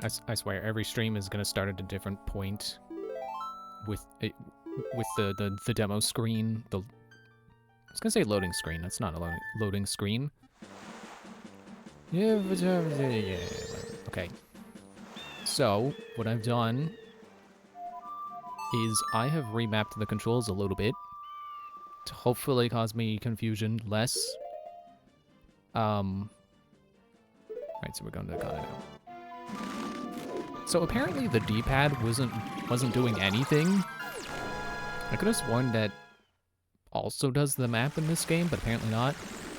I swear, every stream is gonna start at a different point with it, with the demo screen. I was gonna say loading screen. That's not a loading screen. Yeah. Okay. So what I've done is I have remapped the controls a little bit to hopefully cause me confusion less. Right, so we're going to Ghana now. So apparently the D-pad wasn't doing anything. I could have sworn that also does the map in this game, but apparently not.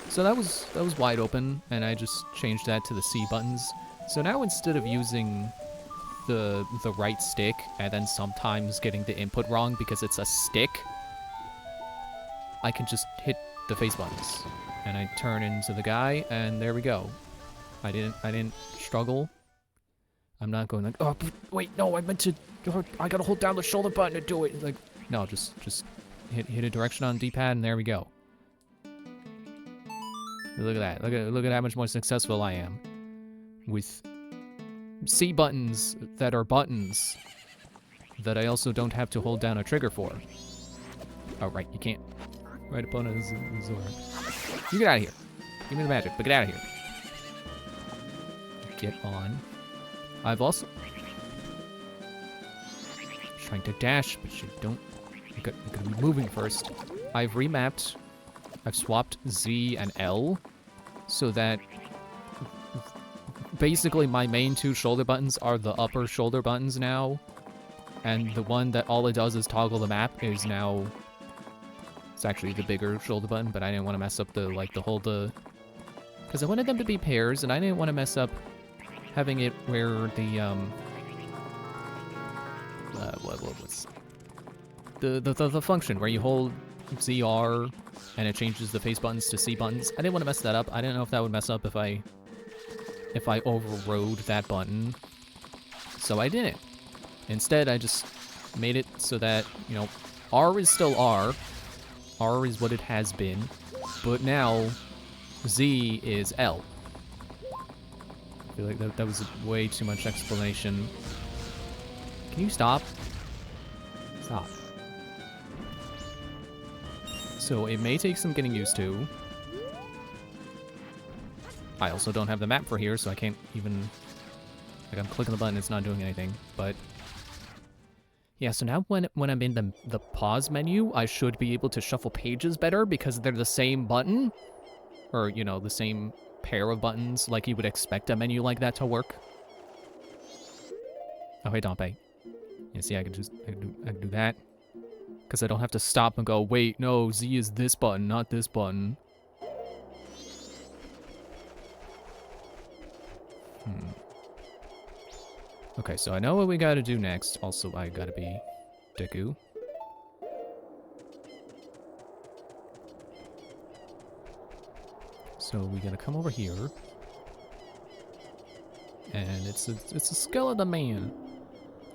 So that was wide open, and I just changed that to the C buttons. So now instead of using the right stick and then sometimes getting the input wrong because it's a stick, I can just hit the face buttons, and I turn into the guy, and there we go. I didn't struggle. I'm not going like, oh wait, no, I meant to. I gotta hold down the shoulder button to do it. Like, no, just hit a direction on D-pad, and there we go. Look at that. Look at how much more successful I am with C buttons that are buttons that I also don't have to hold down a trigger for. Oh right, you can't. Right opponent is Zora. You get out of here. Give me the magic, but get out of here. Get on. I've also trying to dash, but you don't. You gotta be moving first. I've remapped. I've swapped Z and L so that basically my main two shoulder buttons are the upper shoulder buttons now, and the one that all it does is toggle the map is now. It's actually the bigger shoulder button, but I didn't want to mess up the because I wanted them to be pairs, and I didn't want to mess up having it where the what's the function where you hold ZR and it changes the face buttons to C buttons. I didn't want to mess that up. I didn't know if that would mess up if I overrode that button. So I didn't. Instead, I just made it so that, you know, R is still R. R is what it has been. But now, Z is L. I feel like that was way too much explanation. Can you stop? Stop. So it may take some getting used to. I also don't have the map for here, so I can't even... Like, I'm clicking the button, it's not doing anything, but... Yeah, so now when I'm in the pause menu, I should be able to shuffle pages better because they're the same button. Or, you know, the same pair of buttons, like you would expect a menu like that to work. Oh, hey, Dompe. Yeah, see, I can do that. Because I don't have to stop and go, wait, no, Z is this button, not this button. Okay, so I know what we gotta do next. Also, I gotta be Deku. So we gotta come over here. And it's a skeleton man.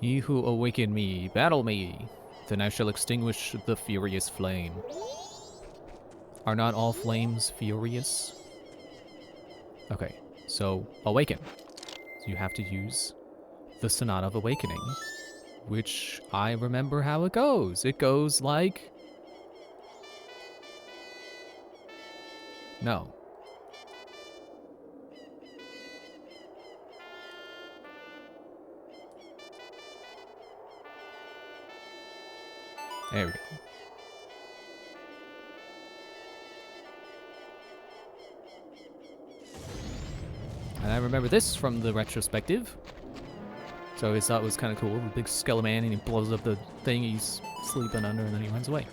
Ye who awaken me, battle me. Then I shall extinguish the furious flame. Are not all flames furious? Okay, so awaken. So you have to use the Sonata of Awakening, which I remember how it goes. It goes like... No. There we go. And I remember this from the retrospective. So I always thought it was kind of cool. The big skeleton man, and he blows up the thing he's sleeping under, and then he runs away.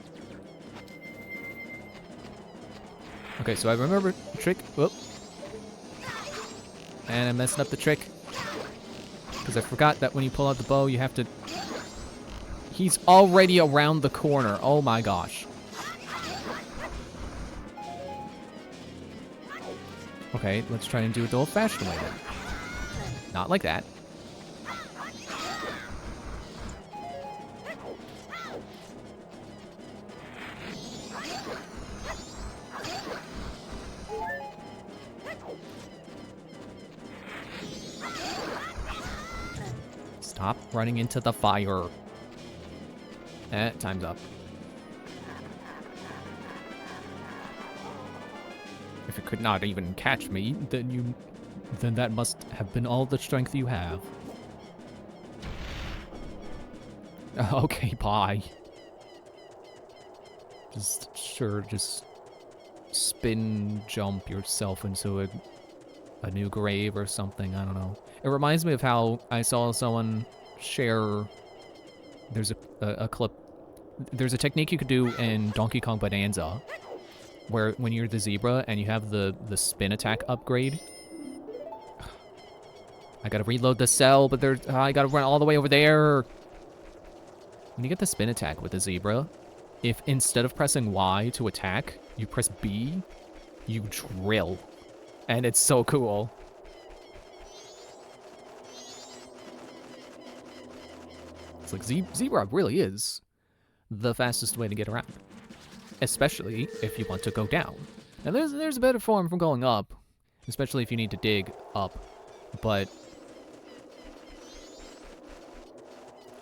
Okay, so I remember the trick. Whoop. And I messed up the trick. Because I forgot that when you pull out the bow, you have to... He's already around the corner. Oh my gosh. Okay, let's try and do it the old-fashioned way then. Not like that. Stop running into the fire. Time's up. If you could not even catch me, then that must have been all the strength you have. Okay, bye. Just spin jump yourself into a new grave or something, I don't know. It reminds me of how I saw someone share, there's a clip, there's a technique you could do in Donkey Kong Bonanza, where when you're the zebra and you have the spin attack upgrade. I gotta reload the cell, but I gotta run all the way over there. When you get the spin attack with the zebra, if instead of pressing Y to attack, you press B, you drill. And it's so cool. It's like zebra really is the fastest way to get around. Especially if you want to go down. Now there's a better form from going up, especially if you need to dig up, but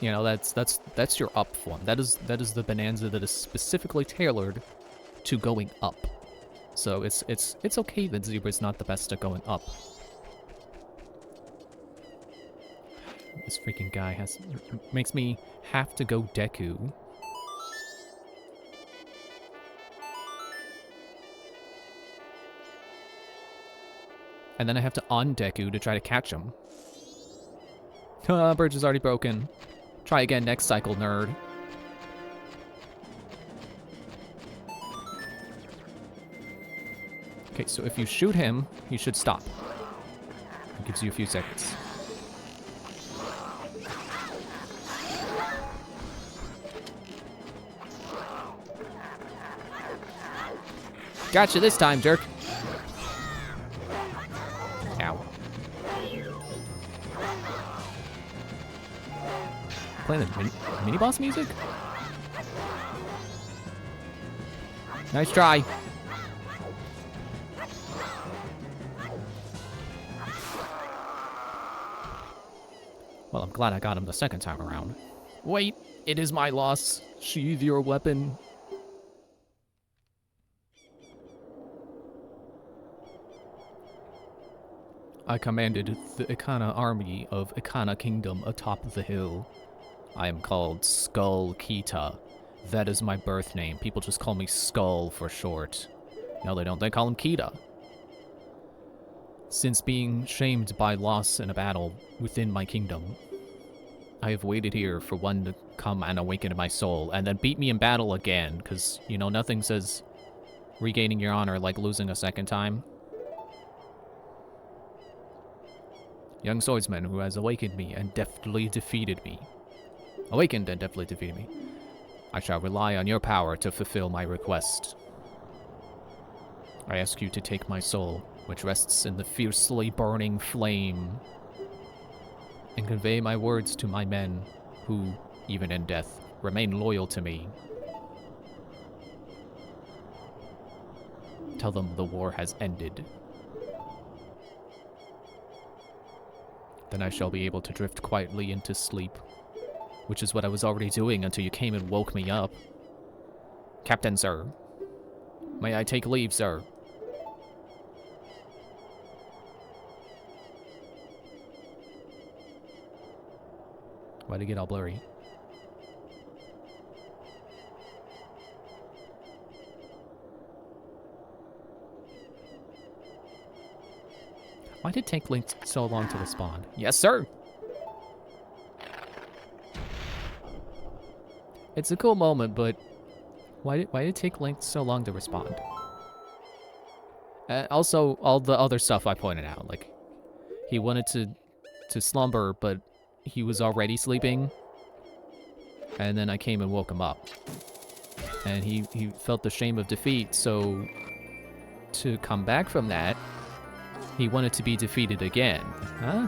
you know, that's your up form. That is the Bonanza that is specifically tailored to going up. So it's okay that Zebra's not the best at going up. This freaking guy makes me have to go Deku. And then I have to un-Deku to try to catch him. Bridge is already broken. Try again next cycle, nerd. Okay, so if you shoot him, he should stop. It gives you a few seconds. Gotcha this time, jerk. Ow. Playing the mini-boss music? Nice try. Well, I'm glad I got him the second time around. Wait, it is my loss. Sheathe your weapon. I commanded the Ikana army of Ikana Kingdom atop the hill. I am called Skull Kita. That is my birth name. People just call me Skull for short. No, they don't. They call him Kita. Since being shamed by loss in a battle within my kingdom, I have waited here for one to come and awaken my soul, and then beat me in battle again, because, you know, nothing says regaining your honor like losing a second time. Young swordsman who has awakened me and deftly defeated me. Awakened and deftly defeated me. I shall rely on your power to fulfill my request. I ask you to take my soul, which rests in the fiercely burning flame, and convey my words to my men, who, even in death, remain loyal to me. Tell them the war has ended. Then I shall be able to drift quietly into sleep, which is what I was already doing until you came and woke me up. Captain, sir. May I take leave, sir? Why'd it get all blurry? Why did it take Link so long to respond? Yes, sir! It's a cool moment, but why did it take Link so long to respond? Also, all the other stuff I pointed out, like, he wanted to slumber, but he was already sleeping, and then I came and woke him up. And he felt the shame of defeat, so to come back from that, he wanted to be defeated again. Huh?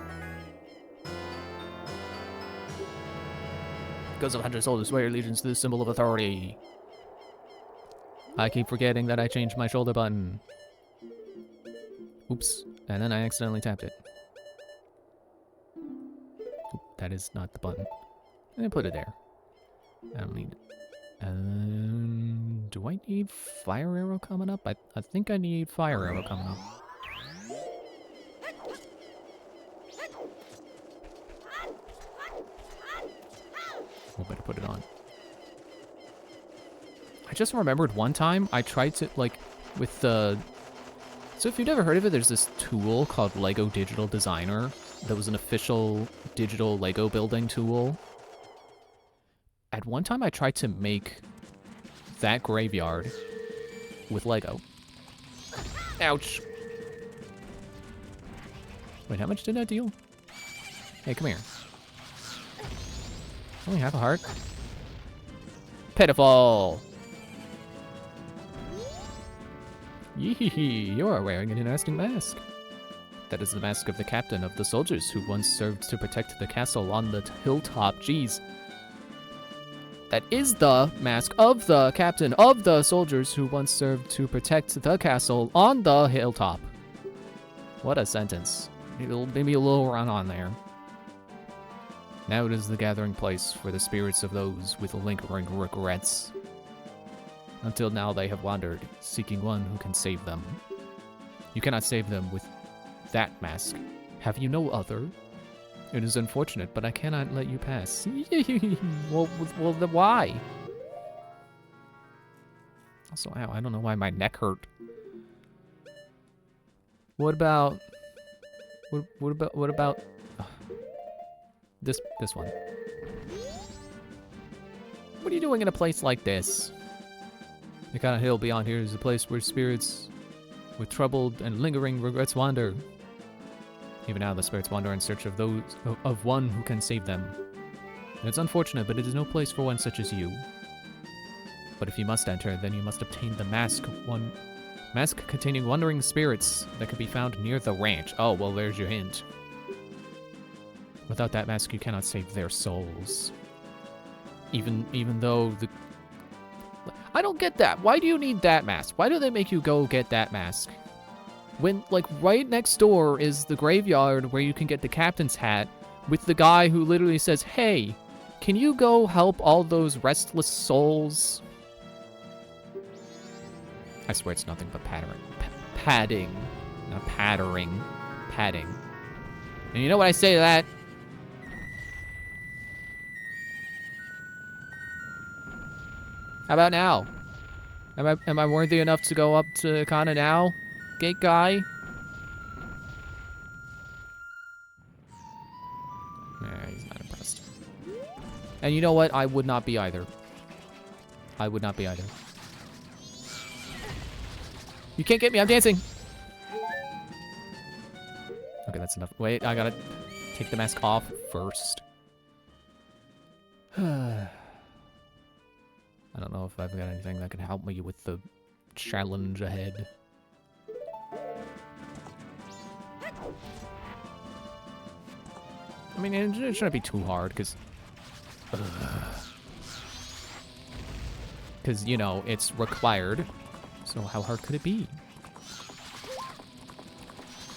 Because of Hunter Soldier, swear allegiance to the symbol of authority. I keep forgetting that I changed my shoulder button. Oops. And then I accidentally tapped it. that is not the button. And put it there. I don't need it. Do I need fire arrow coming up? I think I need fire arrow coming up. We better put it on. I just remembered one time I tried to, like, with the... So if you've never heard of it, there's this tool called Lego Digital Designer that was an official digital Lego building tool. At one time, I tried to make that graveyard with Lego. Ouch. Wait, how much did that deal? Hey, come here. Only half a heart. Pitiful. Yee, you are wearing an interesting mask. That is the mask of the captain of the soldiers who once served to protect the castle on the hilltop. Jeez. That is the mask of the captain of the soldiers who once served to protect the castle on the hilltop. What a sentence. Maybe a little run on there. Now it is the gathering place for the spirits of those with lingering regrets. Until now they have wandered, seeking one who can save them. You cannot save them with that mask. Have you no other? It is unfortunate, but I cannot let you pass. well, then why? Also, ow, I don't know why my neck hurt. What about... What about... This one. What are you doing in a place like this? The kind of hill beyond here is a place where spirits with troubled and lingering regrets wander. Even now, the spirits wander in search of one who can save them. And it's unfortunate, but it is no place for one such as you. But if you must enter, then you must obtain the mask containing wandering spirits that can be found near the ranch. Oh, well, there's your hint. Without that mask, you cannot save their souls. Even though the... I don't get that. Why do you need that mask? Why do they make you go get that mask? When, like, right next door is the graveyard where you can get the captain's hat with the guy who literally says, hey, can you go help all those restless souls? I swear it's nothing but padding. Not pattering. Padding. And you know what I say to that? How about now? Am I worthy enough to go up to Kana now? Gate guy? Nah, he's not impressed. And you know what? I would not be either. I would not be either. You can't get me, I'm dancing! Okay, that's enough. Wait, I gotta take the mask off first. I don't know if I've got anything that can help me with the challenge ahead. I mean, it shouldn't be too hard, because... Because, you know, it's required. So how hard could it be?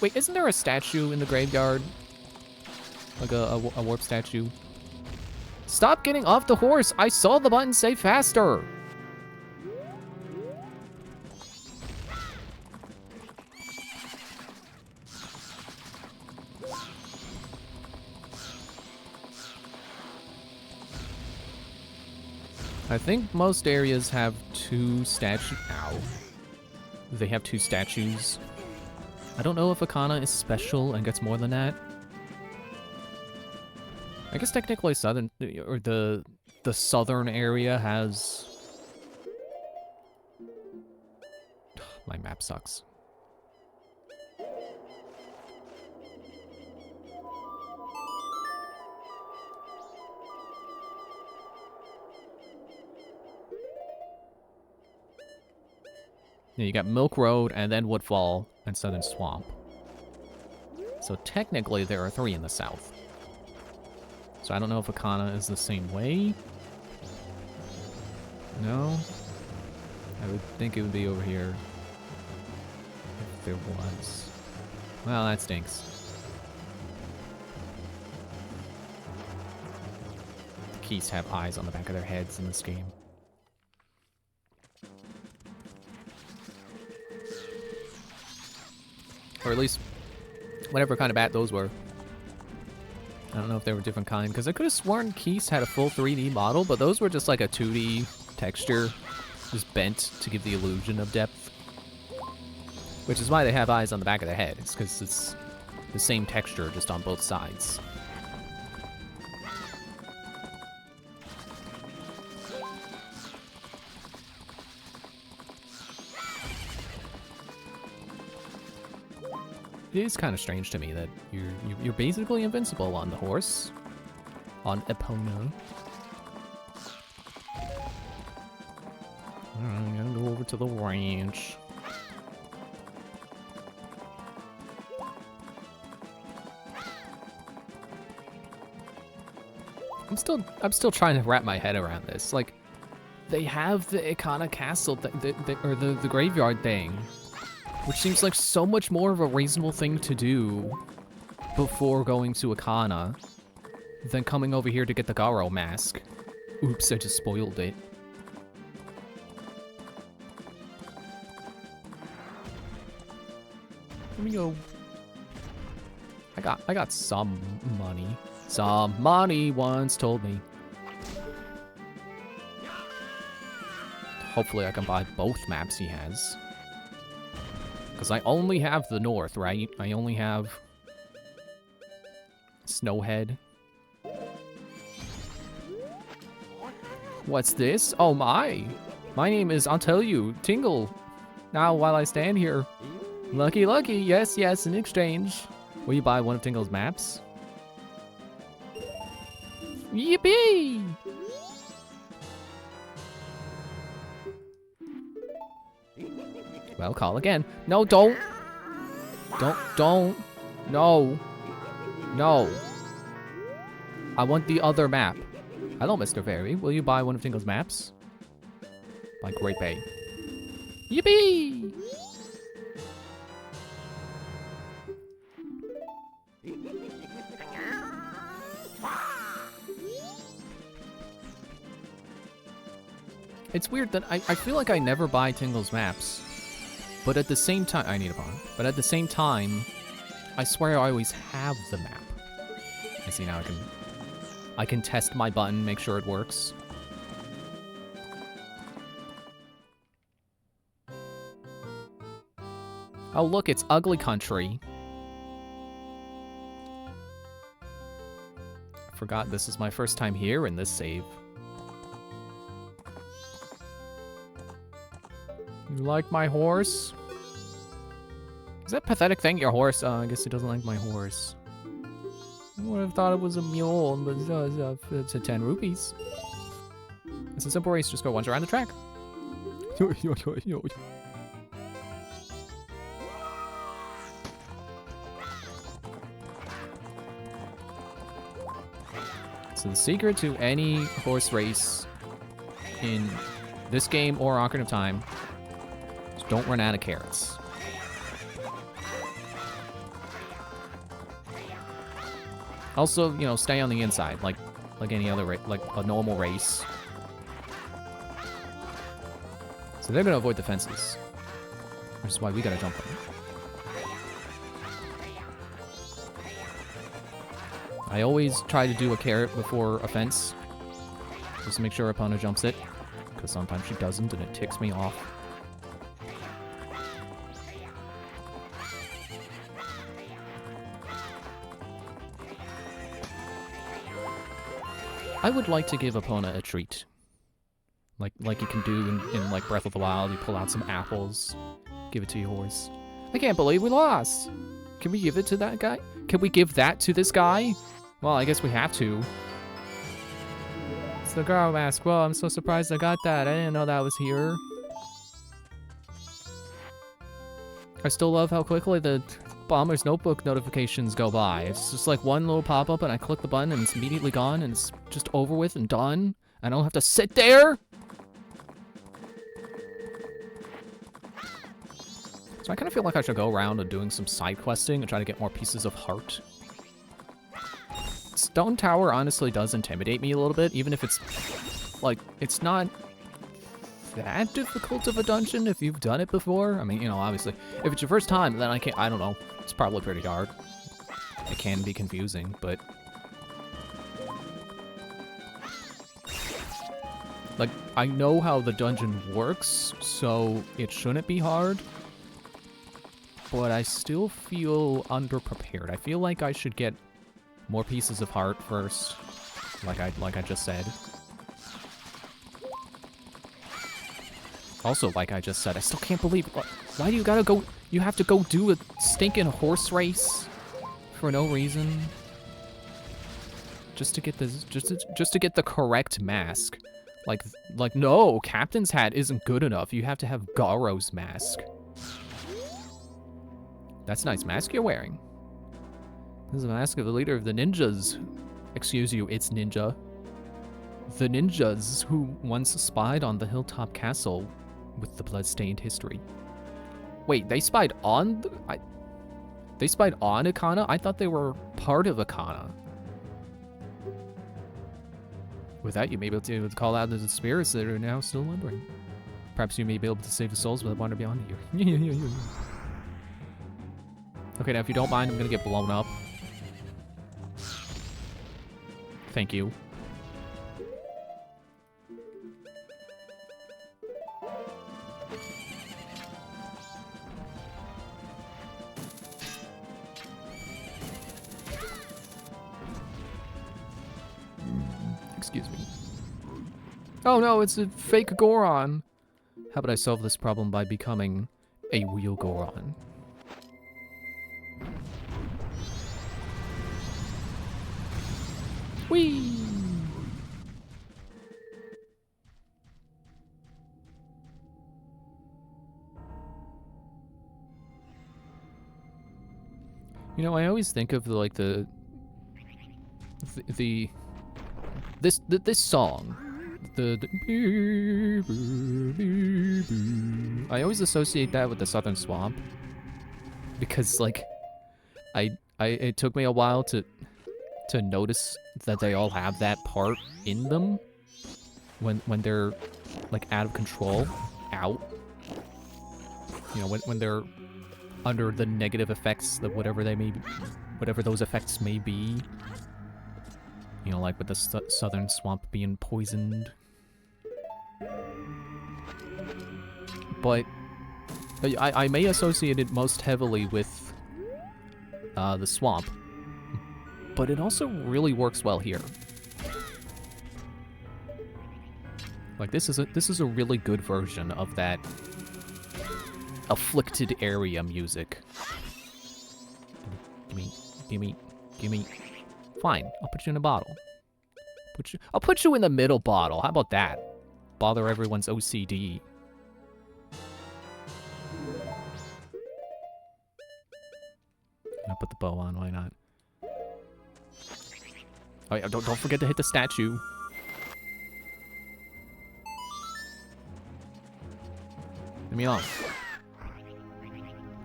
Wait, isn't there a statue in the graveyard? Like a warp statue? Stop getting off the horse! I saw the button say faster! I think most areas have two statues. Ow. They have two statues. I don't know if Akana is special and gets more than that. I guess technically southern, or the southern area has... My map sucks. Yeah, you got Milk Road, and then Woodfall, and Southern Swamp. So technically there are three in the south. So I don't know if Akana is the same way. No? I would think it would be over here. If there was. Well, that stinks. geese have eyes on the back of their heads in this game. Or at least, whatever kind of bat those were. I don't know if they were different kind, because I could have sworn geese had a full 3D model, but those were just like a 2D texture, just bent to give the illusion of depth. Which is why they have eyes on the back of their head. It's because it's the same texture, just on both sides. It is kind of strange to me that you're basically invincible on the horse, on Epona. I'm gonna go over to the ranch. I'm still trying to wrap my head around this. Like, they have the Ikana Castle, or the graveyard thing, which seems like so much more of a reasonable thing to do before going to Ikana than coming over here to get the Garo mask. Oops, I just spoiled it. Let me go. I got some money. Some money once told me. Hopefully I can buy both maps he has. Because I only have the north, right? I only have Snowhead. What's this? Oh my! My name is, I'll tell you, Tingle. Now while I stand here. Lucky, lucky, yes, yes, in exchange. Will you buy one of Tingle's maps? Yippee! Well, call again. No, don't. Don't. No. No. I want the other map. Hello, Mr. Fairy. Will you buy one of Tingle's maps? By Great Bay. Yippee! It's weird that I feel like I never buy Tingle's maps. But at the same time, I need a pawn. But at the same time, I swear I always have the map. I see now I can test my button, make sure it works. Oh look, it's Ugly Country. I forgot this is my first time here in this save. You like my horse? Is that pathetic thing, your horse? I guess he doesn't like my horse. I would have thought it was a mule, but it's a 10 rupees. It's a simple race, just go once around the track. So the secret to any horse race in this game or Ocarina of Time is don't run out of carrots. Also, you know, stay on the inside, like any other like a normal race. So they're gonna avoid the fences, which is why we gotta jump them. I always try to do a carrot before a fence, just to make sure Epona jumps it, because sometimes she doesn't and it ticks me off. I would like to give Epona a treat. Like you can do in like Breath of the Wild, you pull out some apples, give it to your horse. I can't believe we lost! Can we give it to that guy? Can we give that to this guy? Well, I guess we have to. It's the Garo mask. Well, I'm so surprised I got that. I didn't know that was here. I still love how quickly the Bomber's Notebook notifications go by. It's just like one little pop-up and I click the button and it's immediately gone and it's just over with and done. I don't have to sit there. So I kind of feel like I should go around and doing some side questing and try to get more pieces of heart. Stone Tower honestly does intimidate me a little bit, even if it's, like, it's not that difficult of a dungeon if you've done it before. I mean, you know, obviously, if it's your first time, then I don't know, it's probably pretty hard. It can be confusing, but... Like, I know how the dungeon works, so it shouldn't be hard. But I still feel underprepared. I feel like I should get more pieces of heart first, like I just said. Also, like I just said, I still can't believe... Why do you gotta go... You have to go do a stinking horse race for no reason? Just to get this... Just to get the correct mask. Like, no, Captain's hat isn't good enough. You have to have Garo's mask. That's a nice mask you're wearing. This is a mask of the leader of the ninjas. Excuse you, it's ninja. The ninjas who once spied on the hilltop castle with the blood-stained history. Wait, they spied on they spied on Akana? I thought they were part of Akana. With that, you may be able to call out the spirits that are now still lingering. Perhaps you may be able to save the souls that wander beyond here. Okay, now if you don't mind, I'm gonna get blown up. Thank you. Excuse me. Oh no, it's a fake Goron. How about I solve this problem by becoming a real Goron? Whee! You know, I always think of this song. I always associate that with the Southern Swamp because like it took me a while to notice that they all have that part in them when they're like out of control, you know, when they're under the negative effects of whatever those effects may be. You know, like with the Southern Swamp being poisoned. But I may associate it most heavily with the swamp. But it also really works well here. Like this is a really good version of that afflicted area music. Gimme. Fine, I'll put you in a bottle. I'll put you in the middle bottle. How about that? Bother everyone's OCD. I'll put the bow on, why not? Oh yeah, don't forget to hit the statue. Leave me alone.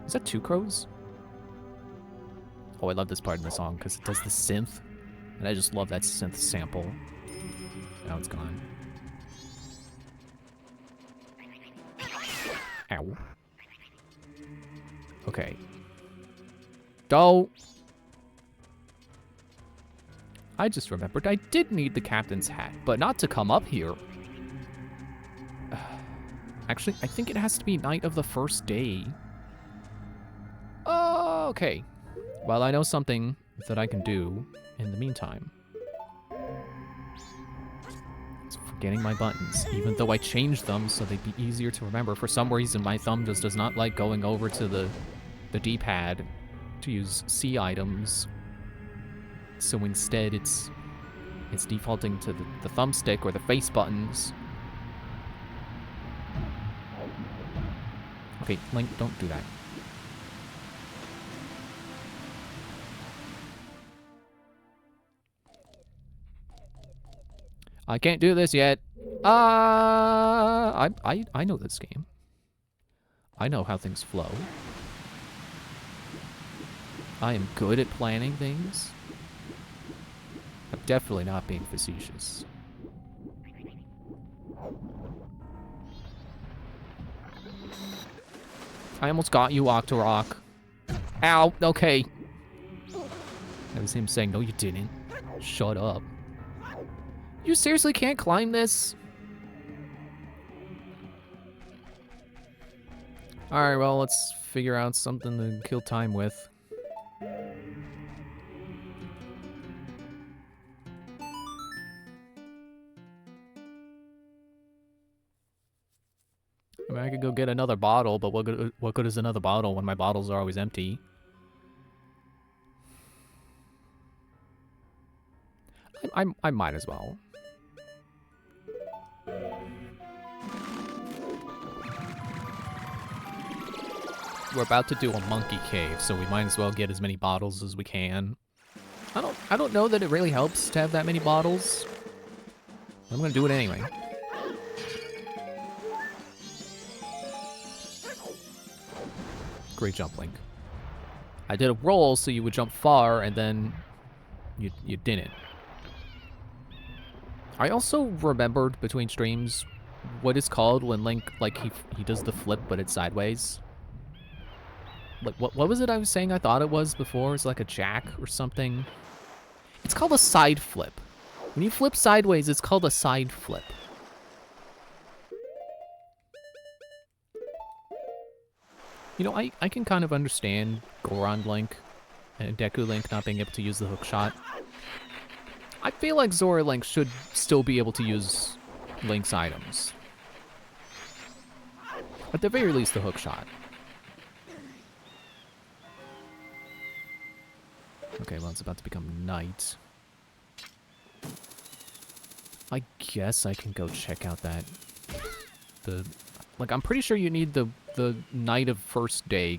Is that two crows? Oh, I love this part in the song because it does the synth. And I just love that synth sample. Now it's gone. Ow. Okay. Don't. I just remembered I did need the captain's hat, but not to come up here. Actually, I think it has to be night of the first day. Oh, okay. Well, I know something that I can do in the meantime. It's forgetting my buttons, even though I changed them so they'd be easier to remember. For some reason, my thumb just does not like going over to the D-pad to use C items. So instead, it's defaulting to the thumbstick or the face buttons. Okay, Link, don't do that. I can't do this yet. I know this game. I know how things flow. I am good at planning things. definitely not being facetious. I almost got you, Octorok. Ow, okay. That was him saying, no you didn't. Shut up. You seriously can't climb this? Alright, well, let's figure out something to kill time with. I mean, I could go get another bottle, but what good is another bottle when my bottles are always empty? I might as well. We're about to do a monkey cave, so we might as well get as many bottles as we can. I don't know that it really helps to have that many bottles. I'm gonna do it anyway. Great jump, Link. I did a roll so you would jump far, and then you didn't. I also remembered between streams what it's called when Link, like, he does the flip, but it's sideways. Like, what was it I was saying I thought it was before? It's like a jack or something. It's called a side flip. When you flip sideways, it's called a side flip. You know, I can kind of understand Goron Link and Deku Link not being able to use the hook shot. I feel like Zora Link should still be able to use Link's items. At the very least, the hook shot. Okay, well, it's about to become night. I guess I can go check out that... Like, I'm pretty sure you need the night of first day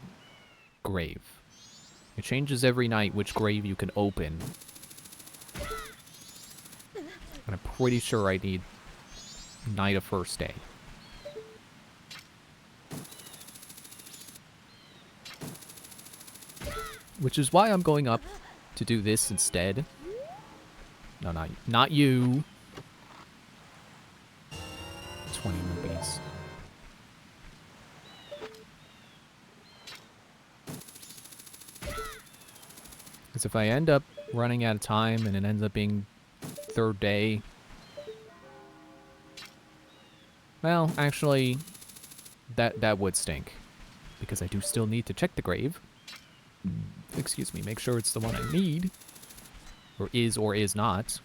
grave. It changes every night which grave you can open. And I'm pretty sure I need night of first day. Which is why I'm going up to do this instead. No, not you. 20 rupees. Because if I end up running out of time and it ends up being third day... Well, actually, that would stink. Because I do still need to check the grave. Excuse me, make sure it's the one I need. Or is not.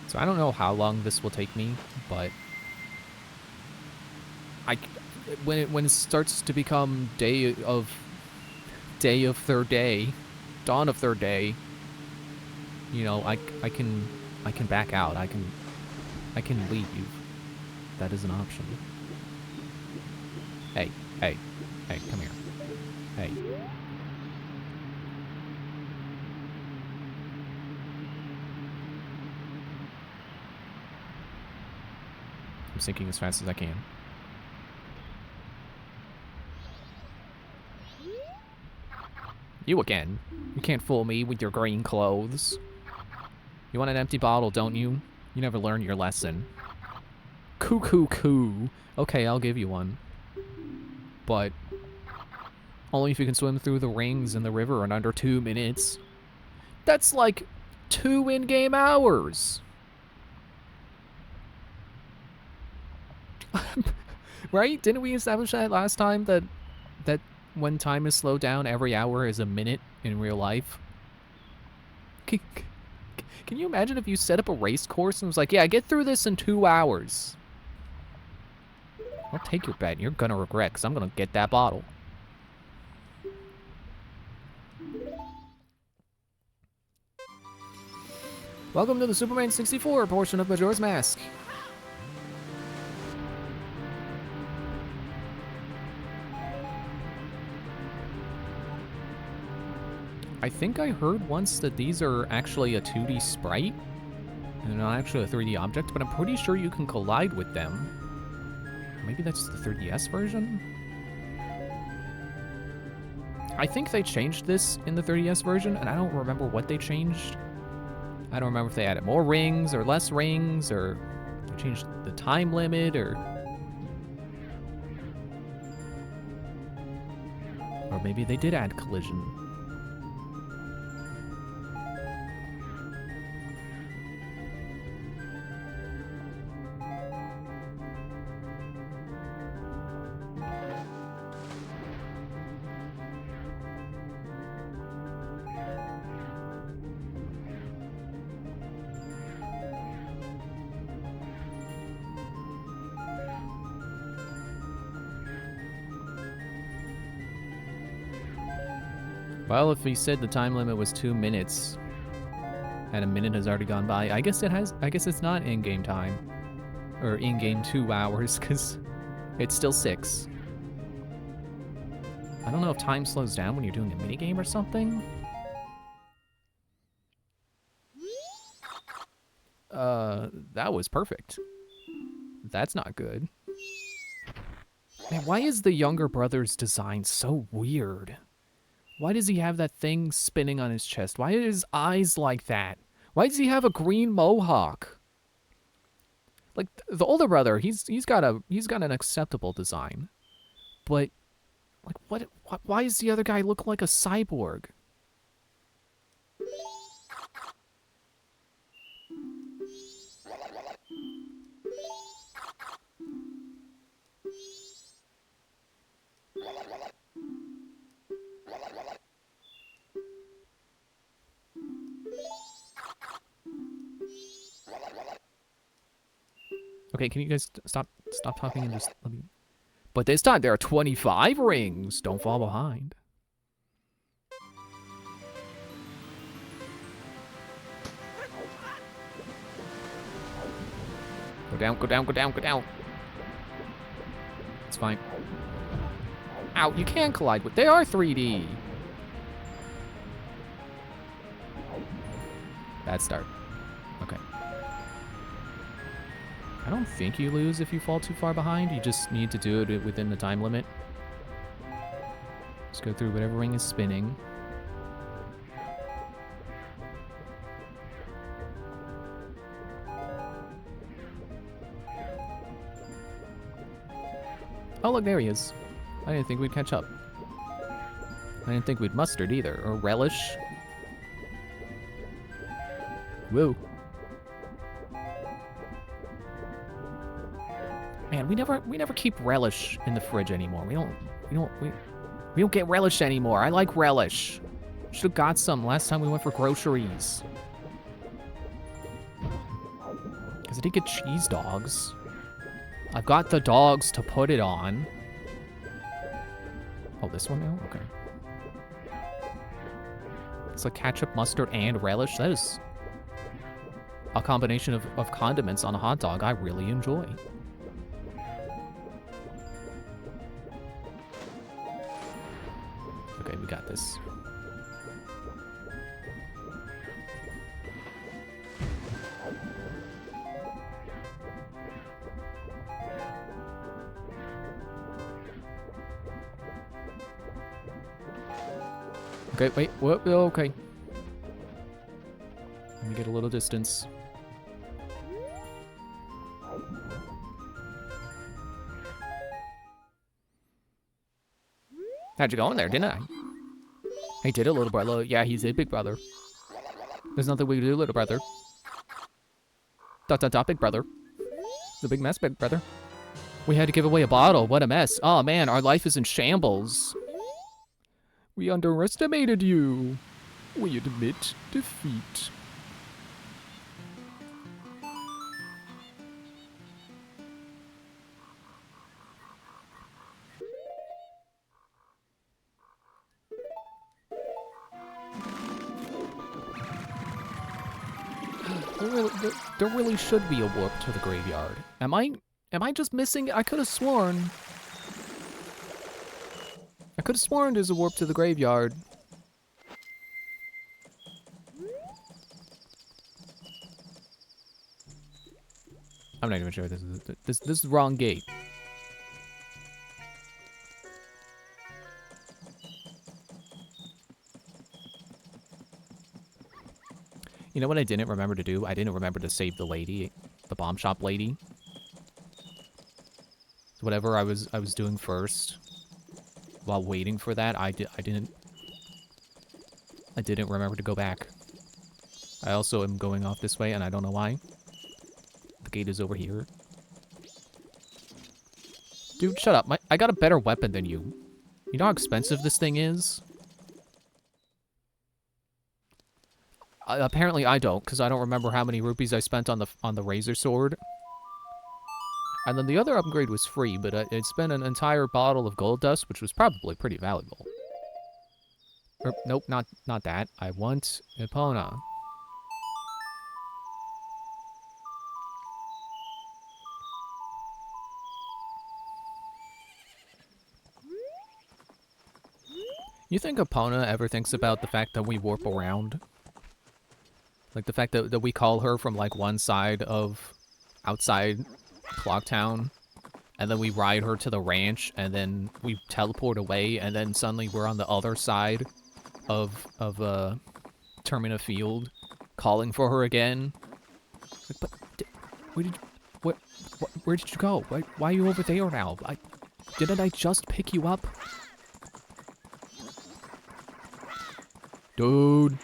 So I don't know how long this will take me, but when it starts to become day of third day, dawn of third day, you know, I can back out. I can leave. That is an option. Hey, come here. Hey. I'm sinking as fast as I can. You again. You can't fool me with your green clothes. You want an empty bottle, don't you? You never learned your lesson. Coo. Okay, I'll give you one. But only if you can swim through the rings in the river in under 2 minutes. That's like 2 in-game hours. Right? Didn't we establish that last time that when time is slowed down, every hour is a minute in real life? Can you imagine if you set up a race course and was like, yeah, get through this in 2 hours? I'll take your bet. You're gonna regret, because I'm gonna get that bottle. Welcome to the Superman 64 portion of Majora's Mask. I think I heard once that these are actually a 2D sprite. They're not actually a 3D object, but I'm pretty sure you can collide with them. Maybe that's the 3DS version? I think they changed this in the 3DS version, and I don't remember what they changed. I don't remember if they added more rings or less rings, or they changed the time limit, or maybe they did add collision. Well, if he said the time limit was 2 minutes, and a minute has already gone by, I guess it's not in-game time. Or in-game 2 hours, because it's still 6. I don't know if time slows down when you're doing a minigame or something. That was perfect. That's not good. Man, why is the younger brother's design so weird? Why does he have that thing spinning on his chest? Why are his eyes like that? Why does he have a green mohawk? Like the older brother, he's got an acceptable design. But like why does the other guy look like a cyborg? Okay, can you guys stop talking and just let me... But this time there are 25 rings. Don't fall behind. Go down, go down, go down, go down. It's fine. Ow, you can collide with... They are 3D. Bad start. Okay. I don't think you lose if you fall too far behind. You just need to do it within the time limit. Just go through whatever ring is spinning. Oh, look, there he is. I didn't think we'd catch up. I didn't think we'd mustard either, or relish. Whoa. Man, we never keep relish in the fridge anymore. We don't get relish anymore. I like relish. Should have got some last time we went for groceries. Because I did get cheese dogs. I've got the dogs to put it on. Oh, this one now? Okay. It's like ketchup, mustard, and relish. That is a combination of condiments on a hot dog I really enjoy. Okay, we got this. Okay, wait, whoop, okay. Let me get a little distance. How'd you go in there, didn't I? Hey, did it, little brother. Yeah, he's a big brother. There's nothing we can do, little brother. Dot, dot, dot, big brother. It's a big mess, big brother. We had to give away a bottle. What a mess. Oh, man, our life is in shambles. We underestimated you. We admit defeat. There really should be a warp to the graveyard. Am I just missing it? I could have sworn there's a warp to the graveyard. I'm not even sure this is the wrong gate. You know what I didn't remember to do? I didn't remember to save the lady, the bomb shop lady. Whatever I was doing first, while waiting for that, I didn't remember to go back. I also am going off this way, and I don't know why. The gate is over here. Dude, shut up. I got a better weapon than you. You know how expensive this thing is? Apparently I don't, because I don't remember how many rupees I spent on the razor sword. And then the other upgrade was free, but it spent an entire bottle of gold dust, which was probably pretty valuable. Nope, not that. I want Epona. You think Epona ever thinks about the fact that we warp around? Like the fact that we call her from like one side of outside Clocktown, and then we ride her to the ranch, and then we teleport away, and then suddenly we're on the other side of Termina Field, calling for her again. Like, but where did you go? Why are you over there now? Didn't I just pick you up? Dude.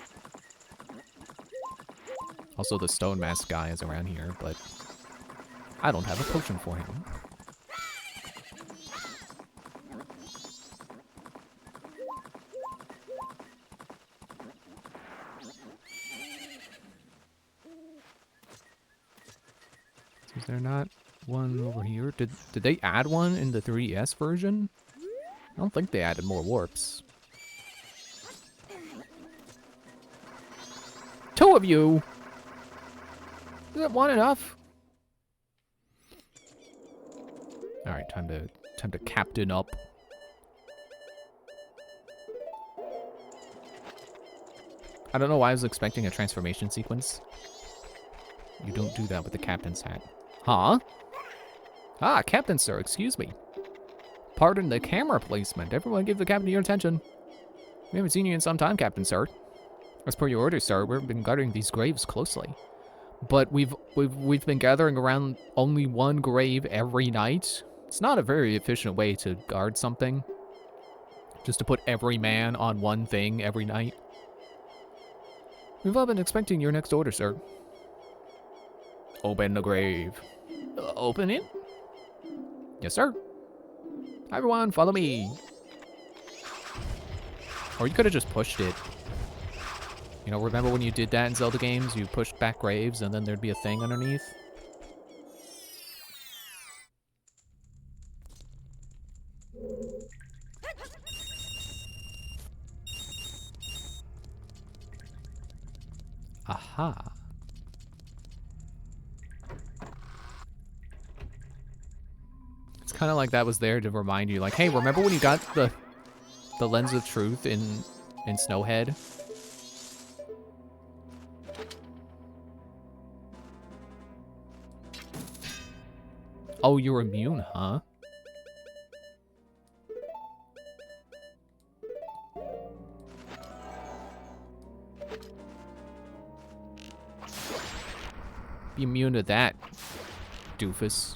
Also, the stone mask guy is around here, but I don't have a potion for him. Is there not one over here? Did they add one in the 3DS version? I don't think they added more warps. Two of you! Is that one enough? Alright, time to captain up. I don't know why I was expecting a transformation sequence. You don't do that with the captain's hat. Huh? Ah, Captain Sir, excuse me. Pardon the camera placement. Everyone give the captain your attention. We haven't seen you in some time, Captain Sir. As per your orders, sir, we've been guarding these graves closely. But we've been gathering around only one grave every night. It's not a very efficient way to guard something. Just to put every man on one thing every night. We've all been expecting your next order, sir. Open the grave. Open it? Yes, sir. Hi, everyone, follow me. Or you could have just pushed it. You know, remember when you did that in Zelda games? You pushed back graves and then there'd be a thing underneath? Aha. It's kind of like that was there to remind you, like, hey, remember when you got the Lens of Truth in Snowhead? Oh, you're immune, huh? Be immune to that, doofus.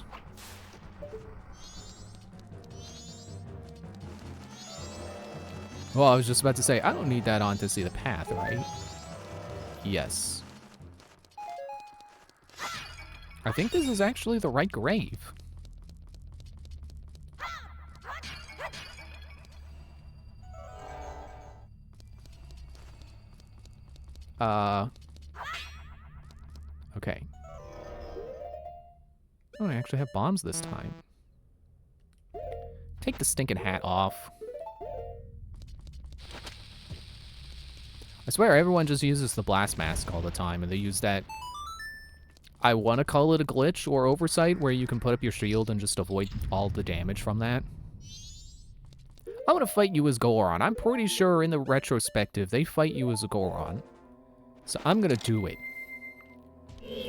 Well, I was just about to say, I don't need that on to see the path, right? Yes. I think this is actually the right grave. Okay. Oh, I actually have bombs this time. Take the stinking hat off. I swear, everyone just uses the blast mask all the time, and they use that... I want to call it a glitch or oversight, where you can put up your shield and just avoid all the damage from that. I want to fight you as Goron. I'm pretty sure in the retrospective, they fight you as a Goron. So I'm going to do it.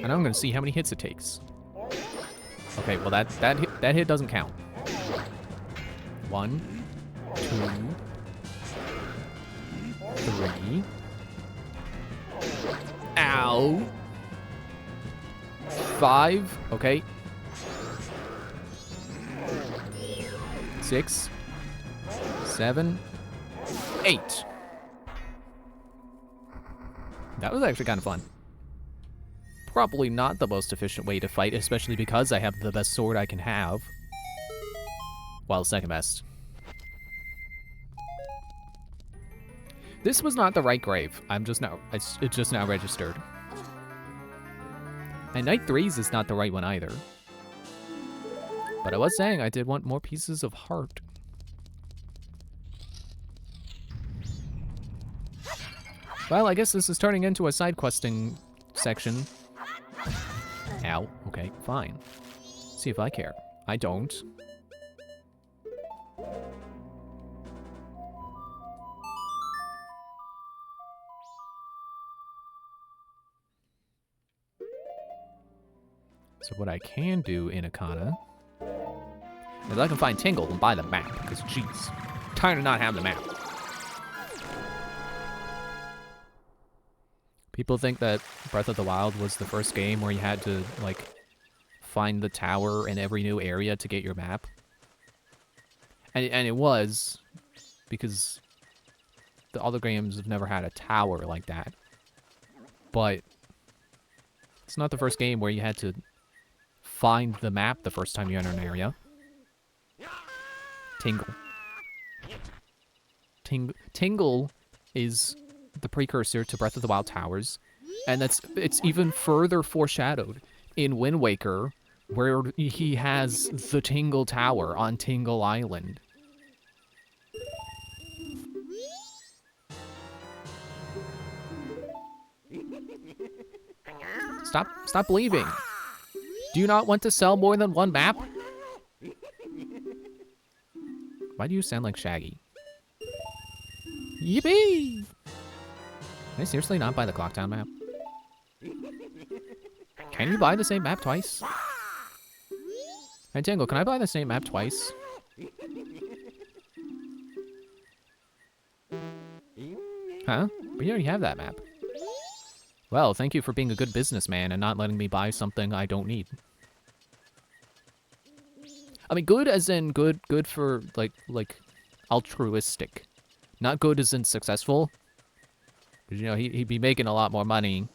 And I'm going to see how many hits it takes. Okay, well that hit doesn't count. 1, 2, 3. Ow. 5. Okay. 6, 7, 8. That was actually kind of fun. Probably not the most efficient way to fight, especially because I have the best sword I can have. Well, second best. This was not the right grave. It's just now registered. And Night 3's is not the right one either. But I was saying I did want more pieces of heart. Well, I guess this is turning into a side questing section. Ow. Okay, fine. See if I care. I don't. So what I can do in Akana is I can find Tingle and buy the map, because jeez, tired of not having the map. People think that Breath of the Wild was the first game where you had to, like, find the tower in every new area to get your map. And it was, because the other games have never had a tower like that. But it's not the first game where you had to find the map the first time you enter an area. Tingle. Tingle is the precursor to Breath of the Wild towers, and it's even further foreshadowed in Wind Waker, where he has the Tingle Tower on Tingle Island. Stop leaving. Do you not want to sell more than one map? Why do you sound like Shaggy? Yippee! Can I seriously not buy the Clocktown map? Can you buy the same map twice? Hey, Tingle, can I buy the same map twice? Huh? But you already have that map. Well, thank you for being a good businessman and not letting me buy something I don't need. I mean, good as in good for, like, altruistic. Not good as in successful. Because, you know, he'd be making a lot more money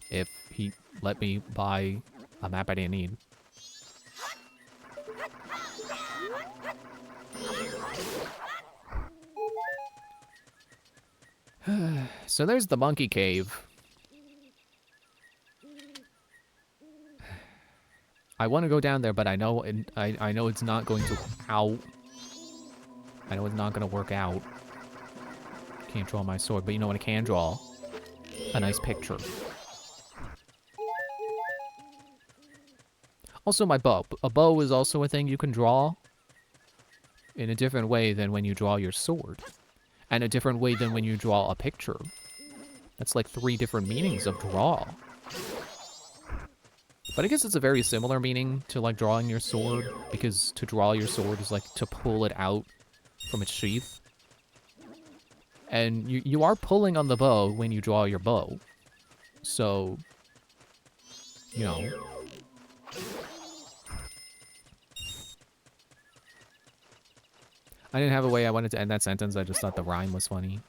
if he let me buy a map I didn't need. So there's the monkey cave. I want to go down there, but I know I know it's not going to. Ow. I know it's not going to work out. Can't draw my sword, but you know what I can draw? A nice picture. Also, my bow. A bow is also a thing you can draw in a different way than when you draw your sword. And a different way than when you draw a picture. That's like 3 different meanings of draw. But I guess it's a very similar meaning to, like, drawing your sword, because to draw your sword is, like, to pull it out from its sheath. And you are pulling on the bow when you draw your bow. So, you know. I didn't have a way I wanted to end that sentence, I just thought the rhyme was funny.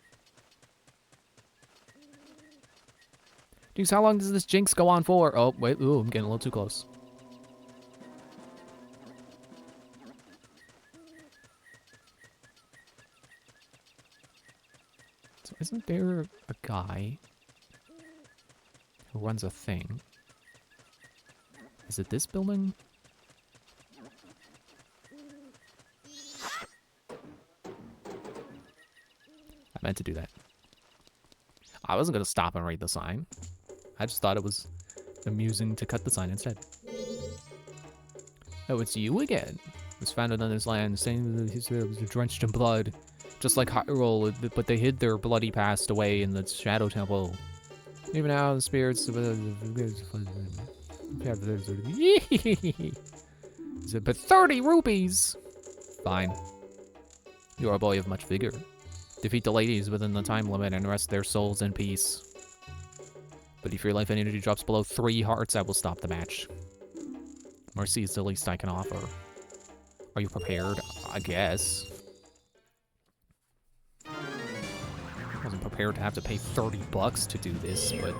Dude, how long does this jinx go on for? Oh, wait, ooh, I'm getting a little too close. So isn't there a guy who runs a thing? Is it this building? I meant to do that. I wasn't going to stop and read the sign. I just thought it was amusing to cut the sign instead. Oh, it's you again. Was founded on this land, saying that his was drenched in blood. Just like Hyrule, but they hid their bloody past away in the Shadow Temple. Even now, the spirits of said, but 30 rupees! Fine. You are a boy of much vigor. Defeat the ladies within the time limit and rest their souls in peace. But if your life energy drops below 3 hearts, I will stop the match. Mercy is the least I can offer. Are you prepared? I guess. I wasn't prepared to have to pay 30 bucks to do this, but...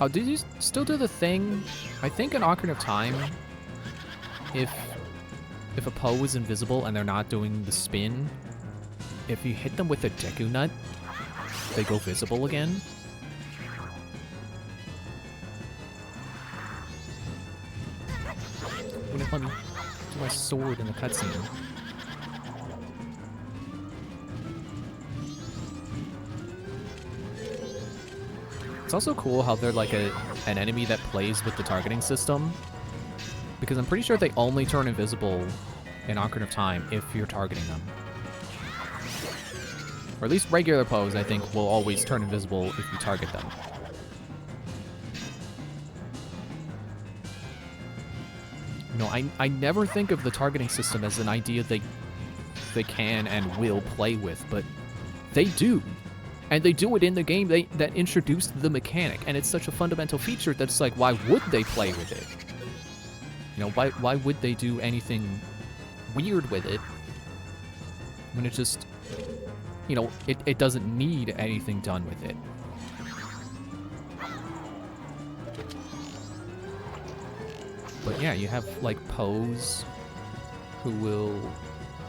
Oh, did you still do the thing? I think in Ocarina of Time, if a Poe is invisible and they're not doing the spin, if you hit them with a Deku Nut, they go visible again. Wouldn't let me do my sword in the cutscene. It's also cool how they're like an enemy that plays with the targeting system, because I'm pretty sure they only turn invisible in Ocarina of Time if you're targeting them. Or at least regular Poes, I think, will always turn invisible if you target them. You know, I never think of the targeting system as an idea they can and will play with, but they do. And they do it in the game that introduced the mechanic, and it's such a fundamental feature that it's like, why would they play with it? You know, why would they do anything weird with it when it just, you know, it doesn't need anything done with it. But yeah, you have like Poes who will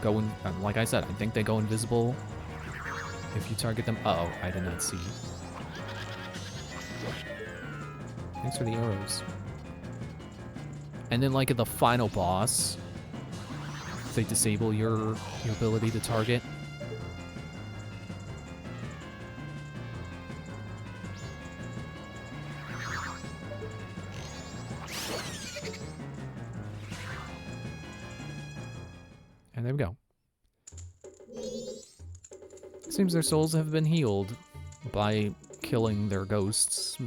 go in, like I said, I think they go invisible if you target them. Uh oh, I did not see. Thanks for the arrows. And then like at the final boss, they disable your ability to target. And there we go. Seems their souls have been healed by killing their ghosts.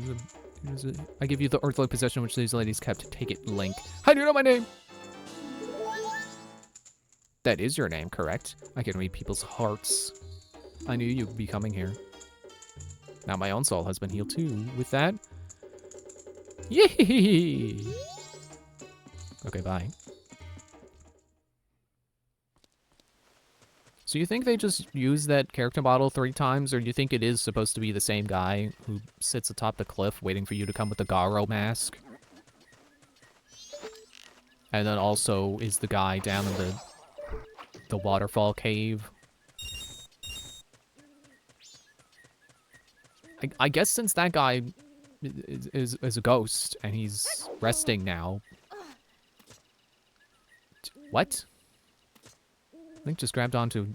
I give you the earthly possession which these ladies kept. Take it, Link. How do you know my name? That is your name, correct? I can read people's hearts. I knew you'd be coming here. Now my own soul has been healed too. With that... Yee! Okay, bye. So you think they just use that character model 3 times, or do you think it is supposed to be the same guy who sits atop the cliff waiting for you to come with the Garo mask? And then also is the guy down in the waterfall cave? I guess since that guy is a ghost and he's resting now. What? Link just grabbed onto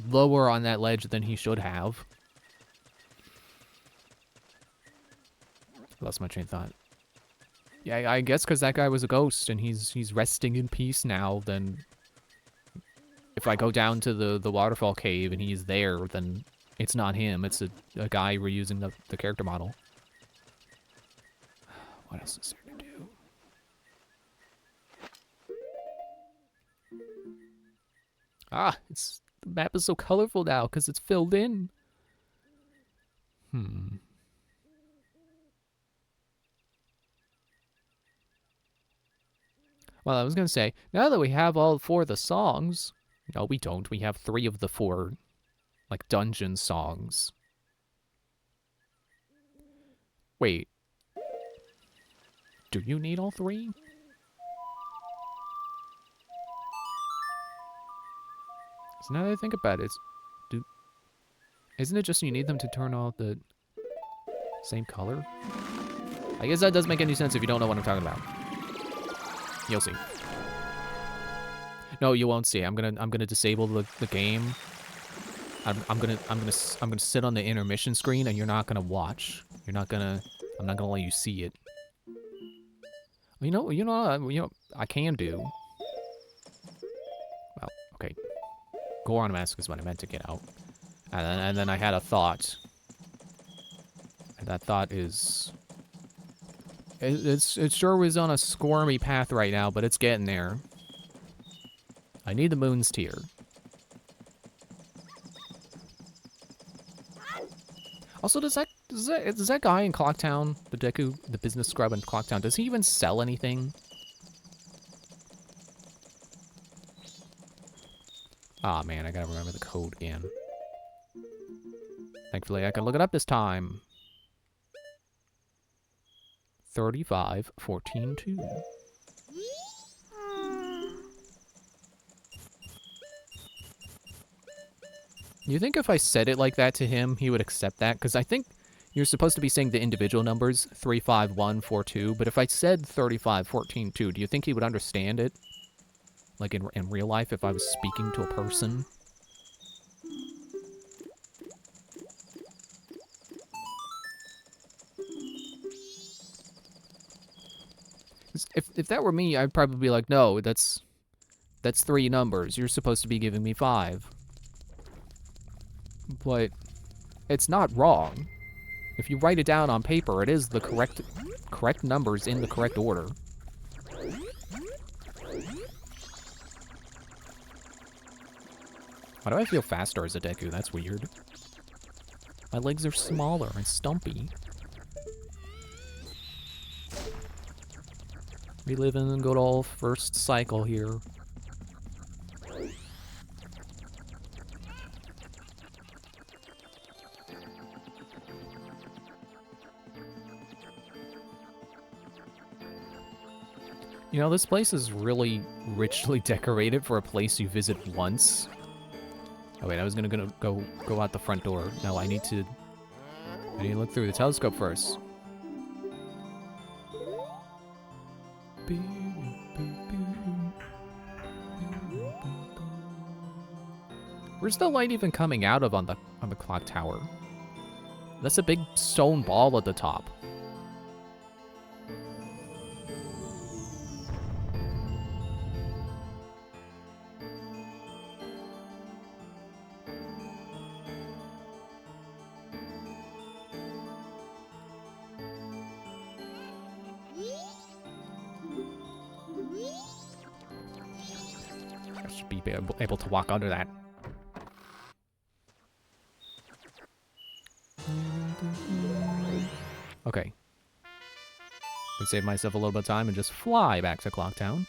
lower on that ledge than he should have. Lost my train of thought. Yeah, I guess because that guy was a ghost and he's resting in peace now, then if I go down to the waterfall cave and he's there, then it's not him. It's a guy reusing the character model. What else is there to do? Ah, the map is so colorful now because it's filled in. Well, I was going to say, now that we have all 4 of the songs... No, we don't. We have 3 of the 4, like, dungeon songs. Wait. Do you need all 3? So now that I think about it, isn't it just you need them to turn off the same color? I guess that doesn't make any sense if you don't know what I'm talking about. You'll see. No, you won't see. I'm gonna disable the game. I'm gonna sit on the intermission screen and you're not gonna watch. I'm not gonna let you see it. You know, I can do. Well, okay. Goron Mask is what I meant to get out. And then I had a thought. And that thought is... It sure was on a squirmy path right now, but it's getting there. I need the moon's tear. Also, does that guy in Clocktown, the Deku, the business scrub in Clocktown, does he even sell anything? Ah, man, I gotta remember the code again. Thankfully, I can look it up this time. 35142. You think if I said it like that to him, he would accept that? Because I think you're supposed to be saying the individual numbers, 35142, but if I said 35142, do you think he would understand it? Like in real life, if I was speaking to a person? If that were me, I'd probably be like, no, that's 3 numbers. You're supposed to be giving me 5. But it's not wrong. If you write it down on paper, it is the correct numbers in the correct order. Why do I feel faster as a Deku? That's weird. My legs are smaller and stumpy. We live in a good old first cycle here. You know, this place is really richly decorated for a place you visit once. Oh wait, I was gonna go out the front door. No, I need to look through the telescope first. Where's the light even coming out of on the clock tower? That's a big stone ball at the top. I should be able to walk under that. Okay. Can save myself a little bit of time and just fly back to Clocktown.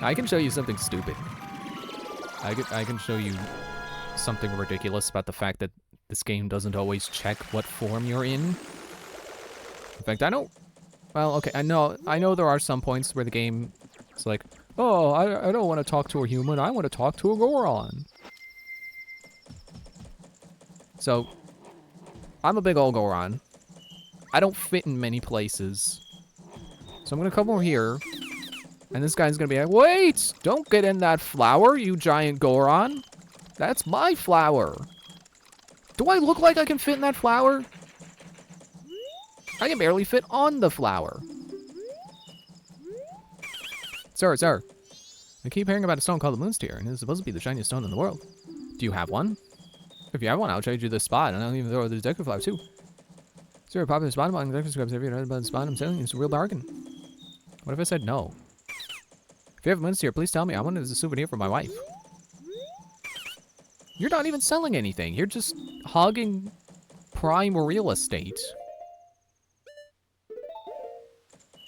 I can show you something stupid. I can show you something ridiculous about the fact that this game doesn't always check what form you're in. In fact, I don't... Well, okay, I know there are some points where the game is like, oh, I don't want to talk to a human, I want to talk to a Goron. So, I'm a big old Goron. I don't fit in many places. So I'm gonna come over here, and this guy's gonna be like, wait! Don't get in that flower, you giant Goron! That's my flower! Do I look like I can fit in that flower? I can barely fit on the flower. Sir. I keep hearing about a stone called the Moon's Tear, and it's supposed to be the shiniest stone in the world. Do you have one? If you have one, I'll trade you this spot, and I'll even throw the Deku flower too. Sir, a popular spot among Deku scrubs. Have you heard about the spot I'm selling? It's a real bargain. What if I said no? If you have a Moon's Tear, please tell me. I want it as a souvenir for my wife. You're not even selling anything. You're just hogging prime real estate.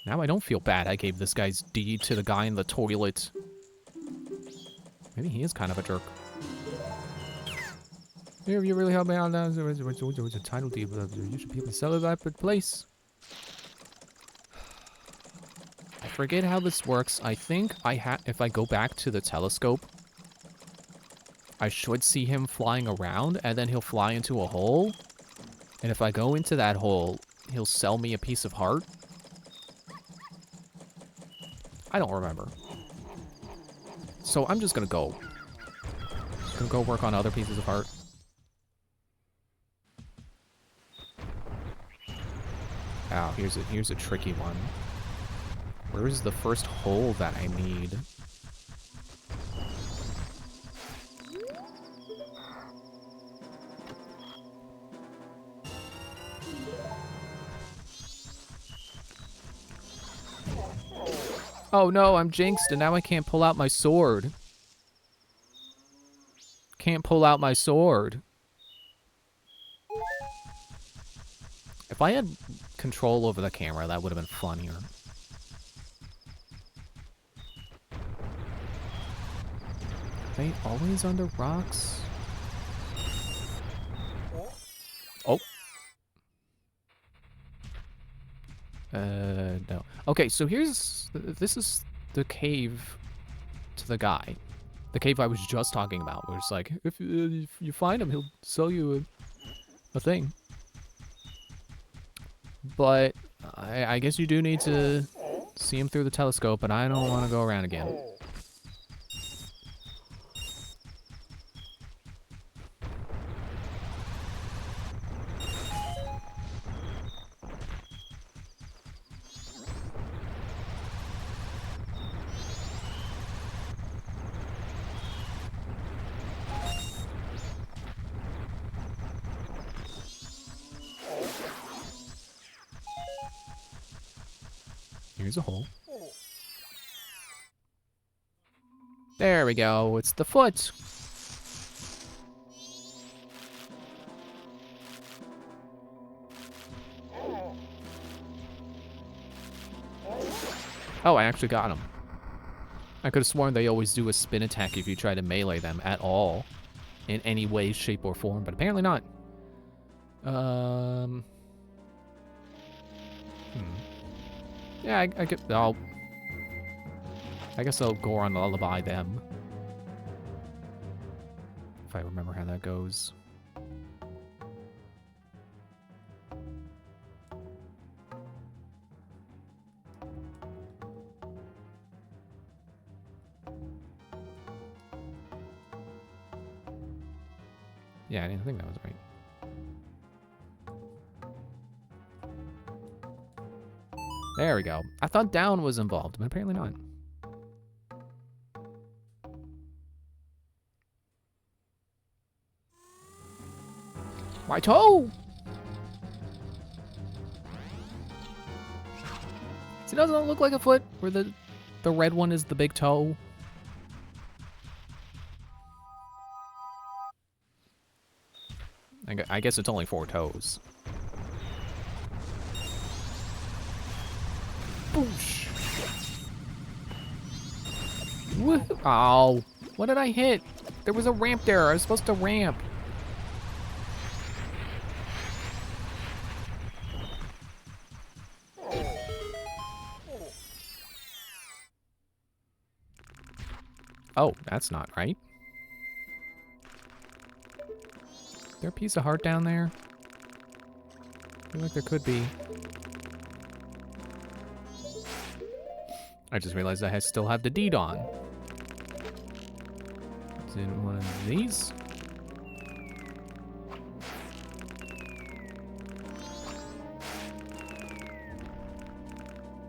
Now I don't feel bad I gave this guy's deed to the guy in the toilet. Maybe he is kind of a jerk. Here, you really help me out now. It's a title deed. You should be able to sell it at that place. I forget how this works. I think if I go back to the telescope, I should see him flying around, and then he'll fly into a hole. And if I go into that hole, he'll sell me a piece of heart. I don't remember. So I'm just gonna go. Work on other pieces of heart. Oh, here's a tricky one. Where is the first hole that I need? Oh no, I'm jinxed and now I can't pull out my sword. Can't pull out my sword. If I had control over the camera, that would have been funnier. Are they always under rocks? Oh. No. Okay, so this is the cave to the guy. The cave I was just talking about, where it's like, if you find him, he'll sell you a thing. But I guess you do need to see him through the telescope, and I don't want to go around again. Here's a hole. There we go. It's the foot. Oh, I actually got him. I could have sworn they always do a spin attack if you try to melee them at all. In any way, shape, or form, but apparently not. Yeah, I guess I'll go on lullaby them. If I remember how that goes. Yeah, I didn't think that was right. There we go. I thought down was involved, but apparently not. My toe! See, doesn't it look like a foot where the red one is the big toe? I guess it's only 4 toes. Boosh! Ow! What did I hit? There was a ramp there. I was supposed to ramp. Oh, that's not right. Is there a piece of heart down there? I feel like there could be. I just realized I still have the deed on. Is it one of these?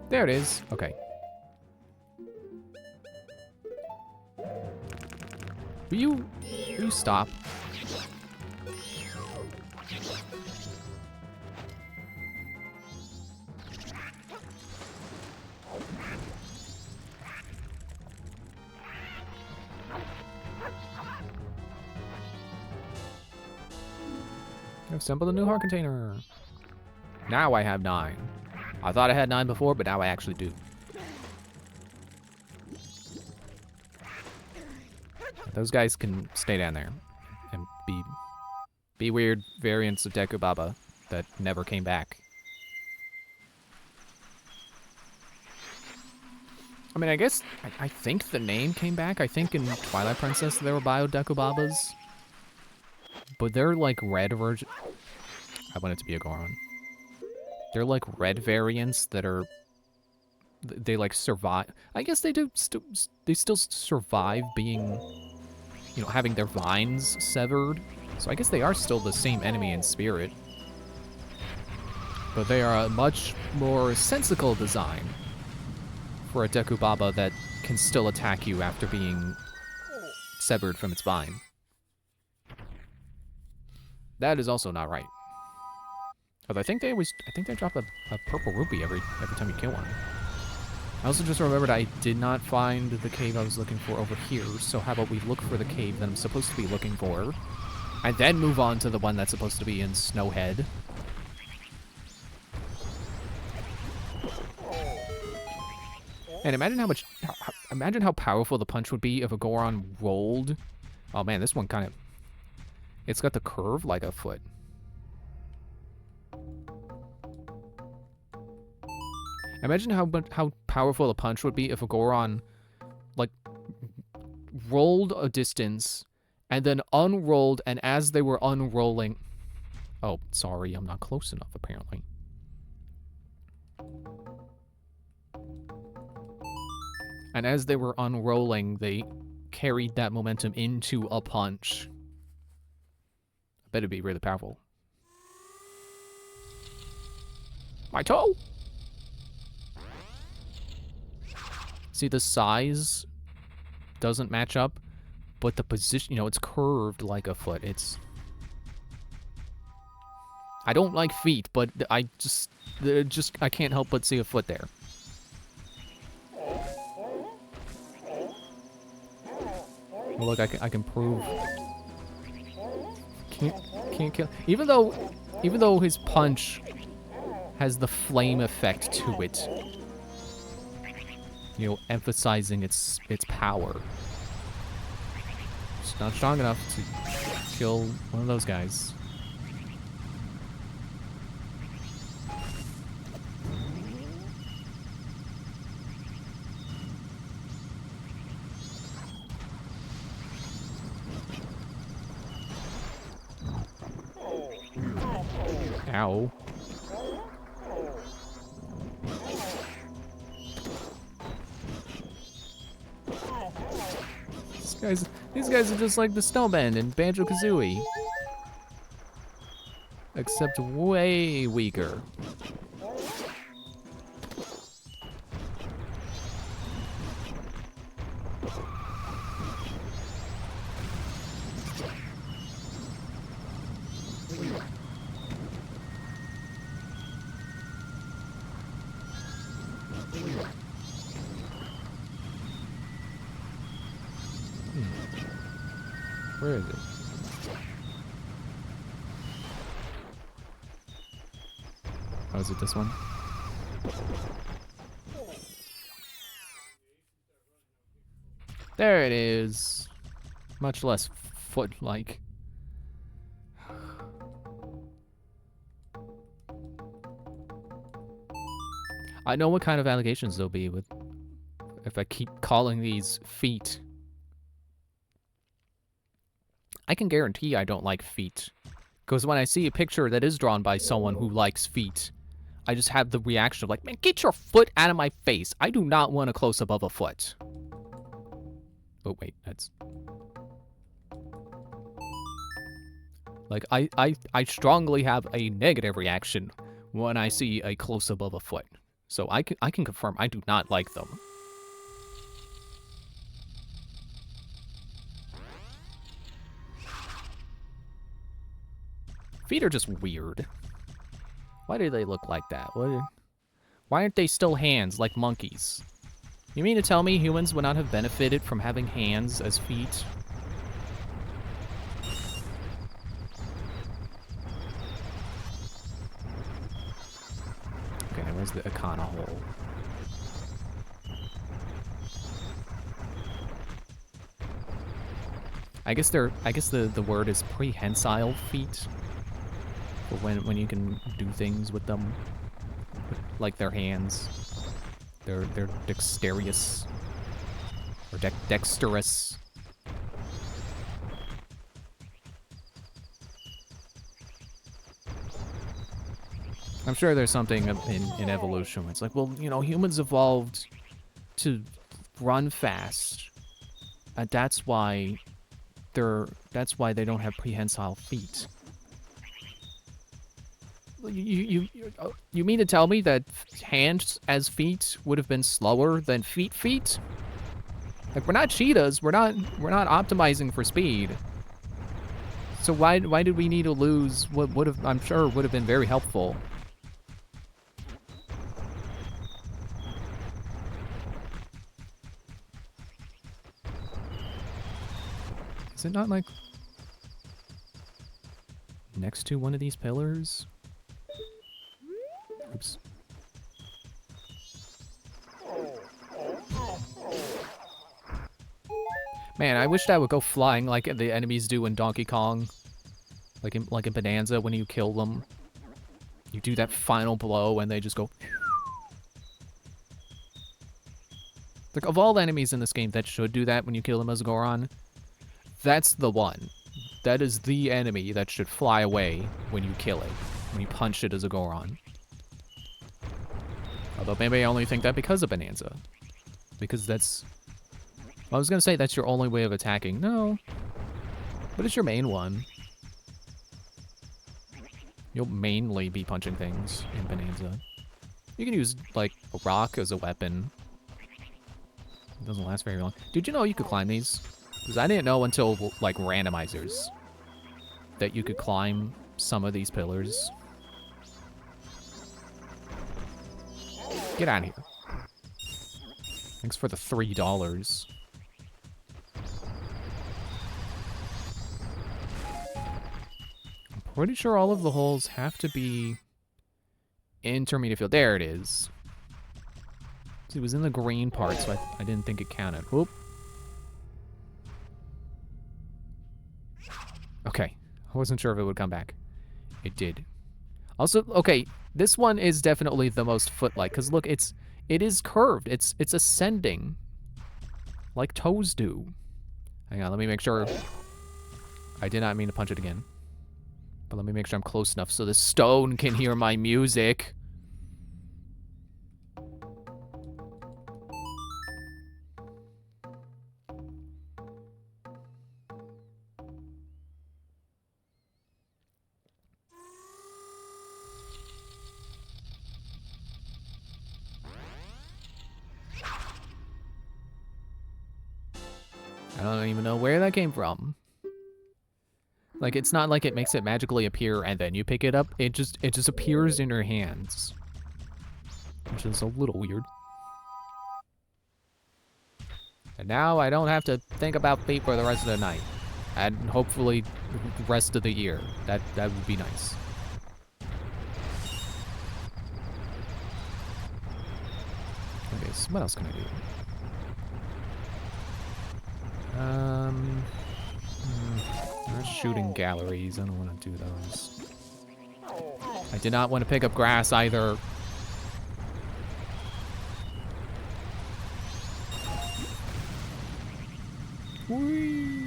There it is. Okay. Will you stop? I've assembled a new heart container. Now I have 9. I thought I had 9 before, but now I actually do. Those guys can stay down there and be weird variants of Deku Baba that never came back. I mean, I guess, I think the name came back. I think in Twilight Princess there were Bio Deku Babas. But they're like red version. I want it to be a Goron. They're like red variants that are, they like survive. I guess they do, they still survive being, you know, having their vines severed. So I guess they are still the same enemy in spirit. But they are a much more sensical design for a Deku Baba that can still attack you after being severed from its vine. That is also not right. Although I think they drop a purple rupee every time you kill one. I also just remembered I did not find the cave I was looking for over here, so how about we look for the cave that I'm supposed to be looking for, and then move on to the one that's supposed to be in Snowhead. And imagine how powerful the punch would be if a Goron rolled. Oh man, this one kind of, it's got the curve like a foot. Imagine how powerful the punch would be if a Goron, like, rolled a distance and then unrolled, and as they were unrolling... Oh, sorry, I'm not close enough, apparently. And as they were unrolling, they carried that momentum into a punch. I bet it'd be really powerful. My toe! See, the size doesn't match up, but the position, you know, it's curved like a foot. It's... I don't like feet, but I I can't help but see a foot there. Well, look, I can prove. Can't kill. Even though his punch has the flame effect to it. You know, emphasizing its power. It's not strong enough to kill one of those guys. Ow. These guys are just like the Snowmen in Banjo-Kazooie. Except way weaker. Where is it? Oh, is it this one? There it is. Much less foot-like. I know what kind of allegations there'll be with if I keep calling these feet. I can guarantee I don't like feet. Because when I see a picture that is drawn by someone who likes feet, I just have the reaction of like, man, get your foot out of my face. I do not want a close-up of a foot. Oh, wait, that's... Like, I strongly have a negative reaction when I see a close-up of a foot. So I can confirm I do not like them. Feet are just weird. Why do they look like that? Why aren't they still hands like monkeys? You mean to tell me humans would not have benefited from having hands as feet? Okay, where's the Akana hole? I guess the word is prehensile feet. For when you can do things with them, like their hands. They're dexterous or dexterous. I'm sure there's something in evolution. It's like, well, you know, humans evolved to run fast, and that's why they don't have prehensile feet. You mean to tell me that hands as feet would have been slower than feet? Like, we're not cheetahs. We're not optimizing for speed. So why did we need to lose what would have, I'm sure, would have been very helpful? Is it not, like, next to one of these pillars? Oops. Man, I wish that would go flying like the enemies do in Donkey Kong. Like in Bonanza, when you kill them. You do that final blow and they just go... Like, of all the enemies in this game that should do that when you kill them as a Goron, that's the one. That is the enemy that should fly away when you kill it. When you punch it as a Goron. Although maybe I only think that because of Bonanza. Because that's... I was gonna say that's your only way of attacking. No. But it's your main one. You'll mainly be punching things in Bonanza. You can use, like, a rock as a weapon. It doesn't last very long. Did you know you could climb these? Because I didn't know until, like, randomizers that you could climb some of these pillars. Get out of here. Thanks for the $3. Pretty sure all of the holes have to be intermediate field. There it is. It was in the green part, so I didn't think it counted. Whoop. Okay. I wasn't sure if it would come back. It did. Also, okay, this one is definitely the most foot-like, because look, it is curved. It's ascending. Like toes do. Hang on, let me make sure. I did not mean to punch it again. But let me make sure I'm close enough so the stone can hear my music. I don't even know where that came from. Like, it's not like it makes it magically appear and then you pick it up. It just appears in your hands. Which is a little weird. And now I don't have to think about feet for the rest of the night. And hopefully the rest of the year. That would be nice. Okay, so what else can I do? There's shooting galleries. I don't want to do those. I did not want to pick up grass either. Whee!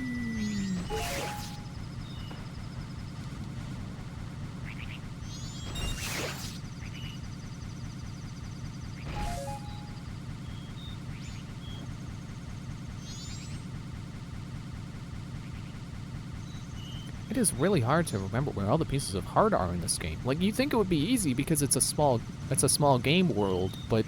It is really hard to remember where all the pieces of heart are in this game. Like, you think it would be easy because it's a small game world, but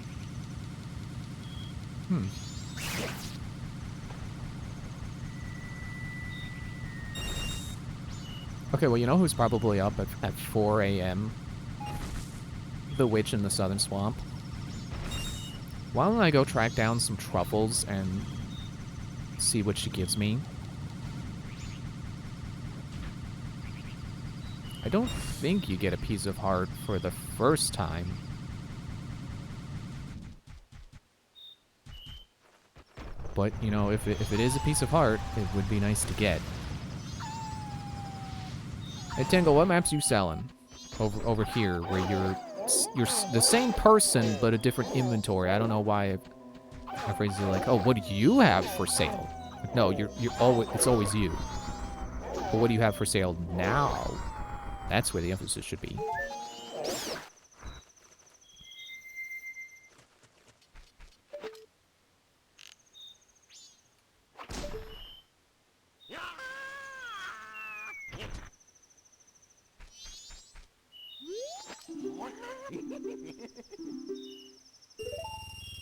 Okay, well, you know who's probably up at 4 a.m.? The witch in the southern swamp. Why don't I go track down some truffles and see what she gives me? I don't think you get a piece of heart for the first time. But, you know, if it is a piece of heart, it would be nice to get. Hey, Tingle, what maps you selling? Over here, where you're the same person, but a different inventory. I don't know why I phrase it like, oh, what do you have for sale? No, it's always you. But what do you have for sale now? That's where the emphasis should be.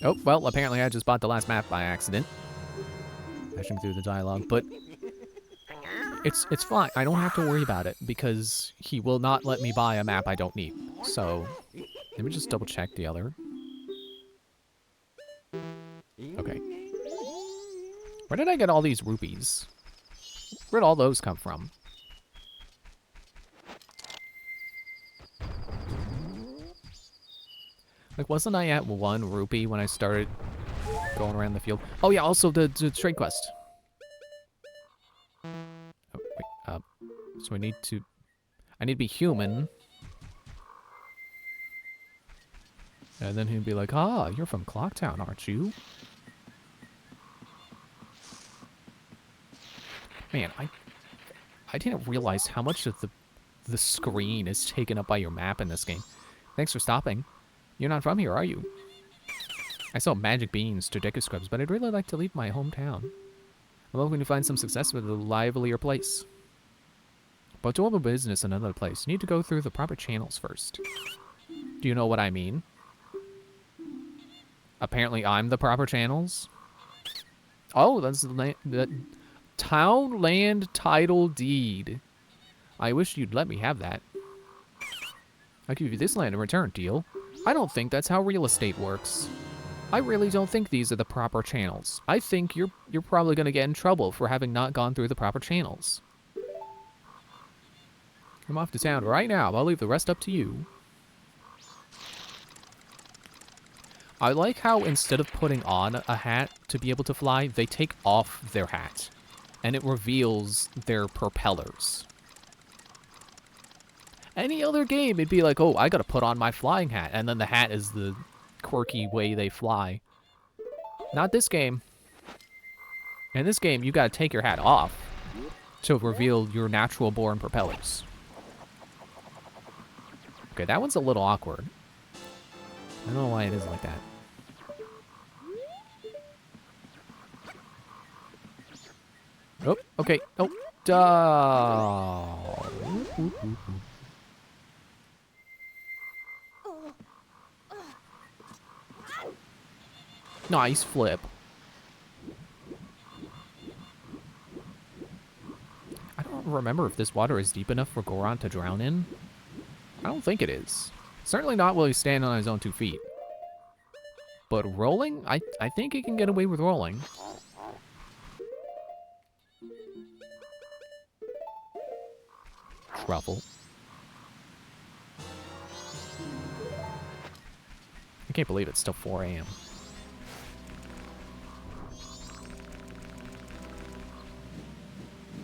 Oh, well, apparently I just bought the last map by accident. Flashing through the dialogue, but it's fine. I don't have to worry about it because he will not let me buy a map I don't need. So, let me just double check the other. Okay. Where did I get all these rupees? Where'd all those come from? Like, wasn't I at 1 rupee when I started going around the field? Oh, yeah, also the trade quest. Oh, wait, so I need to be human. And then he'd be like, ah, you're from Clocktown, aren't you? Man, I didn't realize how much of the screen is taken up by your map in this game. Thanks for stopping. You're not from here, are you? I sell magic beans to Deku Scrubs, but I'd really like to leave my hometown. I'm hoping to find some success with a livelier place. But to open a business in another place, you need to go through the proper channels first. Do you know what I mean? Apparently I'm the proper channels. Oh, that's the town land title deed. I wish you'd let me have that. I'll give you this land in return, deal? I don't think that's how real estate works. I really don't think these are the proper channels. I think you're probably gonna get in trouble for having not gone through the proper channels. I'm off to town right now. I'll leave the rest up to you. I like how instead of putting on a hat to be able to fly, they take off their hat. And it reveals their propellers. Any other game, it'd be like, oh, I gotta put on my flying hat. And then the hat is the quirky way they fly. Not this game. In this game, you gotta take your hat off to reveal your natural-born propellers. Okay, that one's a little awkward. I don't know why it is like that. Oh, okay. Oh, duh. Nice flip. I don't remember if this water is deep enough for Goron to drown in. I don't think it is. Certainly not while he's standing on his own 2 feet. But rolling? I think he can get away with rolling. Truffle. I can't believe it's still 4 a.m.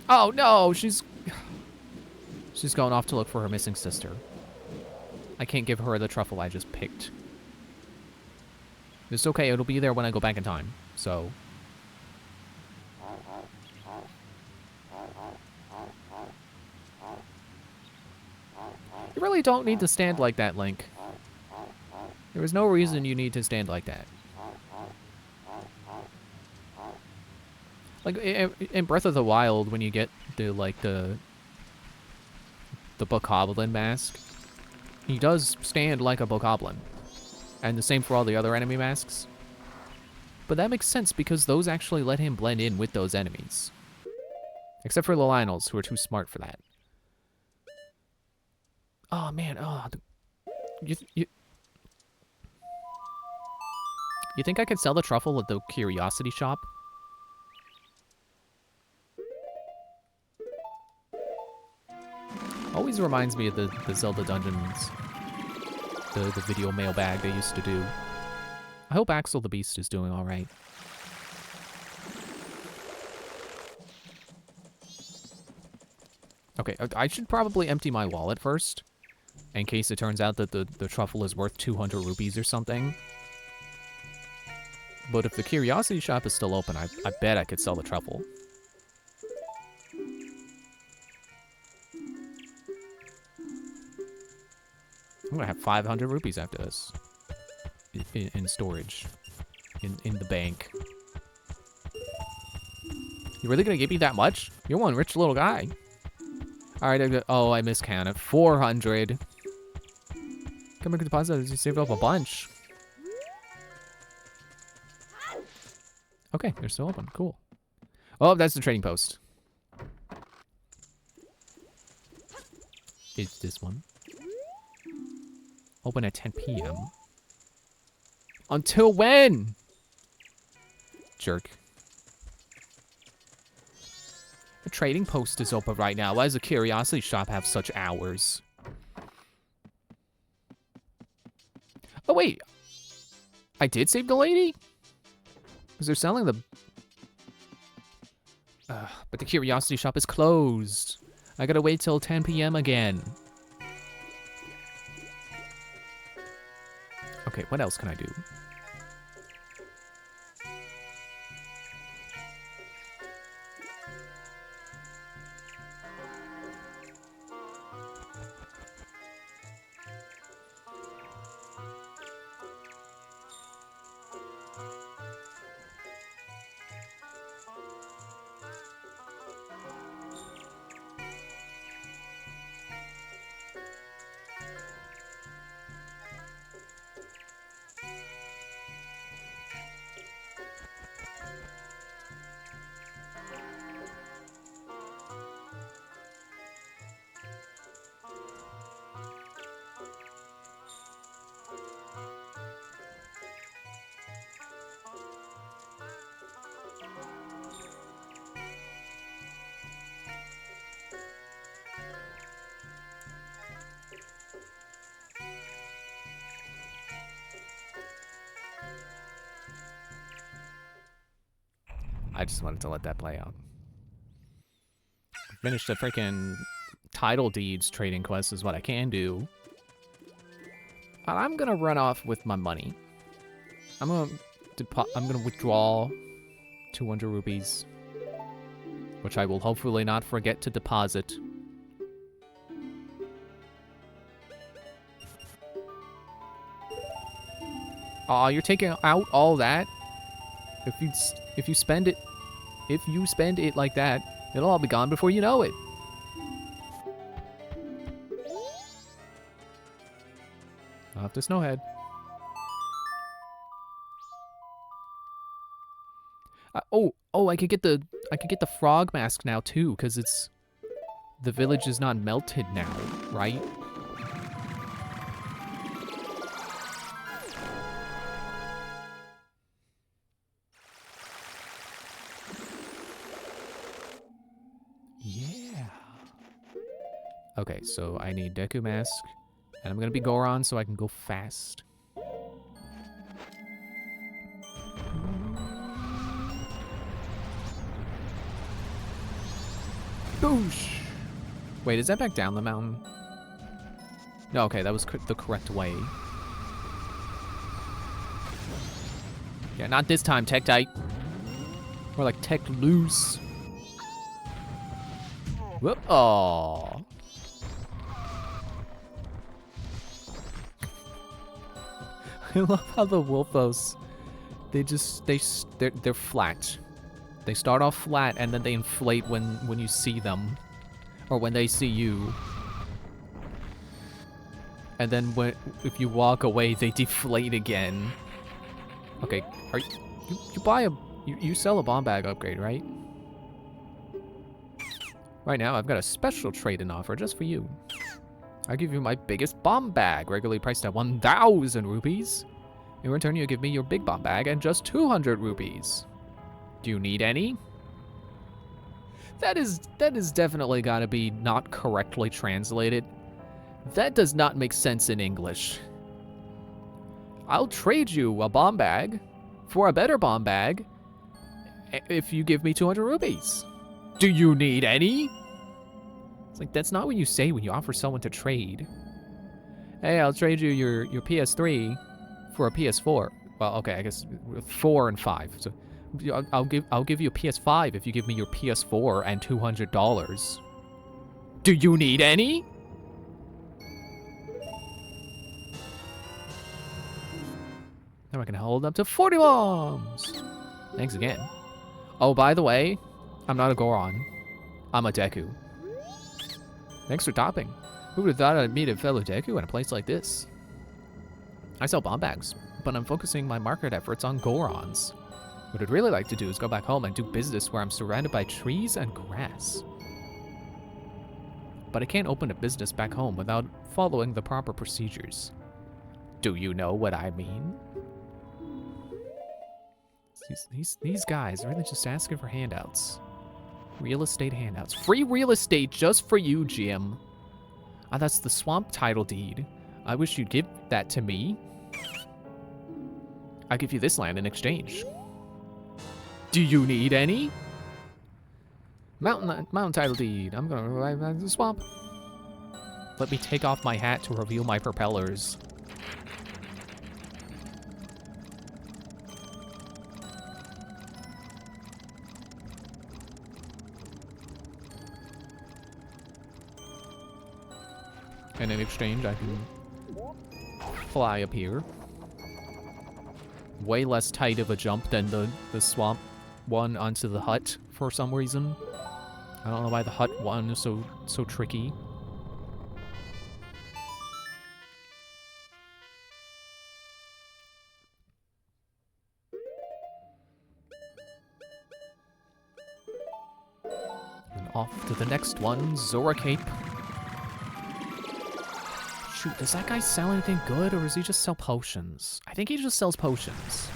Oh no, she's going off to look for her missing sister. I can't give her the truffle I just picked. It's okay, it'll be there when I go back in time, so. You really don't need to stand like that, Link. There is no reason you need to stand like that. Like, in Breath of the Wild, when you get the Bokoblin mask, he does stand like a Bokoblin. And the same for all the other enemy masks. But that makes sense because those actually let him blend in with those enemies. Except for the Lionels, who are too smart for that. Oh, man. Oh, you think I could sell the truffle at the Curiosity Shop? Always reminds me of the Zelda Dungeons. The video mailbag they used to do. I hope Axel the Beast is doing alright. Okay, I should probably empty my wallet first. In case it turns out that the truffle is worth 200 rupees or something. But if the Curiosity Shop is still open, I bet I could sell the truffle. I'm gonna have 500 rupees after this. In storage. In the bank. You really gonna give me that much? You're one rich little guy. Alright, oh, I miscounted. 400. Come back to deposit, you saved up a bunch. Okay, they're still open. Cool. Oh, that's the trading post. It's this one. Open at 10 p.m. Until when? Jerk. trading post is open right now? Why does the curiosity shop have such hours? Oh, wait. I did save the lady? Because they're selling the... but the curiosity shop is closed. I gotta wait till 10 p.m. again. Okay, what else can I do? I just wanted to let that play out. Finish the freaking title deeds trading quest is what I can do. I'm gonna run off with my money. I'm gonna withdraw 200 rupees, which I will hopefully not forget to deposit. Aw, you're taking out all that? If you spend it like that, it'll all be gone before you know it. Off to Snowhead. I could get the frog mask now too, because the village is not melted now, right? Yeah. Okay, so I need Deku mask, and I'm gonna be Goron so I can go fast. Boosh! Wait, is that back down the mountain? No, okay, that was the correct way. Yeah, not this time, Tektite. More like Tech Loose. Whoop! Aww. I love how the Wolfos, they're flat. They start off flat and then they inflate when you see them, or when they see you. And then if you walk away, they deflate again. Okay, you sell a bomb bag upgrade, right? Right now, I've got a special trade-in offer just for you. I'll give you my biggest bomb bag, regularly priced at 1,000 rupees. In return, you give me your big bomb bag and just 200 rupees. Do you need any? That is definitely gotta be not correctly translated. That does not make sense in English. I'll trade you a bomb bag for a better bomb bag if you give me 200 rupees. Do you need any? It's like, that's not what you say when you offer someone to trade. Hey, I'll trade you your PS3 for a PS4. Well, okay, I guess 4 and 5. So I'll give you a PS5 if you give me your PS4 and $200. Do you need any? Now I can hold up to 40 bombs. Thanks again. Oh, by the way, I'm not a Goron. I'm a Deku. Thanks for topping. Who would have thought I'd meet a fellow Deku in a place like this? I sell bomb bags, but I'm focusing my market efforts on Gorons. What I'd really like to do is go back home and do business where I'm surrounded by trees and grass. But I can't open a business back home without following the proper procedures. Do you know what I mean? These guys are really just asking for handouts. Real estate handouts. Free real estate just for you, Jim. Ah, that's the swamp title deed. I wish you'd give that to me. I'll give you this land in exchange. Do you need any? Mountain title deed. I'm gonna arrive at the swamp. Let me take off my hat to reveal my propellers. And in exchange, I can fly up here. Way less tight of a jump than the swamp one onto the hut for some reason. I don't know why the hut one is so tricky. And off to the next one, Zora Cape. Shoot, does that guy sell anything good, or does he just sell potions? I think he just sells potions.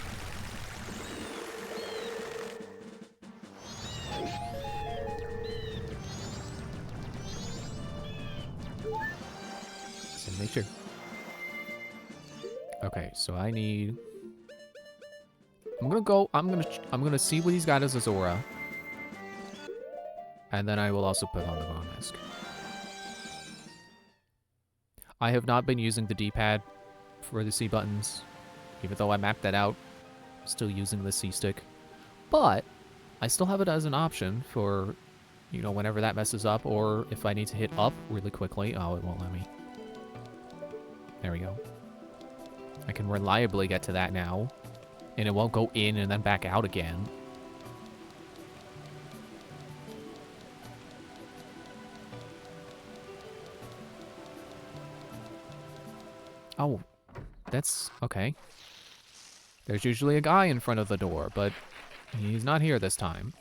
So make sure. Okay, so I need... I'm gonna see what he's got as a Zora. And then I will also put on the Bone Mask. I have not been using the D-pad for the C buttons, even though I mapped that out. I'm still using the C stick. But I still have it as an option for, you know, whenever that messes up, or if I need to hit up really quickly. Oh, it won't let me. There we go. I can reliably get to that now, and it won't go in and then back out again. Oh, that's okay. There's usually a guy in front of the door, but he's not here this time.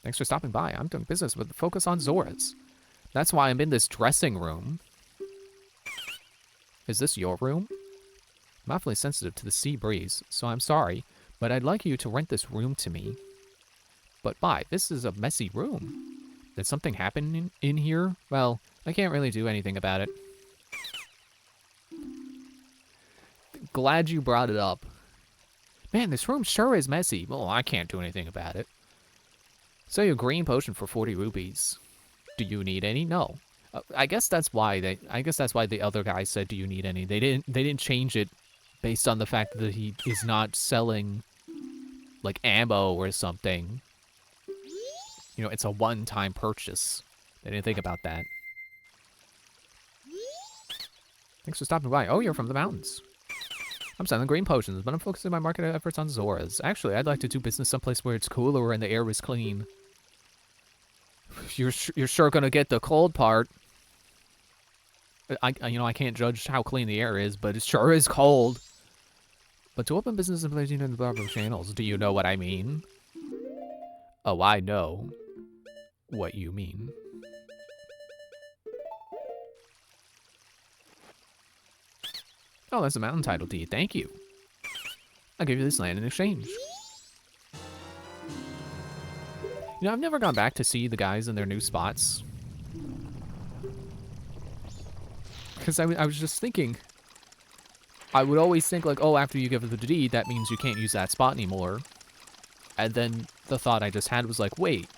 Thanks for stopping by. I'm doing business with focus on Zoras. That's why I'm in this dressing room. Is this your room? I'm awfully sensitive to the sea breeze, so I'm sorry, but I'd like you to rent this room to me. But why? This is a messy room. Did something happen in here? Well, I can't really do anything about it. Glad you brought it up. Man, this room sure is messy. Well, I can't do anything about it. Sell you a green potion for 40 rupees. Do you need any? No. I guess that's why the other guy said, "Do you need any?" They didn't change it based on the fact that he is not selling like ammo or something. You know, it's a one-time purchase. They didn't think about that. Thanks for stopping by. Oh, you're from the mountains. I'm selling green potions, but I'm focusing my market efforts on Zoras. Actually, I'd like to do business someplace where it's cooler and the air is clean. You're sure gonna get the cold part. I can't judge how clean the air is, but it sure is cold. But to open business in places in the proper channels, do you know what I mean? Oh, I know what you mean. Oh, that's a mountain title deed. Thank you. I'll give you this land in exchange. You know, I've never gone back to see the guys in their new spots. Because I was just thinking, I would always think like, oh, after you give the deed, that means you can't use that spot anymore. And then the thought I just had was like, wait,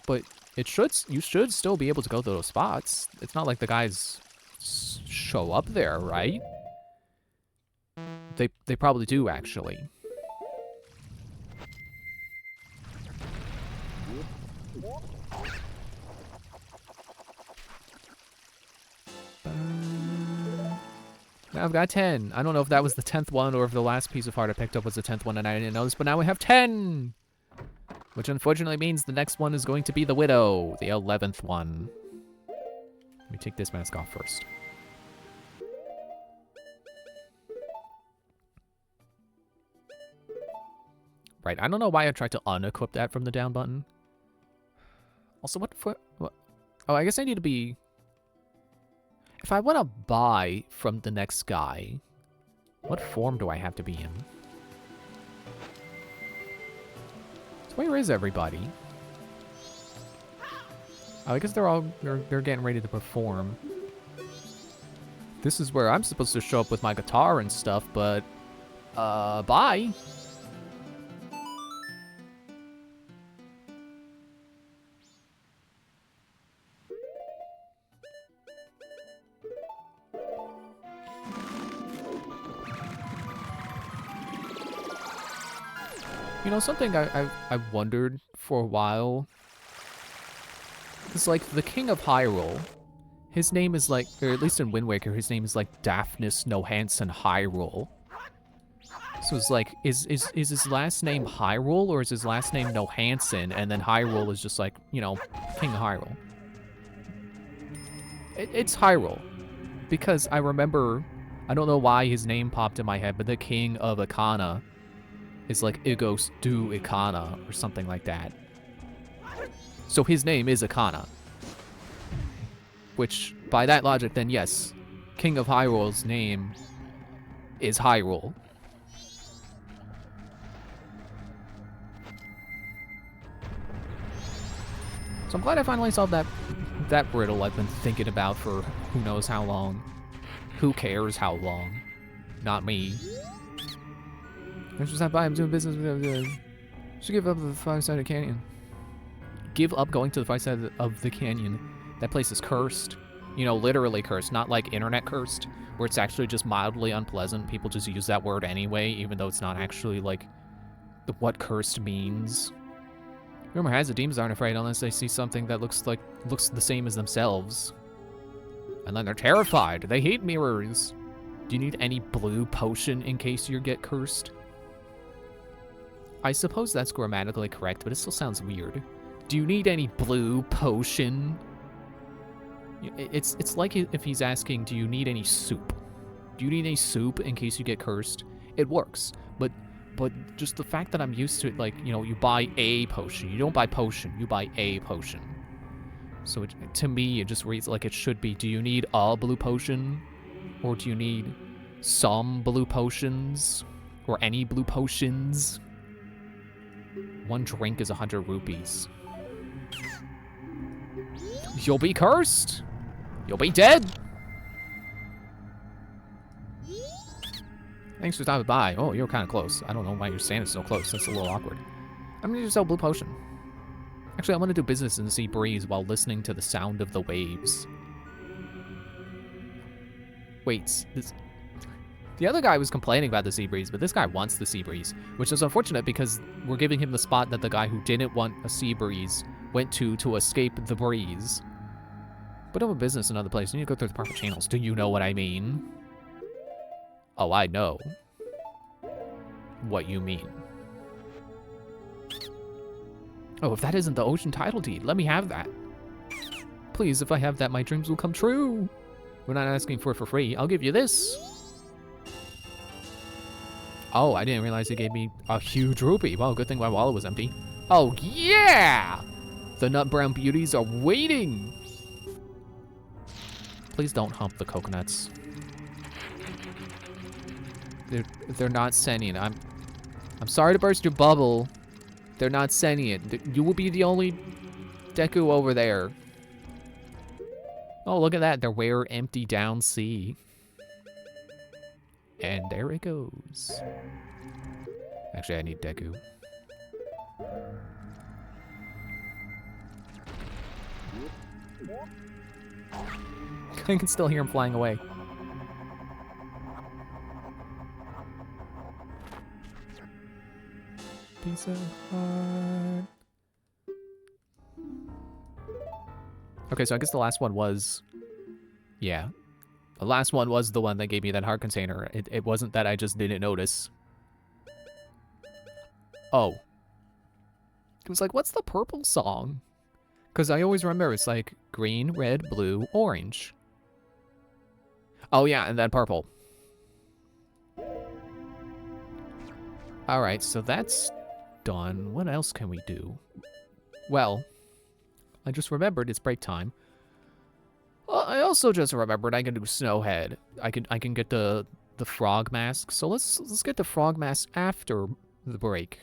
but you should still be able to go to those spots. It's not like the guys show up there, right? They probably do, actually. Now I've got 10. I don't know if that was the 10th one or if the last piece of heart I picked up was the 10th one and I didn't notice, but now we have 10! Which unfortunately means the next one is going to be the Widow, the 11th one. Let me take this mask off first. Right, I don't know why I tried to unequip that from the down button. Also, what? Oh, I guess I need to be... If I want to buy from the next guy, what form do I have to be in? Where is everybody? I guess they're getting ready to perform. This is where I'm supposed to show up with my guitar and stuff, but bye. You know, something I've wondered for a while is, like, the King of Hyrule. His name is, like, or at least in Wind Waker, his name is, like, Daphnis Nohansen Hyrule. So it's like, is his last name Hyrule, or is his last name Nohansen, and then Hyrule is just, like, you know, King of Hyrule? It's Hyrule. Because I remember, I don't know why his name popped in my head, but the King of Ikana is like Igos du Ikana or something like that. So his name is Ikana. Which, by that logic, then yes, King of Hyrule's name is Hyrule. So I'm glad I finally solved that riddle I've been thinking about for who knows how long. Who cares how long? Not me. I just not by. I'm doing business with. Should give up the five-sided canyon. Give up going to the far side of the canyon. That place is cursed. You know, literally cursed, not like internet cursed, where it's actually just mildly unpleasant. People just use that word anyway, even though it's not actually, like, what cursed means. Rumor has it demons aren't afraid unless they see something that looks the same as themselves. And then they're terrified. They hate mirrors. Do you need any blue potion in case you get cursed? I suppose that's grammatically correct, but it still sounds weird. Do you need any blue potion? It's like if he's asking, do you need any soup? Do you need any soup in case you get cursed? It works, but just the fact that I'm used to it, like, you know, you buy a potion. You don't buy potion, you buy a potion. So to me, it just reads like it should be, do you need a blue potion? Or do you need some blue potions? Or any blue potions? One drink is 100 rupees. You'll be cursed. You'll be dead. Thanks for stopping by. Oh, you're kind of close. I don't know why you're standing so close. That's a little awkward. I'm gonna just sell blue potion. Actually, I'm gonna do business in the sea breeze while listening to the sound of the waves. Wait, the other guy was complaining about the sea breeze, but this guy wants the sea breeze, which is unfortunate because we're giving him the spot that the guy who didn't want a sea breeze went to escape the breeze. But I'm a business in another place. You need to go through the proper channels. Do you know what I mean? Oh, I know what you mean. Oh, if that isn't the ocean title deed, let me have that. Please, if I have that, my dreams will come true. We're not asking for it for free. I'll give you this. Oh, I didn't realize it gave me a huge rupee. Well, good thing my wallet was empty. Oh, yeah! The nut brown beauties are waiting. Please don't hump the coconuts. They're not sentient. I'm sorry to burst your bubble. They're not sentient. You will be the only Deku over there. Oh, look at that. They're where empty down sea. And there it goes. Actually, I need Deku. I can still hear him flying away. Piece of heart. Okay, so I guess the last one was... Yeah. The last one was the one that gave me that heart container. It wasn't that I just didn't notice. Oh. It was like, what's the purple song? Because I always remember it's like green, red, blue, orange. Oh yeah, and then purple. Alright, so that's done. What else can we do? Well, I just remembered it's break time. I also just remembered I can do Snowhead. I can get the frog mask. So let's get the frog mask after the break.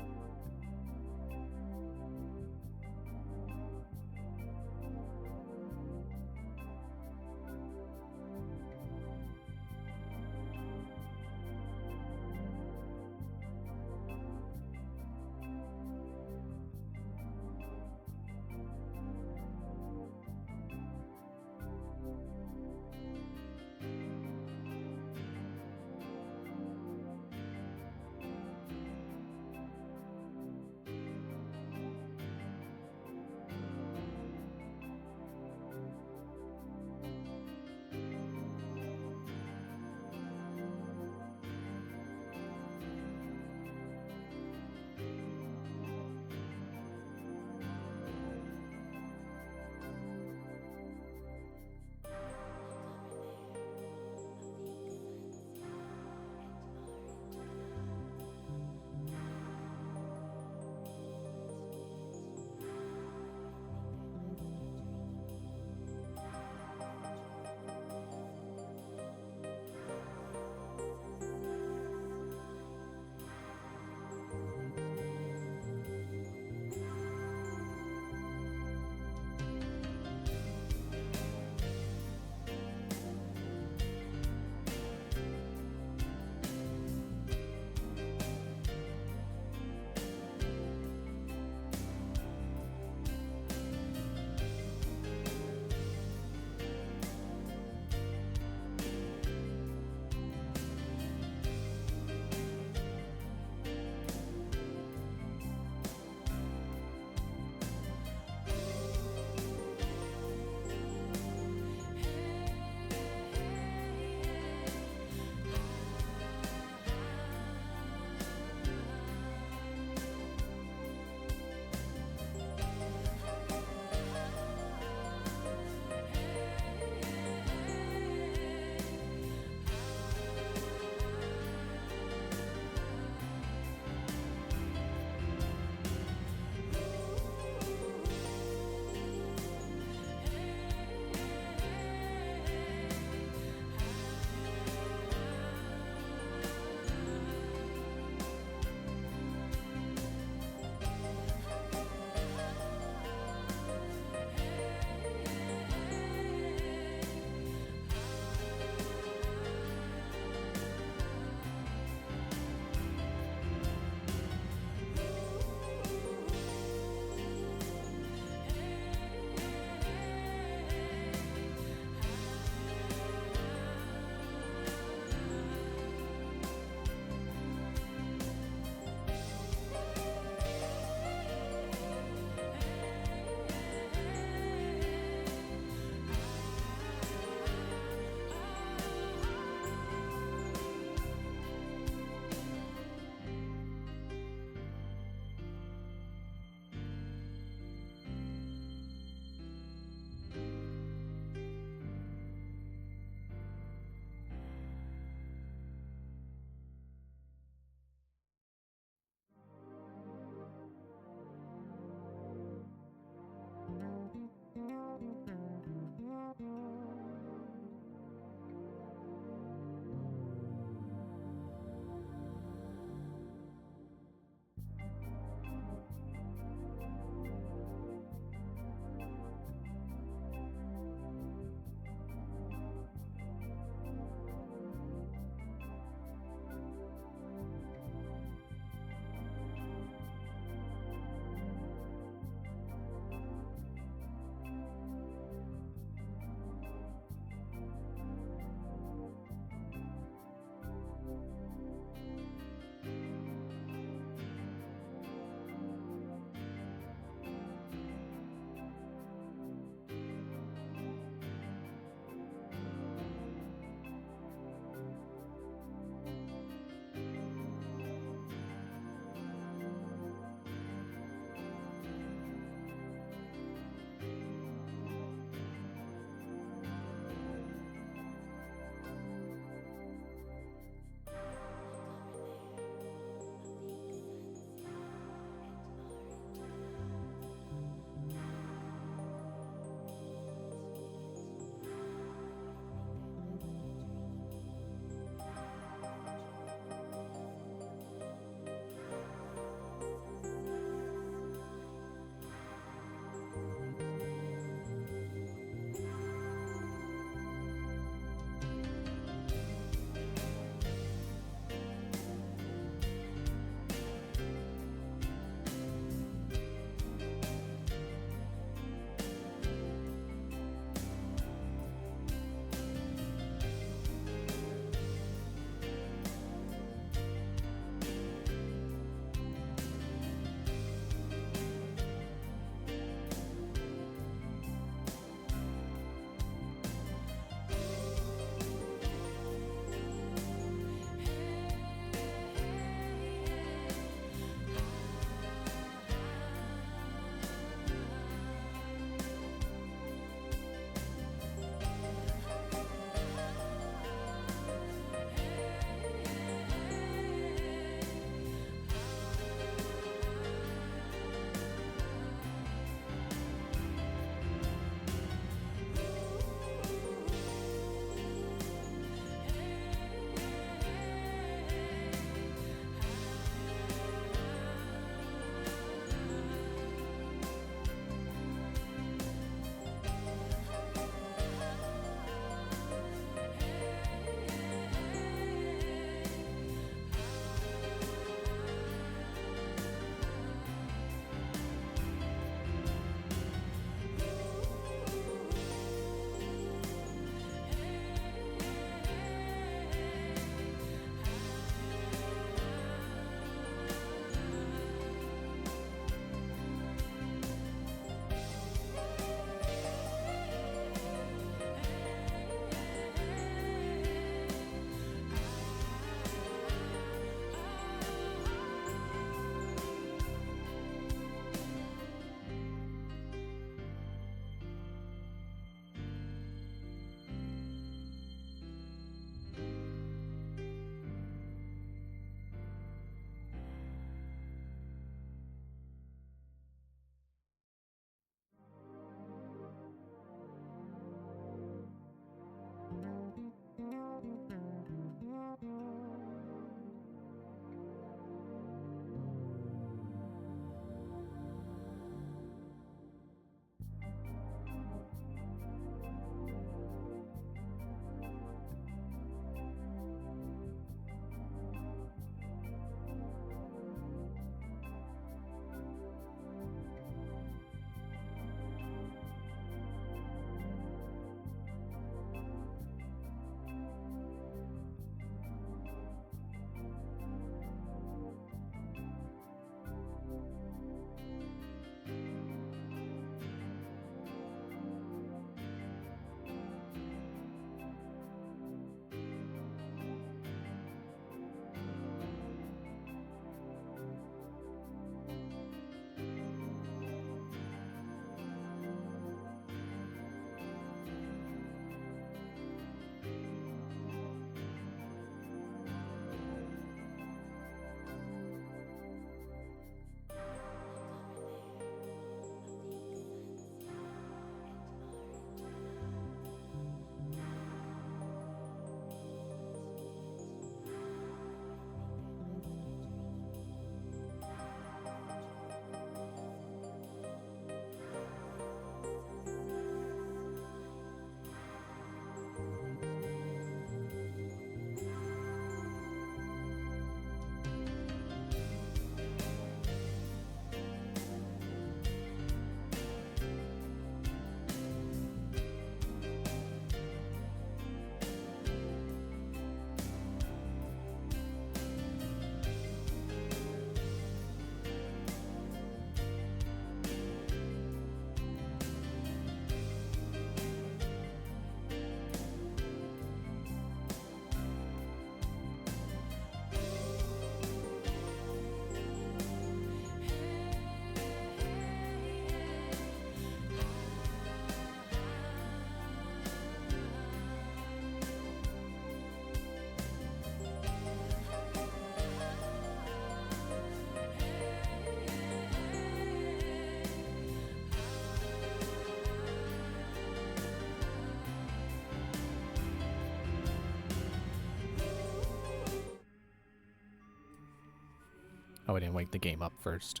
Oh, I didn't wake the game up first.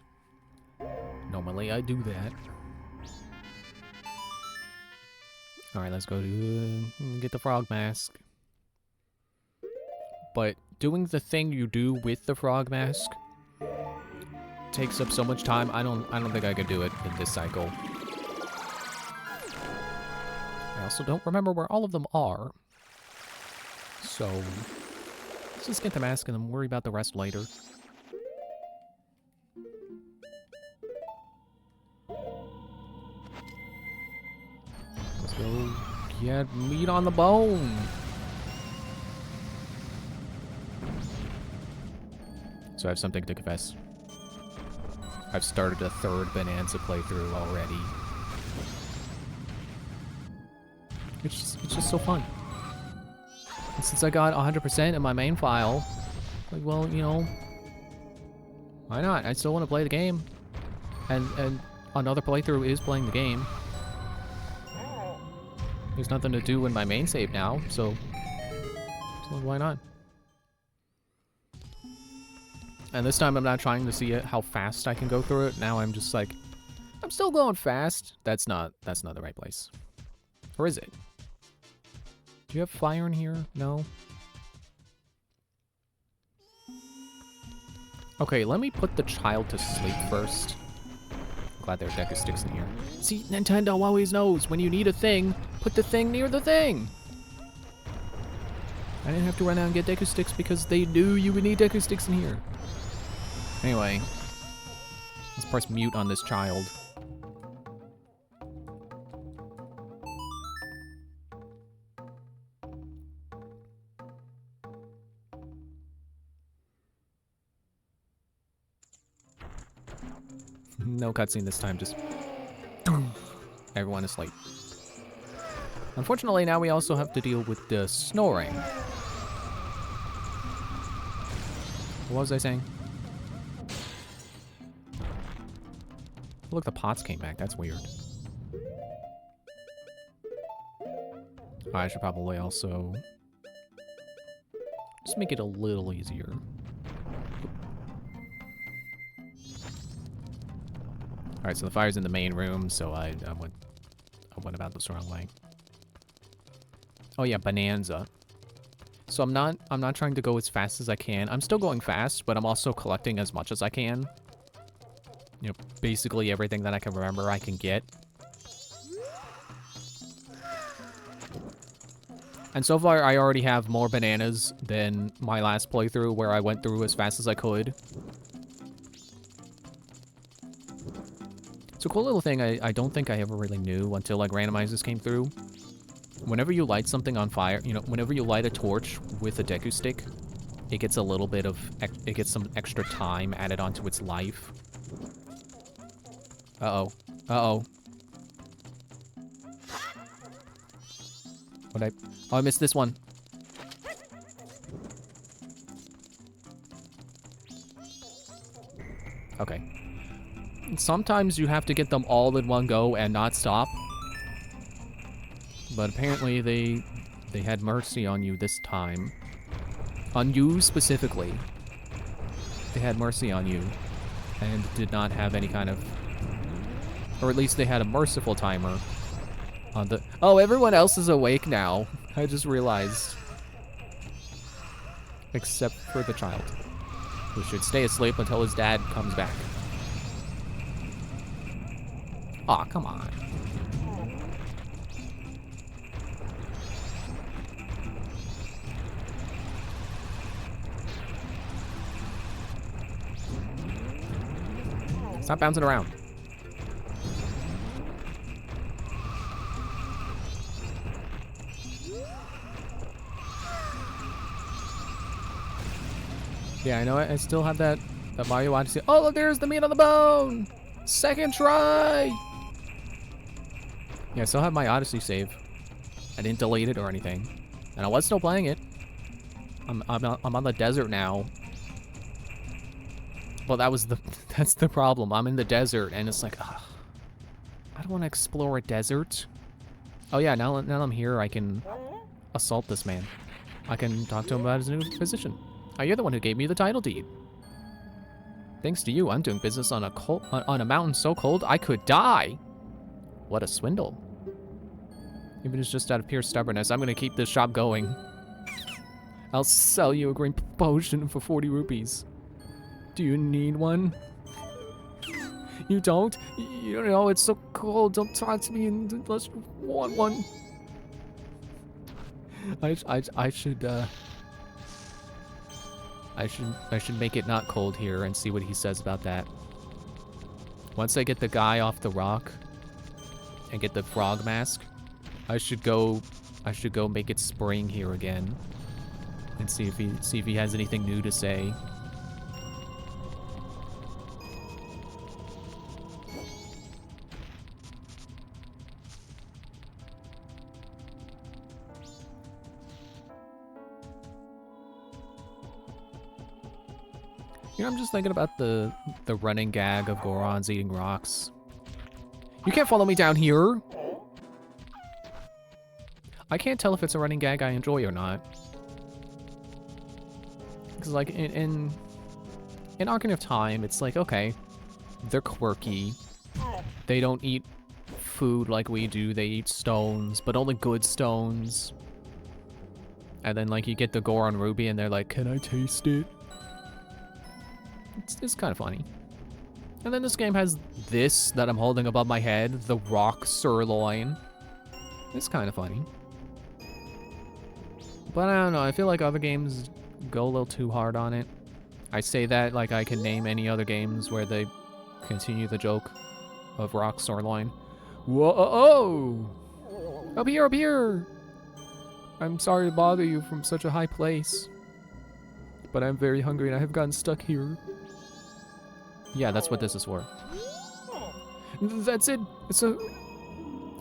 Normally I do that. Alright, let's go to get the frog mask. But doing the thing you do with the frog mask takes up so much time. I don't think I could do it in this cycle. I also don't remember where all of them are. So let's just get the mask and then worry about the rest later. Let's go get meat on the bone. So I have something to confess. I've started a third Bonanza playthrough already. It's just so fun. And since I got 100% in my main file, like, well, you know, why not? I still want to play the game. And another playthrough is playing the game. There's nothing to do in my main save now, so why not? And this time I'm not trying to see how fast I can go through it. Now I'm just like, I'm still going fast. That's not the right place. Or is it? Do you have fire in here? No? Okay, let me put the child to sleep first. I'm glad there are Deku sticks in here. See, Nintendo always knows when you need a thing, put the thing near the thing. I didn't have to run out and get Deku sticks because they knew you would need Deku sticks in here. Anyway, let's press mute on this child. No cutscene this time, just everyone is asleep. Unfortunately, now we also have to deal with the snoring. What was I saying? Look, the pots came back. That's weird. I should probably also just make it a little easier. Alright, so the fire's in the main room, so I went about this the wrong way. Oh yeah, Bonanza. So I'm not trying to go as fast as I can. I'm still going fast, but I'm also collecting as much as I can. You know, basically everything that I can remember I can get. And so far, I already have more bananas than my last playthrough, where I went through as fast as I could. It's a cool little thing I don't think I ever really knew until, like, randomizers came through. Whenever you light something on fire, you know, whenever you light a torch with a Deku stick, it gets a little bit of, it gets some extra time added onto its life. Uh-oh. Uh-oh. Oh, I missed this one. Okay. Sometimes you have to get them all in one go and not stop. But apparently they had mercy on you this time. On you specifically. They had mercy on you and did not have any kind of... Or at least they had a merciful timer on the... Oh, everyone else is awake now. I just realized. Except for the child, who should stay asleep until his dad comes back. Aw, come on. Stop bouncing around. Yeah, I know I still have that Mario Odyssey. Oh, look, there's the meat on the bone! Second try! Yeah, I still have my Odyssey save. I didn't delete it or anything. And I was still playing it. I'm on the desert now. Well, that's the problem. I'm in the desert, and it's like, ugh, I don't want to explore a desert. Oh yeah, now I'm here, I can assault this man. I can talk to him about his new position. Oh, you're the one who gave me the title deed. Thanks to you, I'm doing business on a mountain so cold I could die. What a swindle. Even if it's just out of pure stubbornness, I'm gonna keep this shop going. I'll sell you a green potion for 40 rupees. Do you need one? You don't? You know, it's so cold. Don't talk to me unless you want one. I should make it not cold here and see what he says about that. Once I get the guy off the rock and get the frog mask, I should go make it spring here again and see if he has anything new to say. You know, I'm just thinking about the running gag of Gorons eating rocks. You can't follow me down here! I can't tell if it's a running gag I enjoy or not. Because, like, in Ocarina of Time, it's like, okay, they're quirky. They don't eat food like we do. They eat stones, but only good stones. And then, like, you get the Goron Ruby, and they're like, can I taste it? It's kind of funny. And then this game has this that I'm holding above my head, the rock sirloin. It's kind of funny. But I don't know, I feel like other games go a little too hard on it. I say that like I can name any other games where they continue the joke of rock sirloin. Whoa! Up here, up here! I'm sorry to bother you from such a high place. But I'm very hungry and I have gotten stuck here. Yeah, that's what this is for. That's it.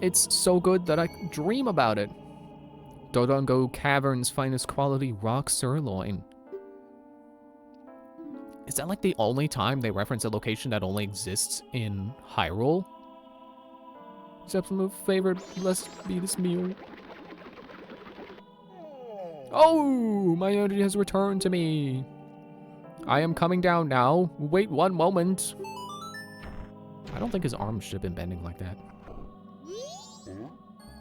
It's so good that I dream about it. Dodongo Cavern's finest quality rock sirloin. Is that like the only time they reference a location that only exists in Hyrule? Except from a favorite, blessed be this meal. Oh, my energy has returned to me. I am coming down now. Wait one moment. I don't think his arms should have been bending like that.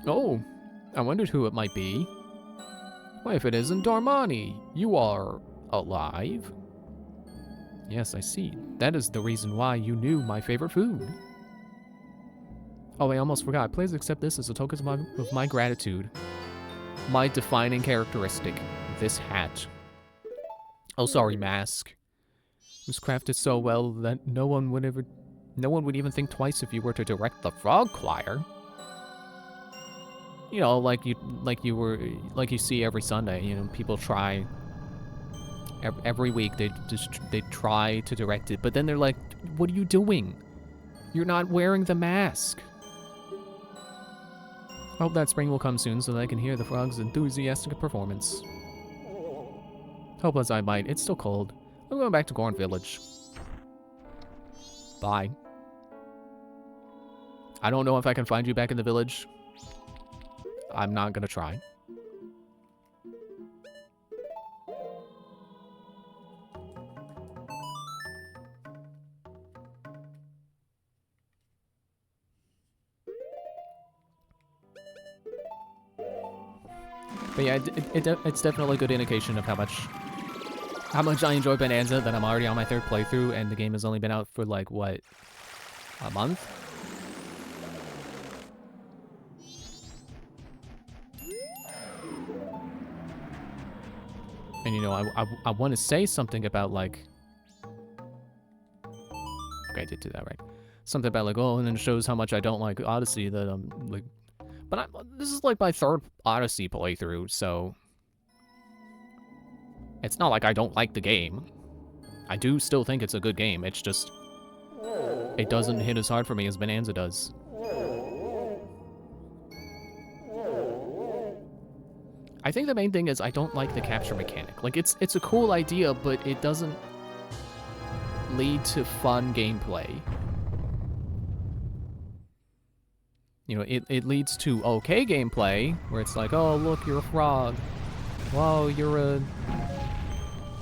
Oh, I wondered who it might be. Well, if it isn't Darmani, you are alive? Yes, I see. That is the reason why you knew my favorite food. Oh, I almost forgot. Please accept this as a token of my gratitude. My defining characteristic, this hat. Oh, sorry, mask. It was crafted so well that no one would even think twice if you were to direct the frog choir. You know, like you see every Sunday. You know, people try. Every week they try to direct it, but then they're like, "What are you doing? You're not wearing the mask." Hope that spring will come soon so that I can hear the frog's enthusiastic performance. Hope as I might, it's still cold. I'm going back to Goron Village. Bye. I don't know if I can find you back in the village. I'm not gonna try. But yeah, it's definitely a good indication of how much I enjoy Bonanza that I'm already on my 3rd playthrough and the game has only been out for like, what, a month? And you know, I want to say something about like... Okay, I did do that right. Something about like, oh, and then it shows how much I don't like Odyssey, that I'm like... But this is like my 3rd Odyssey playthrough, so... It's not like I don't like the game. I do still think it's a good game, it's just... It doesn't hit as hard for me as Bonanza does. I think the main thing is I don't like the capture mechanic. Like, it's a cool idea, but it doesn't lead to fun gameplay. You know, it leads to okay gameplay, where it's like, oh, look, you're a frog. Whoa, you're a...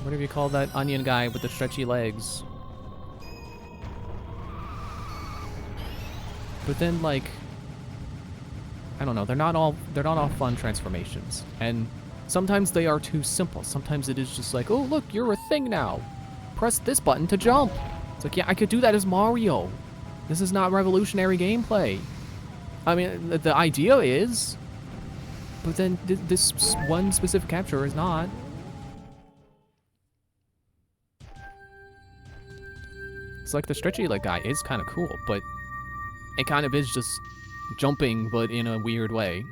Whatever you call that onion guy with the stretchy legs. But then, like, I don't know, they're not all fun transformations. And sometimes they are too simple. Sometimes it is just like, oh, look, you're a thing now. Press this button to jump. It's like, yeah, I could do that as Mario. This is not revolutionary gameplay. I mean, the idea is, but then this one specific capture is not. It's like the stretchy leg guy is kind of cool, but it kind of is just jumping, but in a weird way.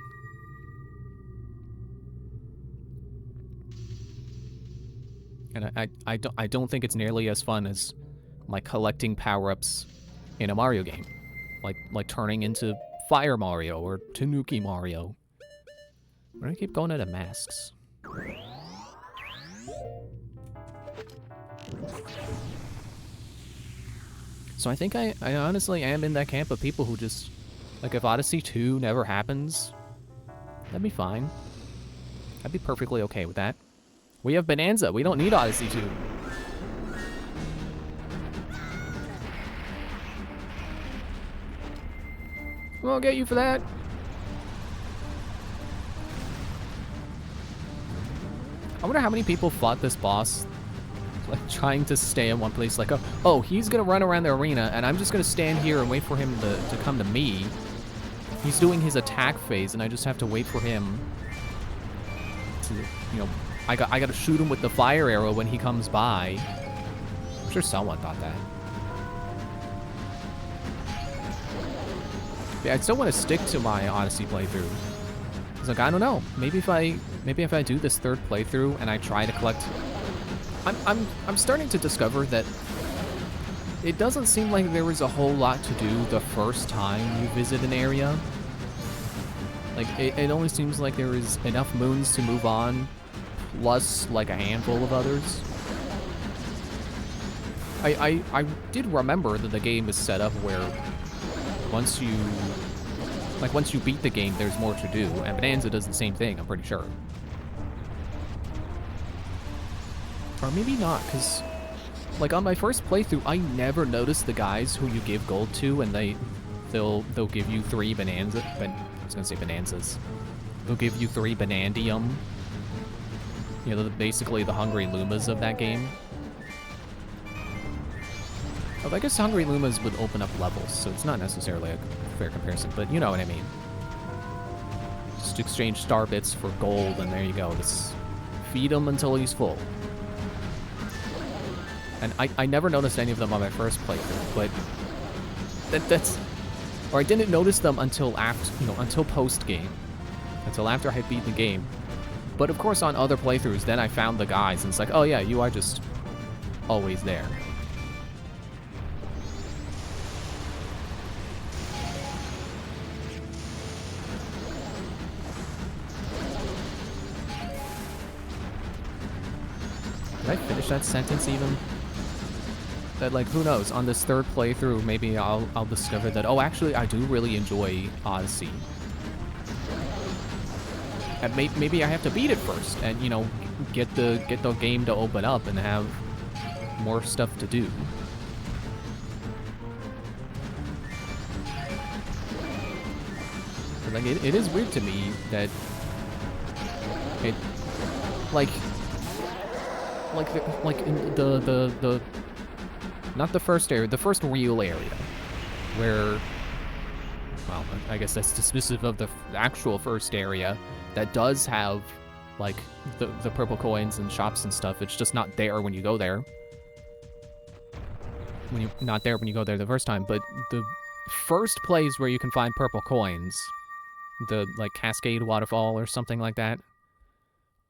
And I don't think it's nearly as fun as like collecting power-ups in a Mario game, like turning into Fire Mario or Tanuki Mario. Why do I keep going into masks? So I think I honestly am in that camp of people who just, like, if Odyssey 2 never happens, that'd be fine. I'd be perfectly okay with that. We have Bonanza. We don't need Odyssey 2. We'll get you for that. I wonder how many people fought this boss, like, trying to stay in one place, like, oh, he's gonna run around the arena, and I'm just gonna stand here and wait for him to come to me. He's doing his attack phase, and I just have to wait for him to, you know, I gotta shoot him with the fire arrow when he comes by. I'm sure someone thought that. Yeah, I still want to stick to my Odyssey playthrough. It's like, I don't know. Maybe if I do this third playthrough and I try to collect, I'm starting to discover that it doesn't seem like there is a whole lot to do the first time you visit an area. Like, it only seems like there is enough moons to move on, plus like a handful of others. I did remember that the game is set up where once you beat the game, there's more to do, and Bonanza does the same thing, I'm pretty sure. Or maybe not, because, like, on my first playthrough, I never noticed the guys who you give gold to, and they'll give you 3 bonanza. I was gonna say bonanzas. They'll give you 3 bonandium. You know, basically the Hungry Lumas of that game. Oh, I guess Hungry Lumas would open up levels, so it's not necessarily a fair comparison, but you know what I mean. Just exchange star bits for gold, and there you go. Just feed him until he's full. And I never noticed any of them on my first playthrough, but that's... Or I didn't notice them until after, you know, until post-game. Until after I had beaten the game. But of course on other playthroughs, then I found the guys, and it's like, oh yeah, you are just always there. Did I finish that sentence even? That, like, who knows, on this third playthrough, maybe I'll discover that, oh, actually, I do really enjoy Odyssey. And maybe I have to beat it first, and, you know, get the game to open up and have more stuff to do. But, like, it is weird to me that it, like in the not the first area, the first real area, where, well, I guess that's dismissive of the actual first area that does have, like, the purple coins and shops and stuff. It's just not there when you go there. Not there when you go there the first time, but the first place where you can find purple coins, the, like, Cascade Waterfall or something like that,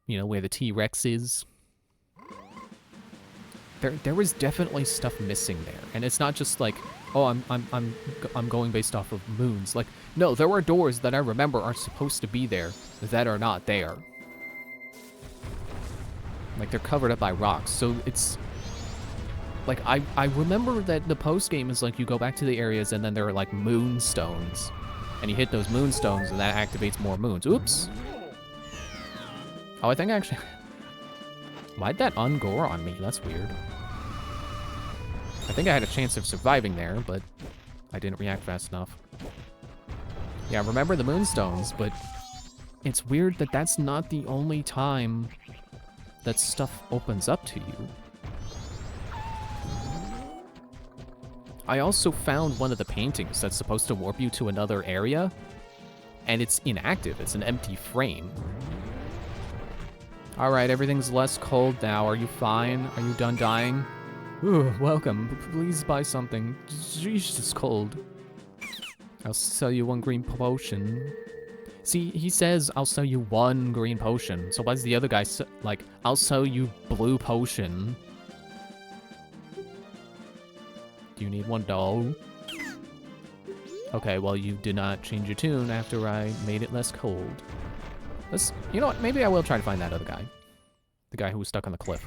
you know, where the T-Rex is. There was definitely stuff missing there, and it's not just like, oh, I'm going based off of moons. Like, no, there were doors that I remember are supposed to be there that are not there. Like, they're covered up by rocks, so it's like, I remember that the post game is like you go back to the areas and then there are like moonstones, and you hit those moonstones and that activates more moons. Oops. Oh, I think I actually. Why'd that ungore on me? That's weird. I think I had a chance of surviving there, but I didn't react fast enough. Yeah, remember the moonstones, but it's weird that that's not the only time that stuff opens up to you. I also found one of the paintings that's supposed to warp you to another area, and it's inactive. It's an empty frame. All right, everything's less cold now. Are you fine? Are you done dying? Ooh, welcome. Please buy something. Jeez, it's cold. I'll sell you 1 green potion. See, he says, I'll sell you 1 green potion. So why does the other guy like, I'll sell you blue potion? Do you need 1 doll? Okay, well, you did not change your tune after I made it less cold. You know what? Maybe I will try to find that other guy. The guy who was stuck on the cliff.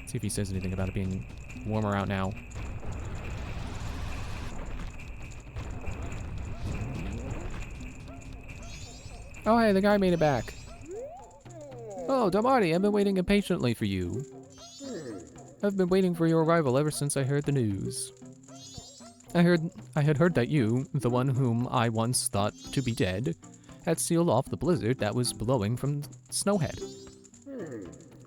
See if he says anything about it being warmer out now. Oh, hey, the guy made it back. Oh, Damari, I've been waiting impatiently for you. I've been waiting for your arrival ever since I heard the news. I had heard that you, the one whom I once thought to be dead, had sealed off the blizzard that was blowing from Snowhead.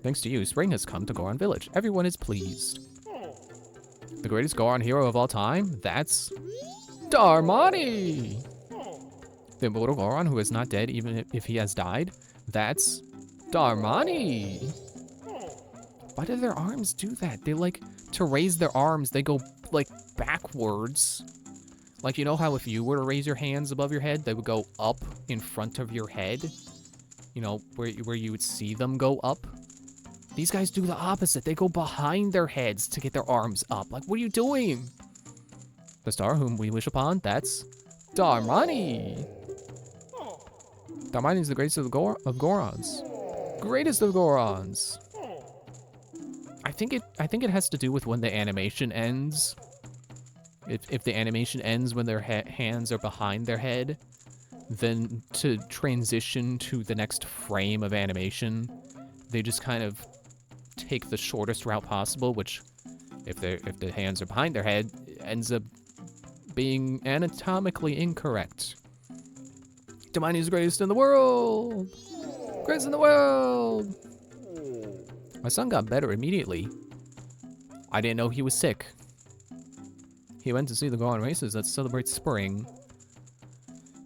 Thanks to you, spring has come to Goron Village. Everyone is pleased. The greatest Goron hero of all time? That's Darmani! The immortal Goron who is not dead even if he has died? That's Darmani! Why do their arms do that? They like, to raise their arms, they go like backwards. Like, you know how if you were to raise your hands above your head, they would go up in front of your head? You know, where you would see them go up? These guys do the opposite. They go behind their heads to get their arms up. Like, what are you doing? The star whom we wish upon, that's Darmani. Darmani is the greatest of Gorons. Greatest of Gorons. I think it has to do with when the animation ends. If the animation ends when their hands are behind their head, then to transition to the next frame of animation, they just kind of take the shortest route possible, which, if the hands are behind their head, ends up being anatomically incorrect. Damani is the greatest in the world! Greatest in the world! My son got better immediately. I didn't know he was sick. He went to see the Goron races that celebrate spring.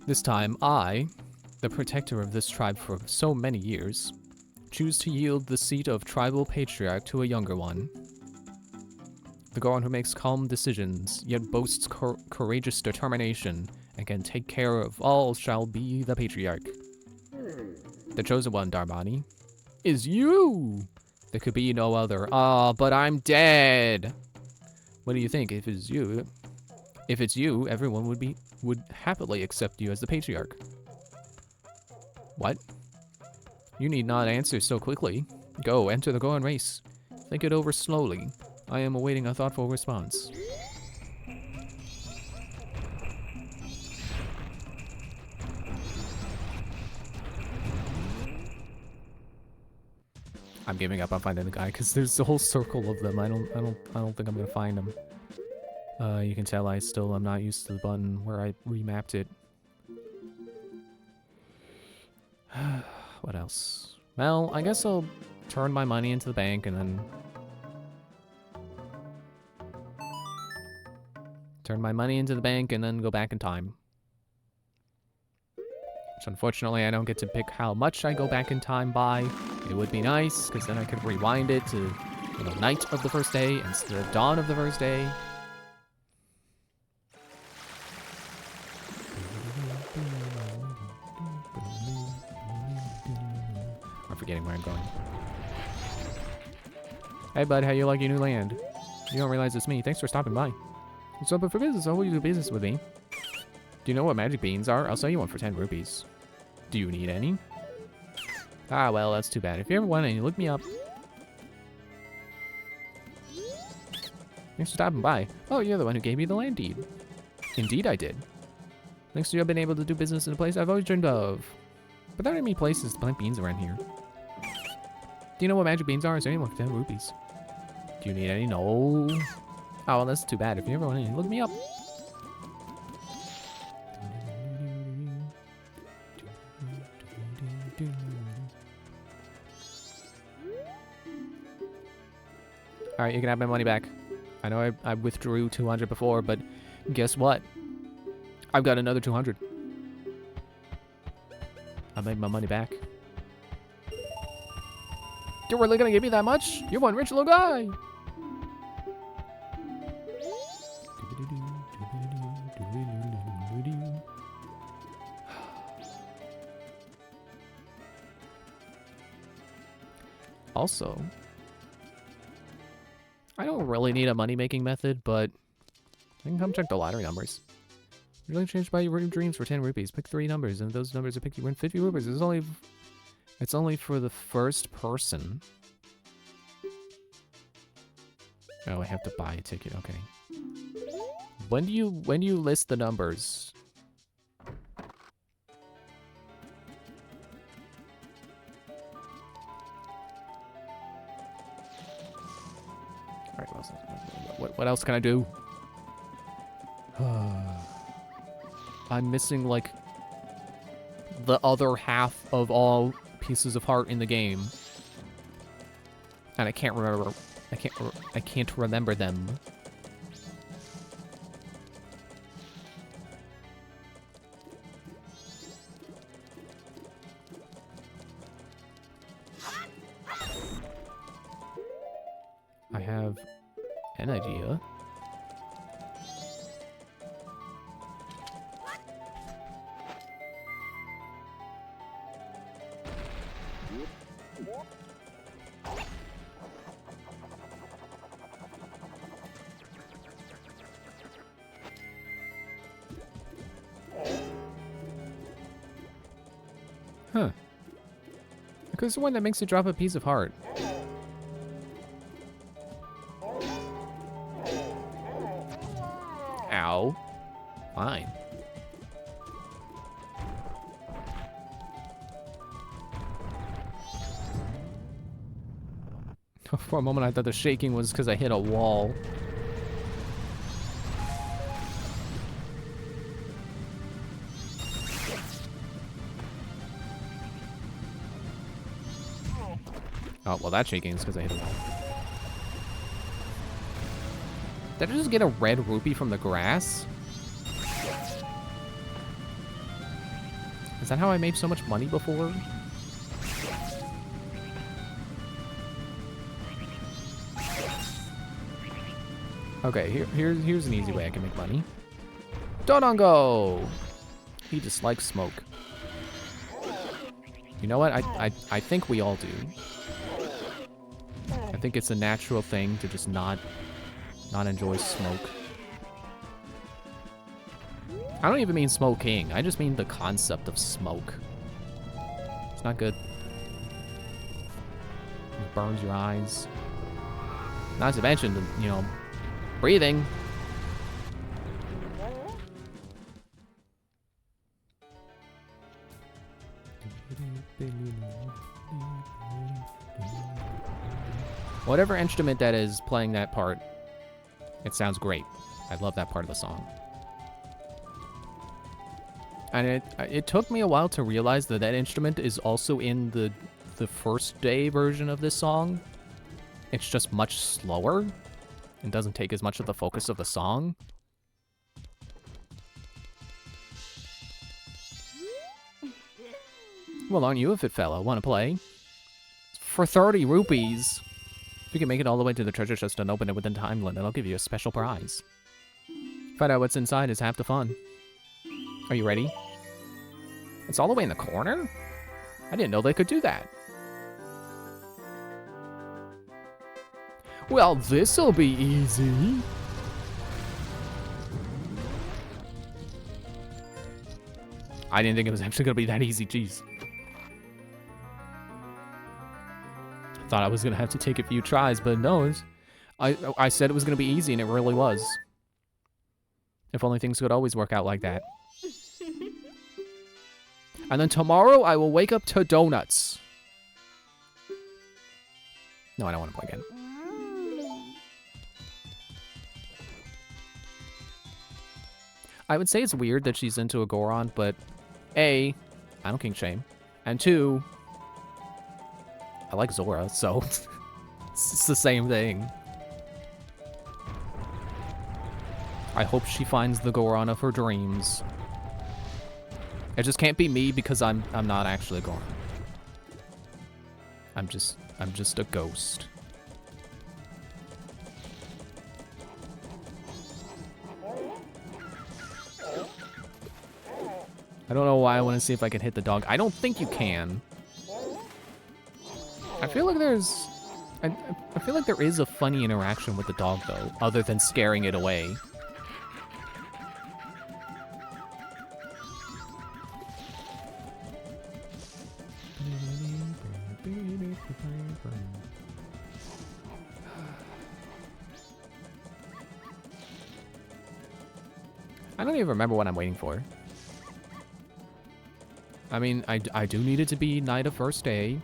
This time, I, the protector of this tribe for so many years, choose to yield the seat of tribal patriarch to a younger one. The Goron who makes calm decisions, yet boasts courageous determination, and can take care of all shall be the patriarch. The chosen one, Darmani, is you! There could be no other. Ah, but I'm dead! What do you think? If it's you, everyone would happily accept you as the patriarch. What? You need not answer so quickly. Go, enter the Goron race. Think it over slowly. I am awaiting a thoughtful response. I'm giving up on finding the guy because there's a whole circle of them. I don't think I'm gonna find him. You can tell I still am not used to the button where I remapped it. What else? Well, I guess I'll turn my money into the bank and then go back in time. Which unfortunately I don't get to pick how much I go back in time by. It would be nice, because then I could rewind it to, you know, night of the first day instead of dawn of the first day. I'm forgetting where I'm going. Hey bud, how you like your new land? You don't realize it's me. Thanks for stopping by. What's up for business? I'll hold you do business with me. Do you know what magic beans are? I'll sell you one for 10 rupees. Do you need any? Ah, well, that's too bad. If you ever want any, look me up. Thanks for stopping by. Oh, you're the one who gave me the land deed. Indeed I did. Thanks to you, I've been able to do business in a place I've always dreamed of. But there aren't many places to plant beans around here. Do you know what magic beans are? Is there anyone for 10 rupees? Do you need any? No. Oh, well, that's too bad. If you ever want to look me up. All right, you can have my money back. I know I withdrew 200 before, but guess what? I've got another 200. I made my money back. You're really gonna give me that much? You're one rich little guy. Also, I don't really need a money-making method, but I can come check the lottery numbers. You're really changed by your dreams for 10 rupees. Pick 3 numbers, and those numbers are picked. You win 50 rupees. It's only for the first person. Oh, I have to buy a ticket. Okay. When do you list the numbers? All right, what else can I do? I'm missing like the other half of all pieces of heart in the game, and I can't remember. I can't remember them. I have an idea. Huh. Because the one that makes you drop a piece of heart. Ow. Fine. For a moment I thought the shaking was because I hit a wall. Oh, well, that shaking is because I hit a wall. Did I just get a red rupee from the grass? Is that how I made so much money before? Okay, here's an easy way I can make money. Donongo! He dislikes smoke. You know what? I think we all do. I think it's a natural thing to just not enjoy smoke. I don't even mean smoking. I just mean the concept of smoke. It's not good. It burns your eyes. Not to mention, you know, breathing. Whatever instrument that is playing that part, it sounds great. I love that part of the song. And it took me a while to realize that that instrument is also in the first day version of this song. It's just much slower and doesn't take as much of the focus of the song. Well, aren't you a fit fellow? Want to play? For 30 rupees. If you can make it all the way to the treasure chest and open it within time limit, I'll give you a special prize. Find out what's inside is half the fun. Are you ready? It's all the way in the corner? I didn't know they could do that. Well, this'll be easy. I didn't think it was actually gonna be that easy, jeez. Thought I was gonna have to take a few tries, but no, I said it was gonna be easy, and it really was. If only things could always work out like that. And then tomorrow, I will wake up to donuts. No, I don't want to play again. I would say it's weird that she's into a Goron, but A, I don't kink shame. And 2, I like Zora, so it's the same thing. I hope she finds the Goron of her dreams. It just can't be me because I'm not actually a Goron. I'm just a ghost. I don't know why I want to see if I can hit the dog. I don't think you can. I feel like there's... I feel like there is a funny interaction with the dog, though, other than scaring it away. I don't even remember what I'm waiting for. I mean, I do need it to be night of first day.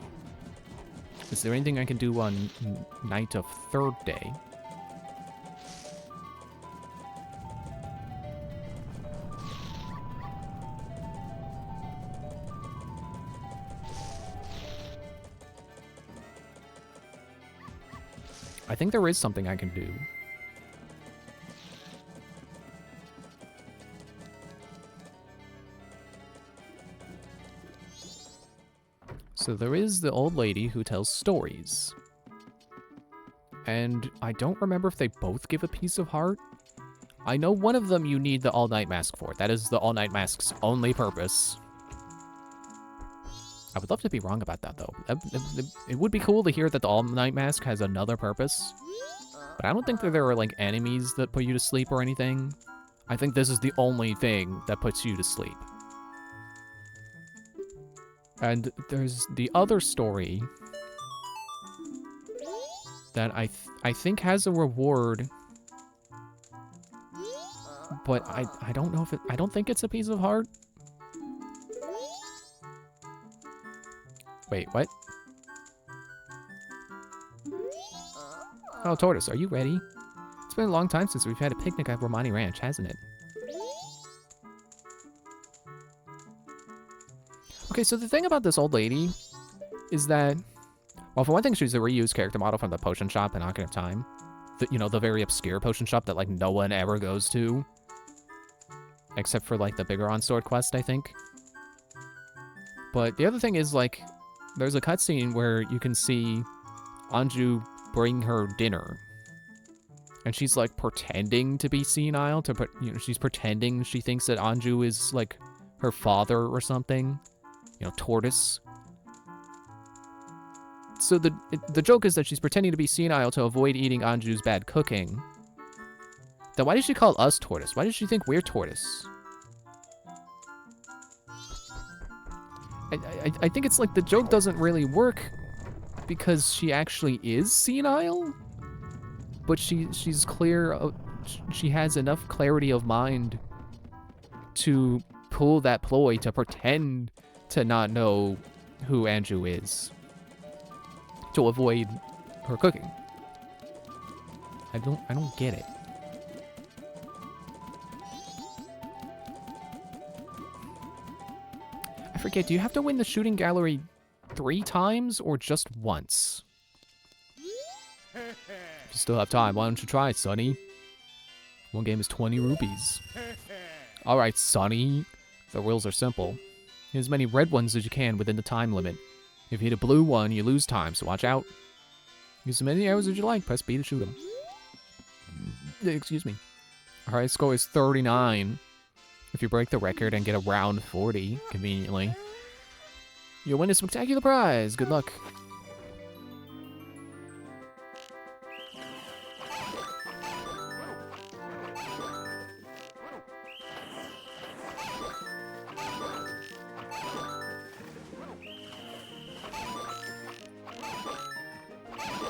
Is there anything I can do on night of third day? I think there is something I can do. So there is the old lady who tells stories. And I don't remember if they both give a piece of heart. I know one of them you need the all-night mask for. That is the all-night mask's only purpose. I would love to be wrong about that, though. It would be cool to hear that the all-night mask has another purpose. But I don't think that there are, like, enemies that put you to sleep or anything. I think this is the only thing that puts you to sleep. And there's the other story that I think has a reward, but I don't know if it, I don't think it's a piece of heart. Wait, what? Oh, Tortoise, are you ready? It's been a long time since we've had a picnic at Romani Ranch, hasn't it? Okay, so the thing about this old lady is that, well, for one thing, she's a reused character model from the potion shop in Ocarina of Time. You know, the very obscure potion shop that, like, no one ever goes to. Except for, like, the Bigoron Sword quest, I think. But the other thing is, like, there's a cutscene where you can see Anju bring her dinner. And she's, like, pretending to be senile, you know, she's pretending she thinks that Anju is, like, her father or something. You know, Tortoise. So the joke is that she's pretending to be senile to avoid eating Anju's bad cooking. Then why did she call us Tortoise? Why did she think we're Tortoise? I think it's like the joke doesn't really work because she actually is senile, but she's clear. She has enough clarity of mind to pull that ploy to pretend to not know who Anju is, to avoid her cooking. I don't get it. I forget, do you have to win the shooting gallery 3 times or just once? If you still have time, why don't you try it, Sonny? One game is 20 rupees. Alright, Sonny. The rules are simple. Hit as many red ones as you can within the time limit. If you hit a blue one, you lose time, so watch out. Use as many arrows as you like. Press B to shoot them. Excuse me. Alright, score is 39. If you break the record and get around 40, conveniently, you'll win a spectacular prize. Good luck.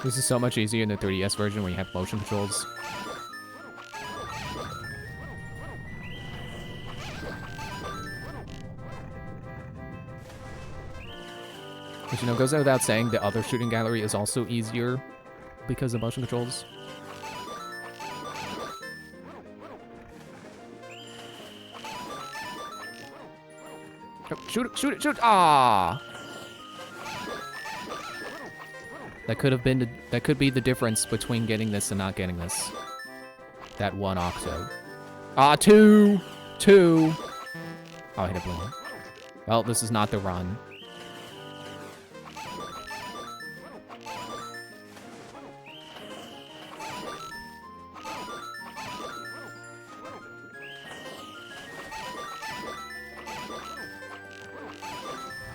This is so much easier in the 3DS version when you have motion controls. Which, you know, goes without saying, the other shooting gallery is also easier because of motion controls. Oh, shoot it, shoot it, shoot it. Ah. That could be the difference between getting this and not getting this. That one octo. Ah, two. Oh, I hit a blue one. Well, this is not the run.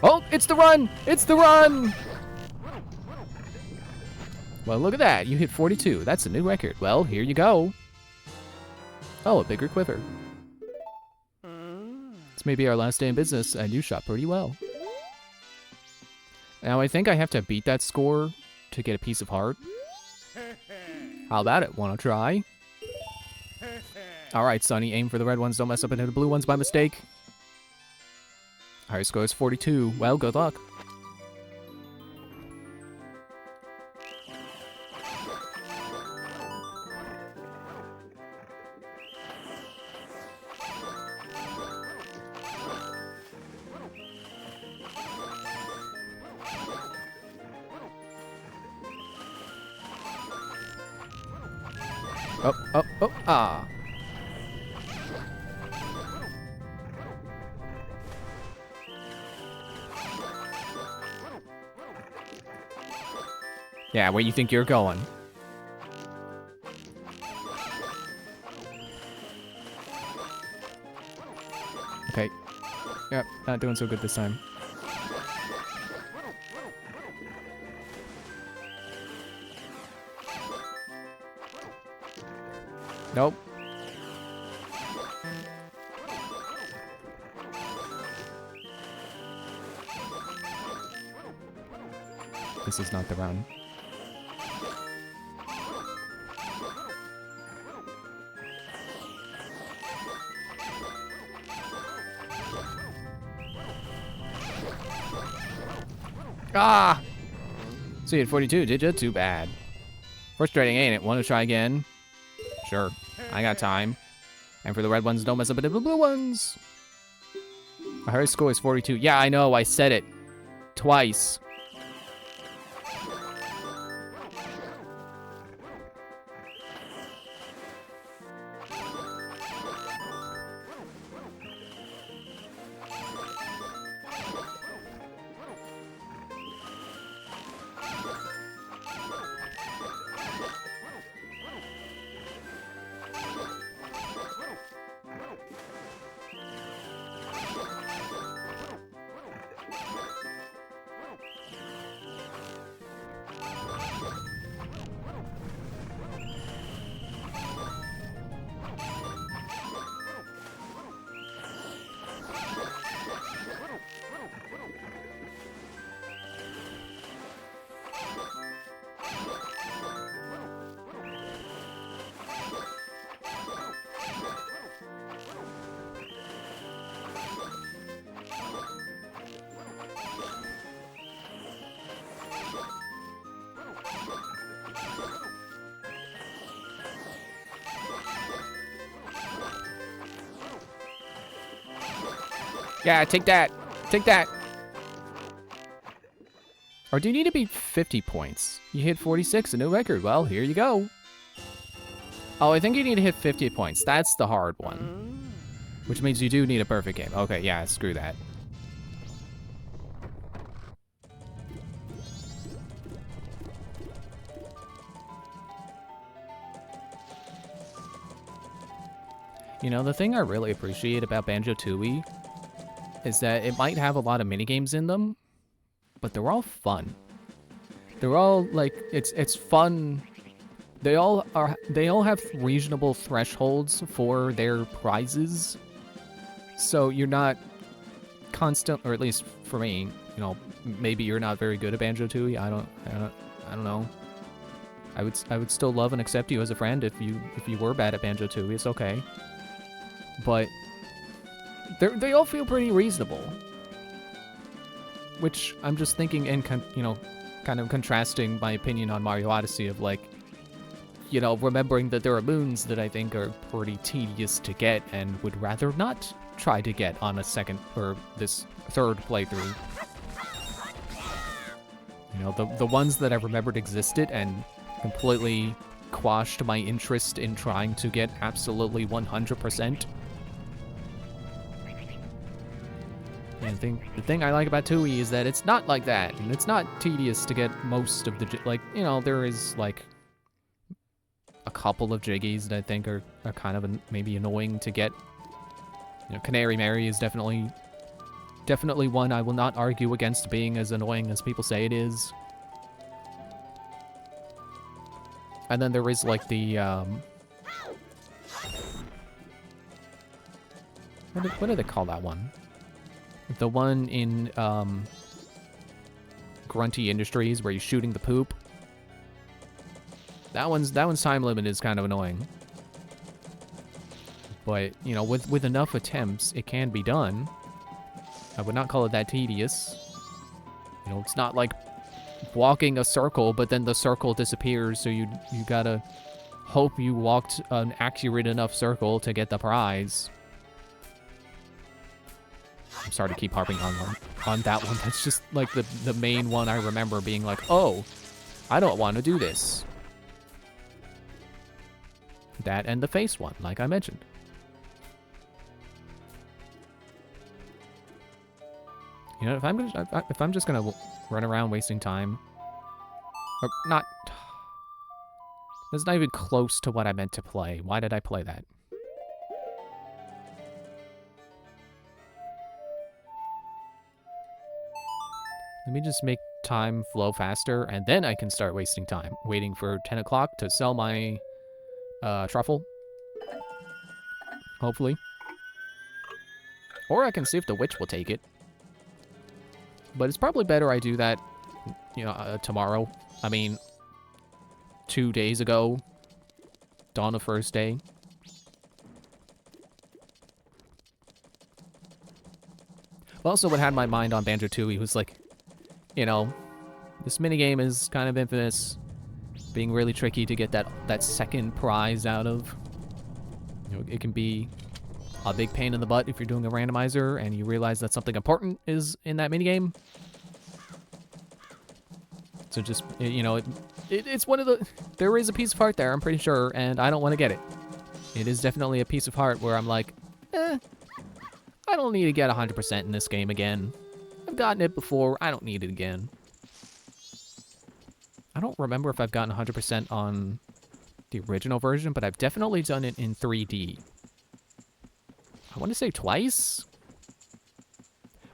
Oh, it's the run! It's the run! Well, look at that. You hit 42. That's a new record. Well, here you go. Oh, a bigger quiver. It's maybe our last day in business, and you shot pretty well. Now, I think I have to beat that score to get a piece of heart. How about it? Wanna try? Alright, Sonny, aim for the red ones. Don't mess up and hit the blue ones by mistake. Our score is 42. Well, good luck. Oh, ah. Yeah, where you think you're going? Okay. Yep, not doing so good this time. Nope. This is not the round. Ah! So you had 42, did you? Too bad. Frustrating, ain't it? Want to try again? Sure. I got time. And for the red ones, don't mess up with the blue ones. Our highest score is 42. Yeah, I know. I said it. Twice. Yeah, take that. Take that. Or do you need to beat 50 points? You hit 46, a new record. Well, here you go. Oh, I think you need to hit 50 points. That's the hard one. Which means you do need a perfect game. Okay, yeah, screw that. You know, the thing I really appreciate about Banjo-Tooie is that it might have a lot of minigames in them, but they're all fun. They're all like it's fun. They all have reasonable thresholds for their prizes. So you're not constant, or at least for me, you know, maybe you're not very good at Banjo-Tooie. I don't know. I would still love and accept you as a friend if you were bad at Banjo-Tooie. It's okay. But they all feel pretty reasonable, which I'm just thinking and kind of contrasting my opinion on Mario Odyssey of like, remembering that there are moons that I think are pretty tedious to get and would rather not tried to get on a second, or this third playthrough. You know, the ones that I remembered existed and completely quashed my interest in trying to get absolutely 100%. And the thing I like about Tui is that it's not like that, and it's not tedious to get most of the, like, you know, there is, like, a couple of jiggies that I think are kind of maybe annoying to get. You know, Canary Mary is definitely one I will not argue against being as annoying as people say it is. And then there is, like, the, what do they call that one? The one in, Grunty Industries where you're shooting the poop. That one's time limit is kind of annoying. But, you know, with enough attempts, it can be done. I would not call it that tedious. You know, it's not like walking a circle, but then the circle disappears, so you gotta hope you walked an accurate enough circle to get the prize. I'm sorry to keep harping on that one. That's just, like, the main one I remember being like, oh, I don't want to do this. That and the face one, like I mentioned. You know, if I'm just gonna run around wasting time, or not, that's not even close to what I meant to play. Why did I play that? Let me just make time flow faster, and then I can start wasting time, waiting for 10 o'clock to sell my truffle. Hopefully. Or I can see if the witch will take it. But it's probably better I do that, you know, tomorrow. I mean, 2 days ago. Dawn of first day. Also, what had my mind on Banjo-Tooie was like, you know, this minigame is kind of infamous being really tricky to get that second prize out of. You know, it can be a big pain in the butt if you're doing a randomizer and you realize that something important is in that minigame. So just, you know, it's one of the... There is a piece of heart there, I'm pretty sure, and I don't want to get it. It is definitely a piece of heart where I'm like, I don't need to get 100% in this game again. I've gotten it before, I don't need it again. I don't remember if I've gotten 100% on the original version, but I've definitely done it in 3D. I want to say twice?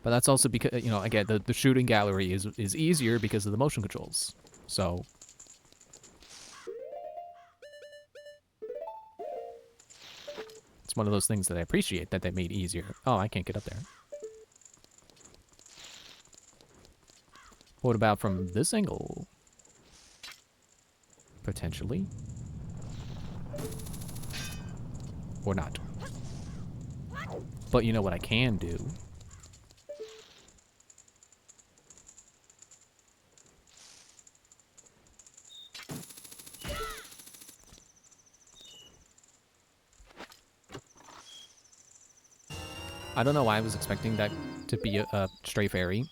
But that's also because, you know, again, the shooting gallery is easier because of the motion controls. So... it's one of those things that I appreciate that they made easier. Oh, I can't get up there. What about from this angle? Potentially. Or not. But you know what I can do? I don't know why I was expecting that to be a stray fairy.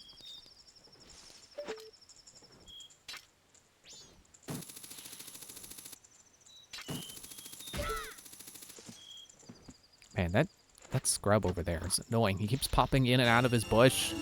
Man, that scrub over there is annoying. He keeps popping in and out of his bush.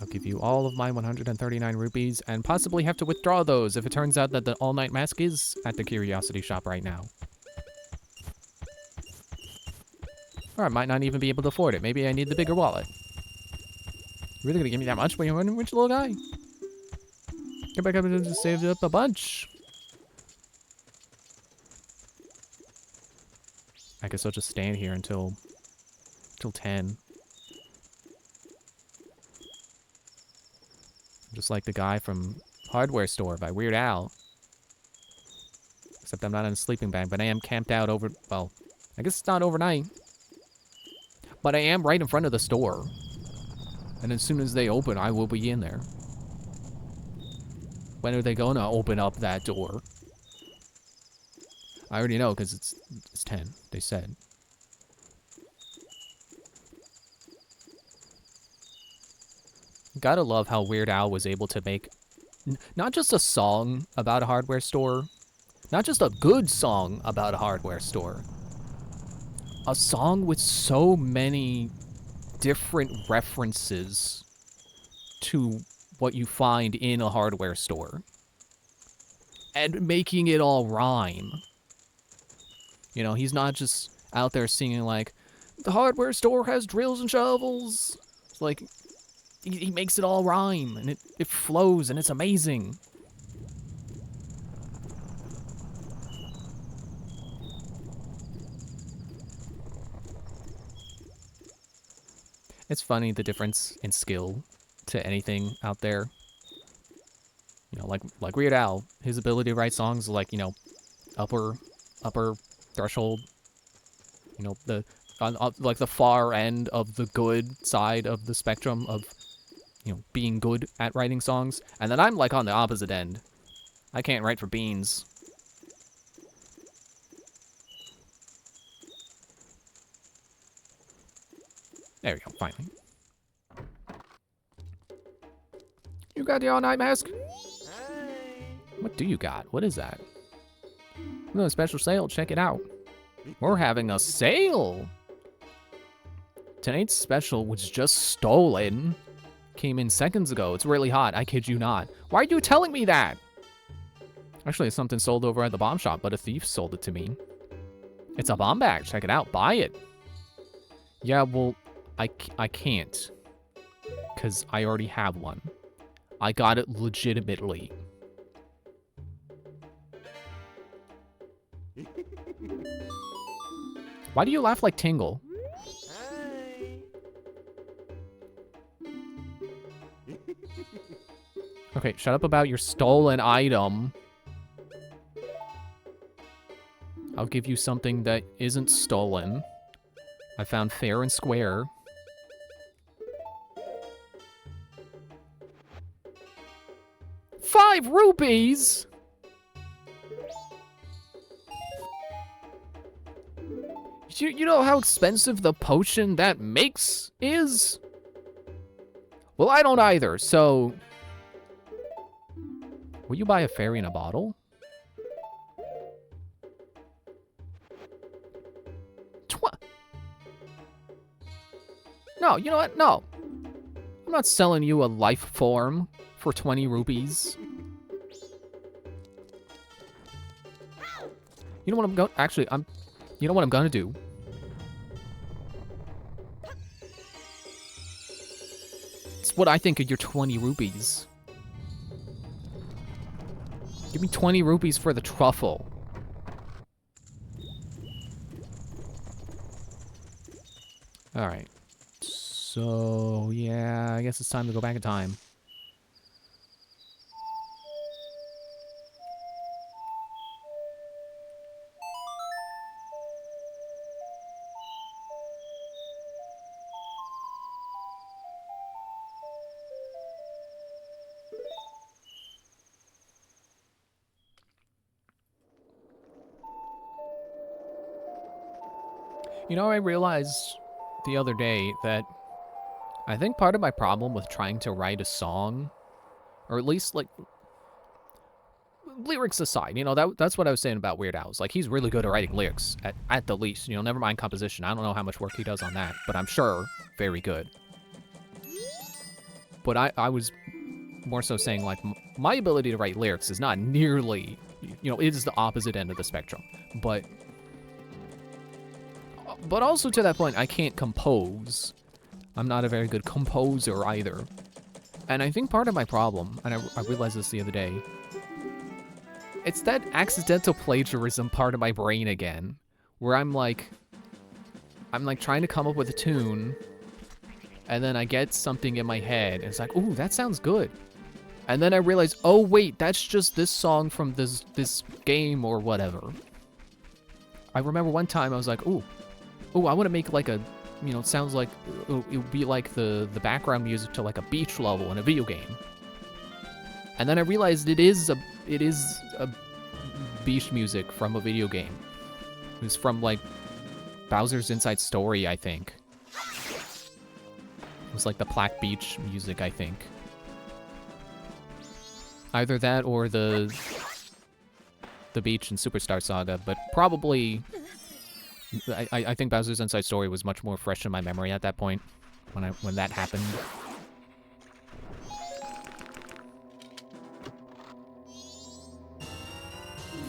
I'll give you all of my 139 rupees and possibly have to withdraw those if it turns out that the all-night mask is at the curiosity shop right now. Or I might not even be able to afford it. Maybe I need the bigger wallet. You really gonna give me that much when you're a rich little guy? Get back up and just saved up a bunch. I guess I'll just stand here until 10. Just like the guy from Hardware Store by Weird Al. Except I'm not in a sleeping bag, but I am camped out over... Well, I guess it's not overnight. But I am right in front of the store. And as soon as they open, I will be in there. When are they going to open up that door? I already know, because it's 10, they said. Gotta love how Weird Al was able to make not just a song about a hardware store, not just a good song about a hardware store, a song with so many different references to what you find in a hardware store, and making it all rhyme. You know, he's not just out there singing like, the hardware store has drills and shovels. It's like, he makes it all rhyme, and it flows, and it's amazing. It's funny, the difference in skill to anything out there. You know, like Weird Al, his ability to write songs like, you know, upper threshold. You know, on like the far end of the good side of the spectrum of, you know, being good at writing songs. And then I'm like on the opposite end. I can't write for beans. There we go, finally. You got the all-night mask? What do you got? What is that? No, special sale, check it out. We're having a sale! Tonight's special was just stolen. Came in seconds ago. It's really hot, I kid you not. Why are you telling me that? Actually, it's something sold over at the bomb shop, but a thief sold it to me. It's a bomb bag, check it out, buy it. Yeah, well, I can't. Because I already have one. I got it legitimately. Why do you laugh like Tingle? Okay, shut up about your stolen item. I'll give you something that isn't stolen. I found fair and square. ₹5! You know how expensive the potion that makes is? Well, I don't either, so... Will you buy a fairy in a bottle? No, you know what? No. I'm not selling you a life form for 20 rupees. You know what I'm going... Actually, you know what I'm gonna do? It's what I think of your 20 rupees. Give me 20 rupees for the truffle. Alright. So, yeah, I guess it's time to go back in time. You know, I realized the other day that I think part of my problem with trying to write a song, or at least, like, lyrics aside, you know, that's what I was saying about Weird Al. Like, he's really good at writing lyrics, at the least. You know, never mind composition. I don't know how much work he does on that, but I'm sure very good. But I was more so saying, like, my ability to write lyrics is not nearly, you know, it is the opposite end of the spectrum. But also to that point, I can't compose. I'm not a very good composer either. And I think part of my problem, and I realized this the other day, it's that accidental plagiarism part of my brain again, where I'm like trying to come up with a tune, and then I get something in my head, and it's like, ooh, that sounds good. And then I realize, oh wait, that's just this song from this game or whatever. I remember one time I was like, ooh, I want to make like a you know, it sounds like it would be like the background music to like a beach level in a video game. And then I realized it is a beach music from a video game. It was from like Bowser's Inside Story, I think. It was like the Plaque Beach music, I think. Either that or the beach in Superstar Saga, but probably I think Bowser's Inside Story was much more fresh in my memory at that point when that happened.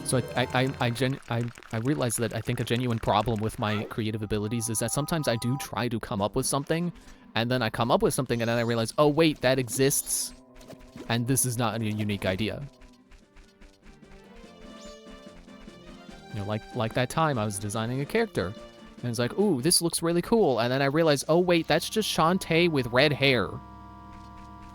So I realized that I think a genuine problem with my creative abilities is that sometimes I do try to come up with something, and then I come up with something, and then I realize, oh wait, that exists, and this is not a unique idea. You know, like that time I was designing a character, and it's like, ooh, this looks really cool, and then I realized, oh wait, that's just Shantae with red hair.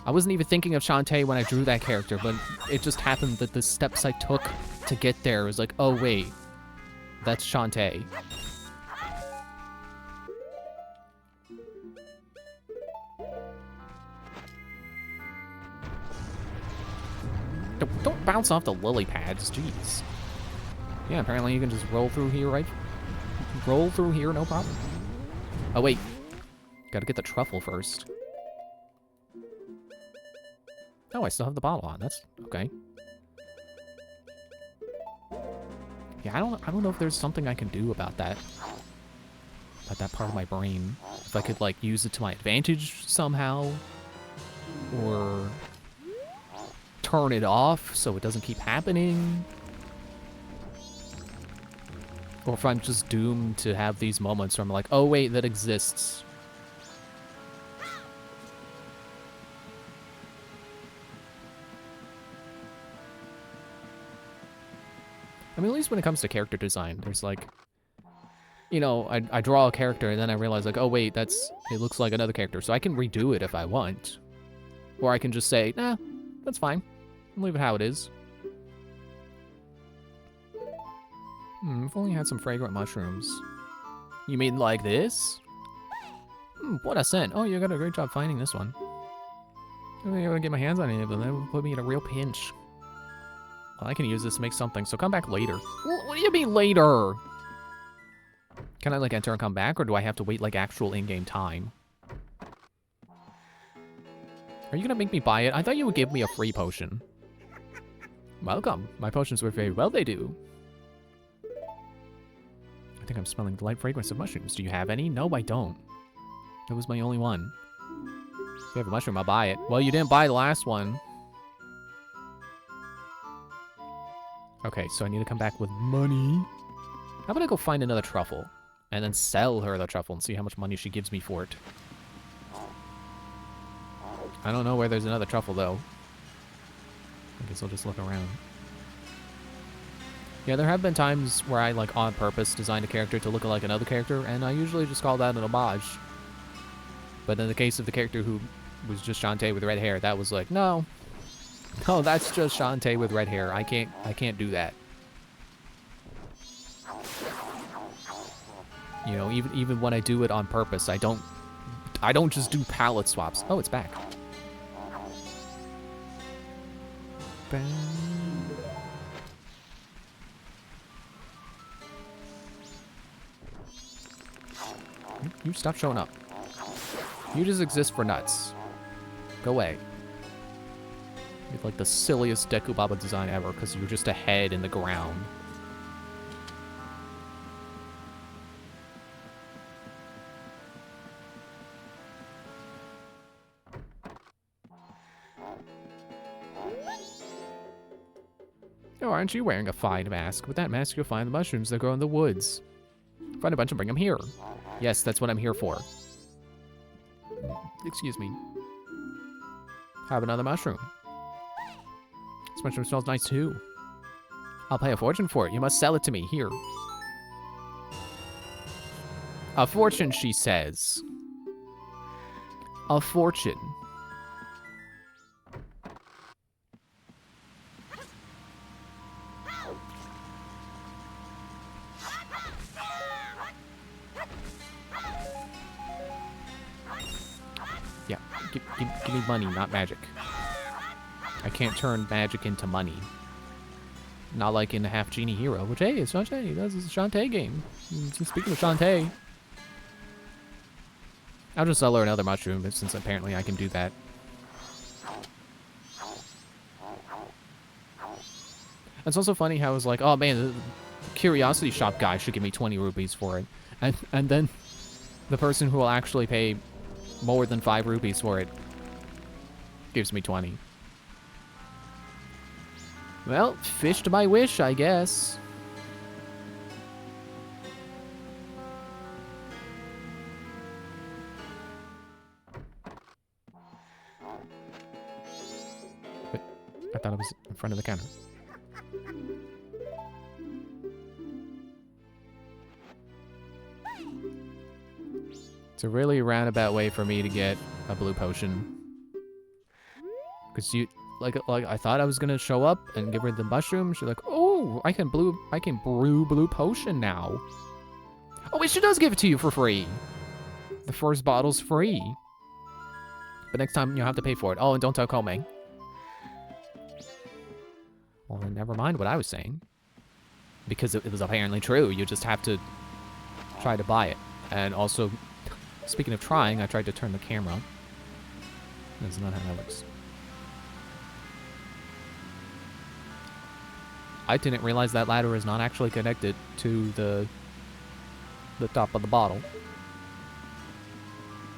I wasn't even thinking of Shantae when I drew that character, but it just happened that the steps I took to get there was like, oh wait, that's Shantae. Don't bounce off the lily pads, jeez. Yeah, apparently you can just roll through here, right? Roll through here, no problem. Oh wait, gotta get the truffle first. Oh, I still have the bottle on. That's okay. Yeah, I don't know if there's something I can do about that. About that part of my brain. If I could, like, use it to my advantage somehow. Or turn it off so it doesn't keep happening. Or if I'm just doomed to have these moments where I'm like, oh wait, that exists. I mean, at least when it comes to character design, there's like, you know, I draw a character and then I realize like, oh wait, it looks like another character. So I can redo it if I want. Or I can just say, nah, that's fine. I'll leave it how it is. If only had some fragrant mushrooms. You mean like this? What a scent. Oh, you got a great job finding this one. I'm gonna get my hands on it, but that would put me in a real pinch. Well, I can use this to make something, so come back later. What do you mean later? Can I, like, enter and come back, or do I have to wait, like, actual in-game time? Are you gonna make me buy it? I thought you would give me a free potion. Welcome. My potions work very well, they do. I think I'm smelling the light fragrance of mushrooms. Do you have any? No, I don't. That was my only one. If you have a mushroom, I'll buy it. Well, you didn't buy the last one. Okay, so I need to come back with money. How about I go find another truffle and then sell her the truffle and see how much money she gives me for it? I don't know where there's another truffle, though. I guess I'll just look around. Yeah, there have been times where I, like, on purpose designed a character to look like another character, and I usually just call that an homage. But in the case of the character who was just Shantae with red hair, that was like, no. No, that's just Shantae with red hair. I can't do that. You know, even when I do it on purpose, I don't just do palette swaps. Oh, it's back. Bam. You stop showing up. You just exist for nuts. Go away. You have like the silliest Deku Baba design ever because you're just a head in the ground. Oh, aren't you wearing a fine mask? With that mask, you'll find the mushrooms that grow in the woods. Find a bunch and bring them here. Yes, that's what I'm here for. Excuse me. Have another mushroom. This mushroom smells nice too. I'll pay a fortune for it. You must sell it to me. Here. A fortune, she says. A fortune. Yeah, give me money, not magic. I can't turn magic into money. Not like in the Half Genie Hero, which, hey, it's Shantae. This is a Shantae game. Speaking of Shantae, I'll just sell her another mushroom, since apparently I can do that. It's also funny how it's like, oh man, the Curiosity Shop guy should give me 20 rupees for it. And then the person who will actually pay more than 5 rupees for it gives me 20. Well, fish to my wish, I guess. Wait, I thought it was in front of the counter. It's a really roundabout way for me to get a blue potion. Because like I thought I was gonna show up and give her the mushroom. She's like, oh, I can brew blue potion now. Oh, wait, she does give it to you for free. The first bottle's free. But next time you'll have to pay for it. Oh, and don't tell Komei. Well, then never mind what I was saying. Because it was apparently true. You just have to try to buy it. And also, speaking of trying, I tried to turn the camera. That's not how that works. I didn't realize that ladder is not actually connected to the top of the bottle.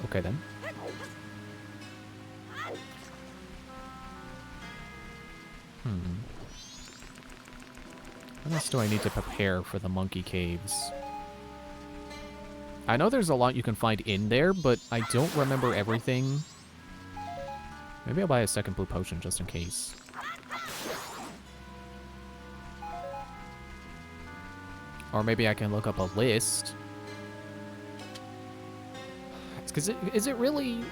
Okay, then. What else do I need to prepare for the monkey caves? I know there's a lot you can find in there, but I don't remember everything. Maybe I'll buy a second blue potion just in case. Or maybe I can look up a list. Because is it really...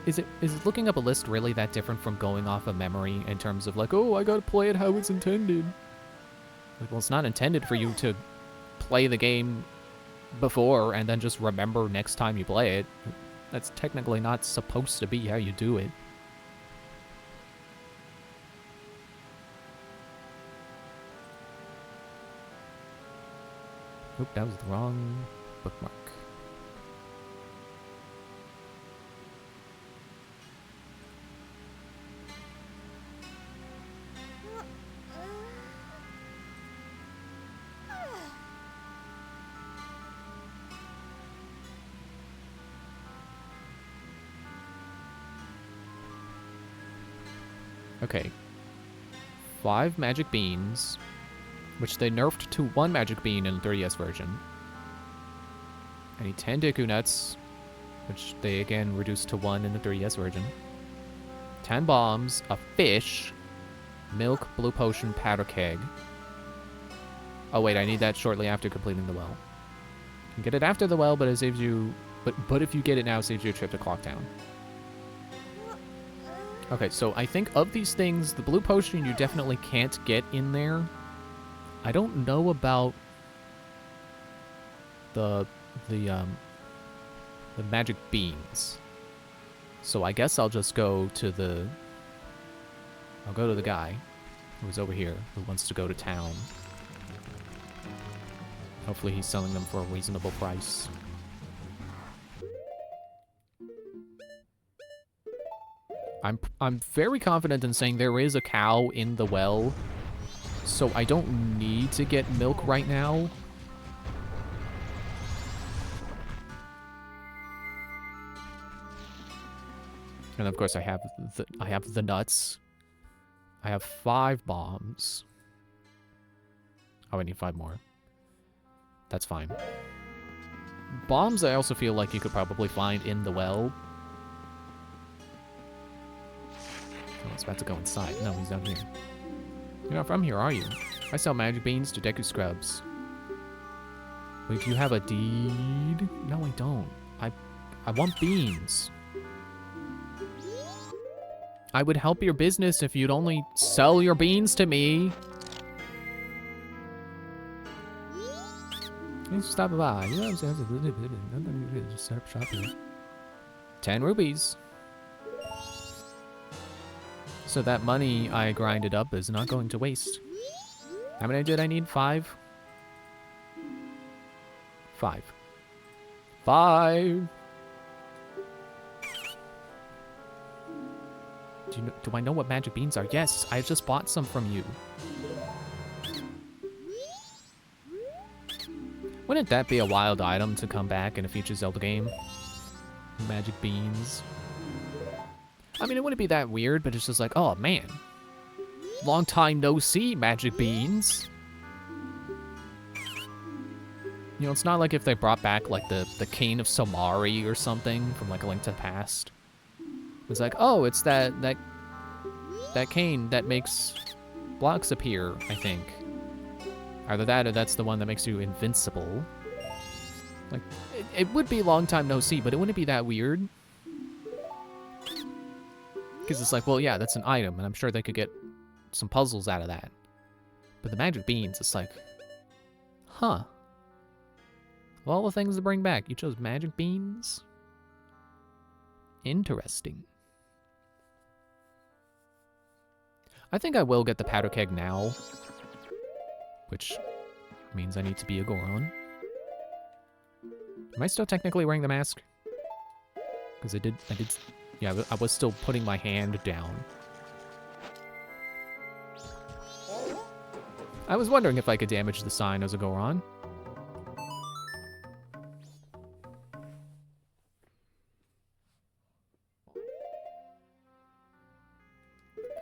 Is it looking up a list really that different from going off of memory in terms of like, oh, I gotta play it how it's intended? Like, well, it's not intended for you to play the game before and then just remember next time you play it. That's technically not supposed to be how you do it. Oop, that was the wrong bookmark. Okay. 5 magic beans, which they nerfed to 1 magic bean in the 3DS version. I need 10 Deku Nuts, which they again reduced to 1 in the 3DS version. 10 bombs, a fish, milk, blue potion, powder keg. Oh wait, I need that shortly after completing the well. You can get it after the well, but it saves you... But if you get it now, it saves you a trip to Clocktown. Okay, so I think of these things, the blue potion you definitely can't get in there. I don't know about the magic beans. So I guess I'll just go to the... I'll go to the guy who's over here, who wants to go to town. Hopefully he's selling them for a reasonable price. I'm very confident in saying there is a cow in the well, so I don't need to get milk right now. And of course I have the nuts. I have 5 bombs. Oh, I need 5 more. That's fine. Bombs I also feel like you could probably find in the well. Oh, I was about to go inside. No, he's down here. You're not from here, are you? I sell magic beans to Deku Scrubs. Wait, do you have a deed? No, I don't. I want beans. I would help your business if you'd only sell your beans to me. Stop by. You know what I'm saying? Just set up shop here. 10 rupees. So that money I grinded up is not going to waste. How many did I need? 5? 5. 5! Do I know what magic beans are? Yes, I just bought some from you. Wouldn't that be a wild item to come back in a future Zelda game? Magic beans. I mean, it wouldn't be that weird, but it's just like, oh man. Long time no see, magic beans. You know, it's not like if they brought back like the cane of Somari or something from like A Link to the Past. It's like, oh, it's that cane that makes blocks appear, I think. Either that or that's the one that makes you invincible. Like, it would be long time no see, but it wouldn't be that weird. Because it's like, well, yeah, that's an item, and I'm sure they could get some puzzles out of that. But the magic beans, it's like, huh. Of all the things to bring back, you chose magic beans? Interesting. I think I will get the powder keg now. Which means I need to be a Goron. Am I still technically wearing the mask? Because yeah, I was still putting my hand down. I was wondering if I could damage the sign as a Goron.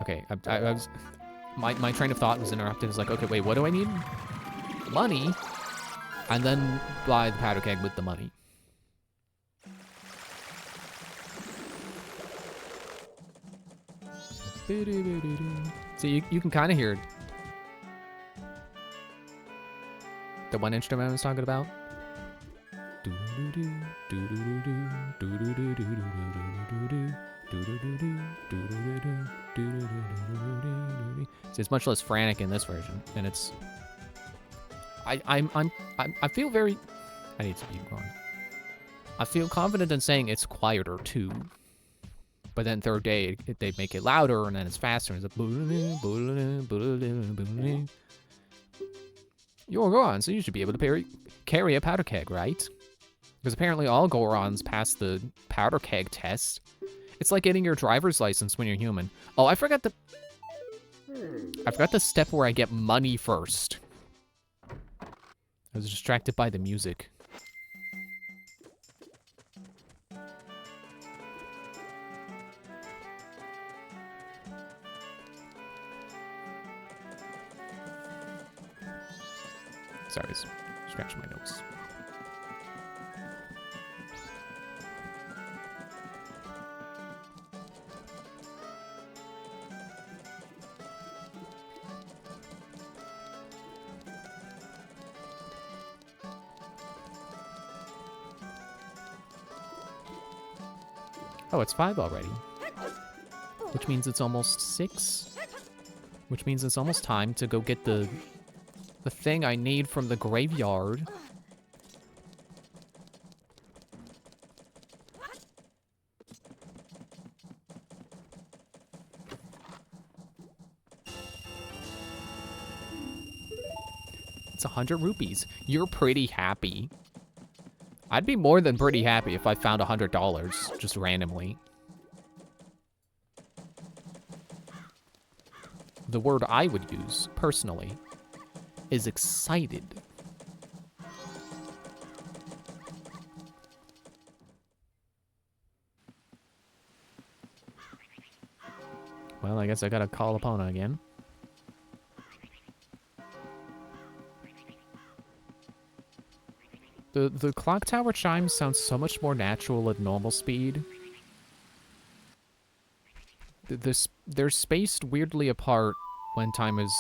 Okay, I was... My train of thought was interrupted. It was like, okay, wait, what do I need? Money? And then buy the powder keg with the money. So you can kind of hear the one instrument I was talking about. So it's much less frantic in this version, and it's. I feel very. I need to be wrong. I feel confident in saying it's quieter too. But then third day, they make it louder, and then it's faster. And it's like. You're Goron, so you should be able to carry a powder keg, right? Because apparently all Gorons pass the powder keg test. It's like getting your driver's license when you're human. Oh, I forgot the step where I get money first. I was distracted by the music. Sorry, I was scratching my nose. Oh, it's 5 already. Which means it's almost 6. Which means it's almost time to go get the thing I need from the graveyard. It's 100 rupees. You're pretty happy. I'd be more than pretty happy if I found $100 just randomly. The word I would use, personally, is excited. Well, I guess I gotta call upon it again. The clock tower chimes sound so much more natural at normal speed. They're spaced weirdly apart when time is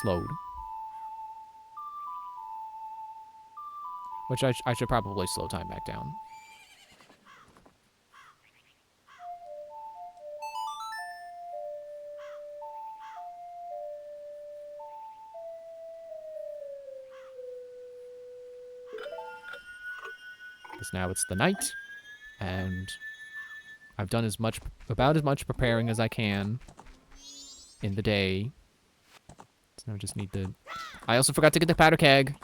slowed. Which I should probably slow time back down. Because now it's the night, and I've done about as much preparing as I can in the day. So now I just need to... I also forgot to get the powder keg.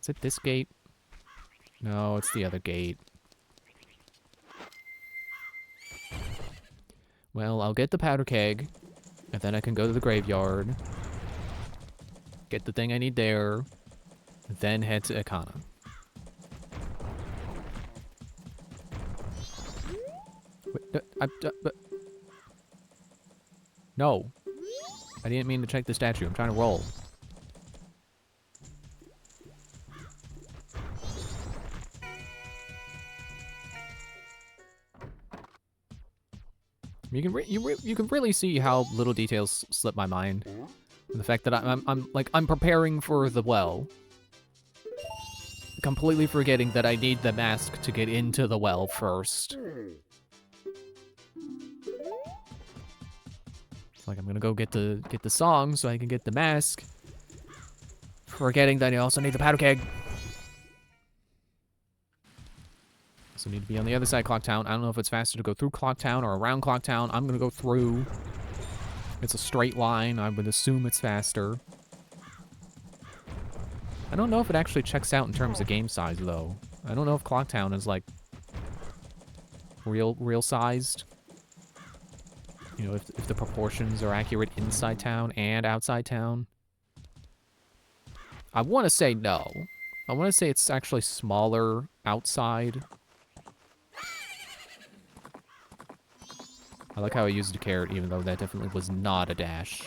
Is it this gate? No, it's the other gate. Well, I'll get the powder keg, and then I can go to the graveyard, get the thing I need there, then head to Ikana. Wait, no. I didn't mean to check the statue. I'm trying to roll. You can really see how little details slip my mind. And the fact that I'm preparing for the well, completely forgetting that I need the mask to get into the well first. It's like I'm gonna go get the song so I can get the mask, forgetting that I also need the powder keg. So need to be on the other side of Clock Town. I don't know if it's faster to go through Clock Town or around Clock Town. I'm gonna go through. It's a straight line. I would assume it's faster. I don't know if it actually checks out in terms of game size, though. I don't know if Clock Town is, like, real sized. You know, if the proportions are accurate inside town and outside town. I want to say no. I want to say it's actually smaller outside. I like how I used a carrot, even though that definitely was not a dash.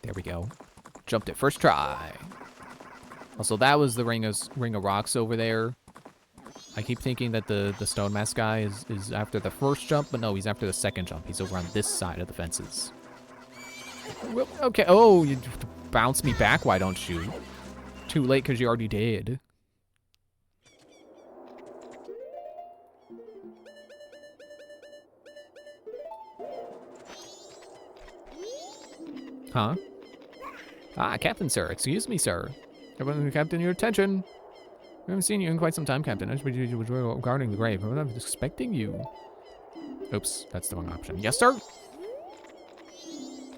There we go. Jumped it first try. Also, that was the ring of rocks over there. I keep thinking that the stone mask guy is after the first jump, but no, he's after the second jump. He's over on this side of the fences. Well, okay. Oh, you bounce me back, why don't you? Too late because you already did. Huh? Ah, Captain, sir. Excuse me, sir. Everyone, Captain, your attention. We haven't seen you in quite some time, Captain. I was guarding the grave. I was expecting you. Oops, that's the wrong option. Yes, sir?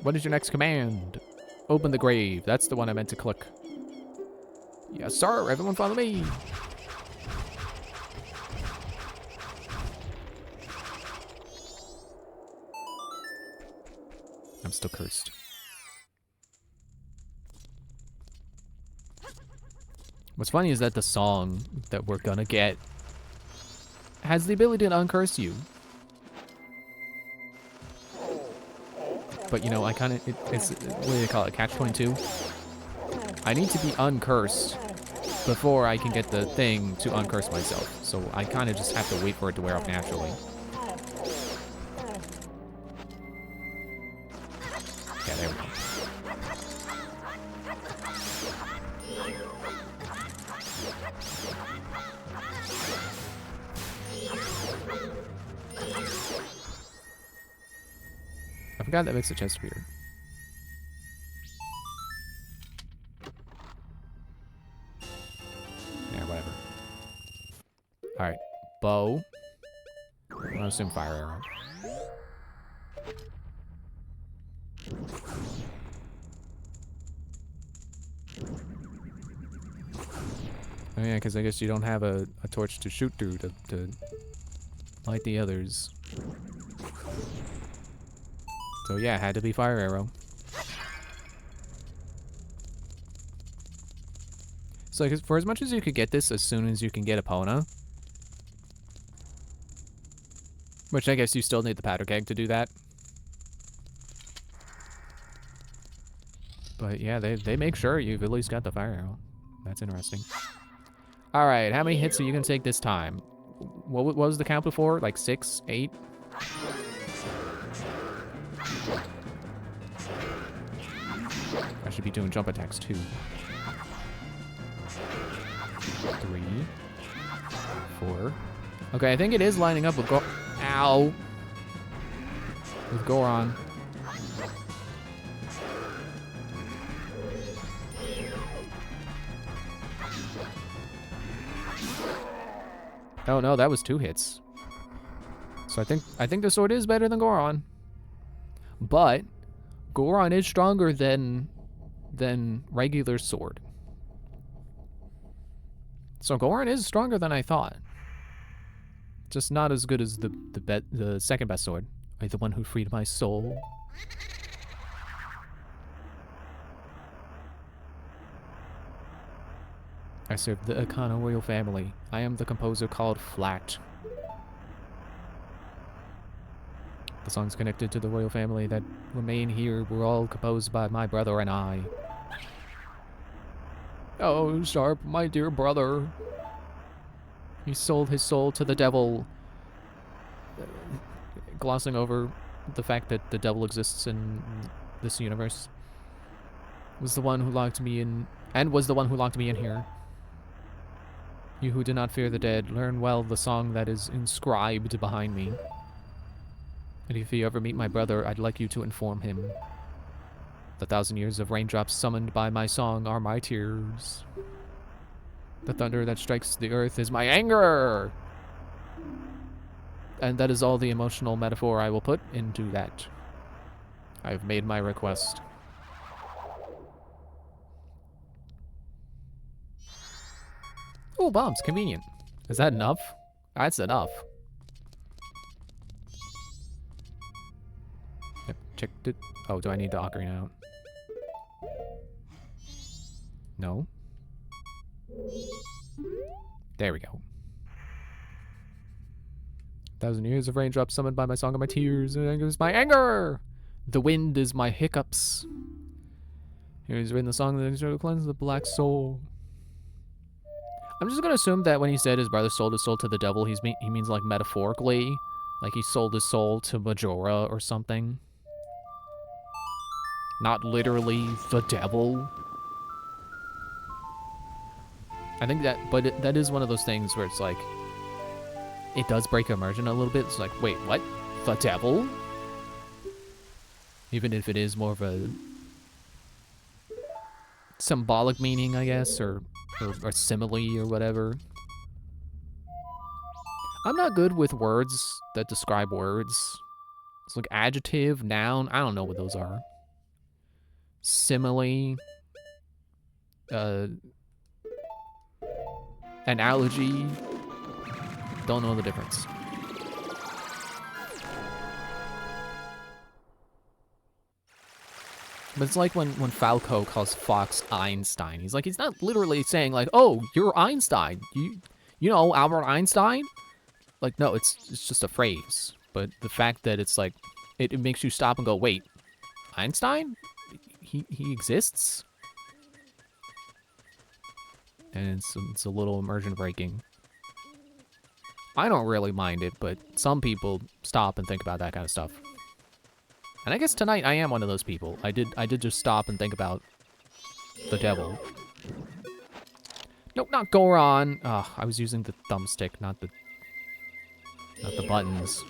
What is your next command? Open the grave. That's the one I meant to click. Yes, sir. Everyone follow me. I'm still cursed. What's funny is that the song that we're gonna get has the ability to uncurse you. But, you know, I kind of, it's, what do they call it, catch-22? I need to be uncursed before I can get the thing to uncurse myself. So I kind of just have to wait for it to wear off naturally. Yeah, there we go. I forgot that makes the chest weird. Yeah, whatever. Alright. Bow. I'm gonna assume fire arrow. Oh yeah, because I guess you don't have a torch to shoot through to light the others. So yeah, it had to be fire arrow. So for as much as you could get this as soon as you can get Epona, which I guess you still need the powder keg to do that. But yeah, they make sure you've at least got the fire arrow. That's interesting. All right, how many hits are you gonna take this time? What was the count before? Like 6, 8? should be doing jump attacks too. 3, 4. Okay, I think it is lining up with Ow! With Goron. Oh no, that was 2 hits. So I think the sword is better than Goron. But Goron is stronger than regular sword. So Goron is stronger than I thought. Just not as good as the second best sword. Are you the one who freed my soul? I serve the Akana royal family. I am the composer called Flat. The songs connected to the royal family that remain here were all composed by my brother and I. Oh, Sharp, my dear brother. He sold his soul to the devil. Glossing over the fact that the devil exists in this universe. Was the one who locked me in, and was the one who locked me in here. You who do not fear the dead, learn well the song that is inscribed behind me. And if you ever meet my brother, I'd like you to inform him. The 1,000 years of raindrops summoned by my song are my tears. The thunder that strikes the earth is my anger! And that is all the emotional metaphor I will put into that. I have made my request. Oh, bombs, convenient. Is that enough? That's enough. Yep, checked it. Oh, do I need the ocarina out? No. There we go. 1,000 years of raindrops summoned by my song and my tears, and anger is my anger! The wind is my hiccups. Here is written the song that is to cleanse the black soul. I'm just gonna assume that when he said his brother sold his soul to the devil, he means like metaphorically. Like he sold his soul to Majora or something. Not literally the devil. I think that, but that is one of those things where it's like, it does break immersion a little bit. It's like, wait, what? The devil? Even if it is more of a symbolic meaning, I guess, or simile or whatever. I'm not good with words that describe words. It's like adjective, noun, I don't know what those are. Simile, analogy, don't know the difference. But it's like when Falco calls Fox Einstein. He's like, he's not literally saying like, oh, you're Einstein. You know Albert Einstein? Like, no, it's just a phrase. But the fact that it's like, it makes you stop and go, wait, Einstein? He exists? And it's a little immersion breaking. I don't really mind it, but some people stop and think about that kind of stuff. And I guess tonight I am one of those people. I did just stop and think about the devil. Nope, not Goron. Ugh, I was using the thumbstick, not the buttons.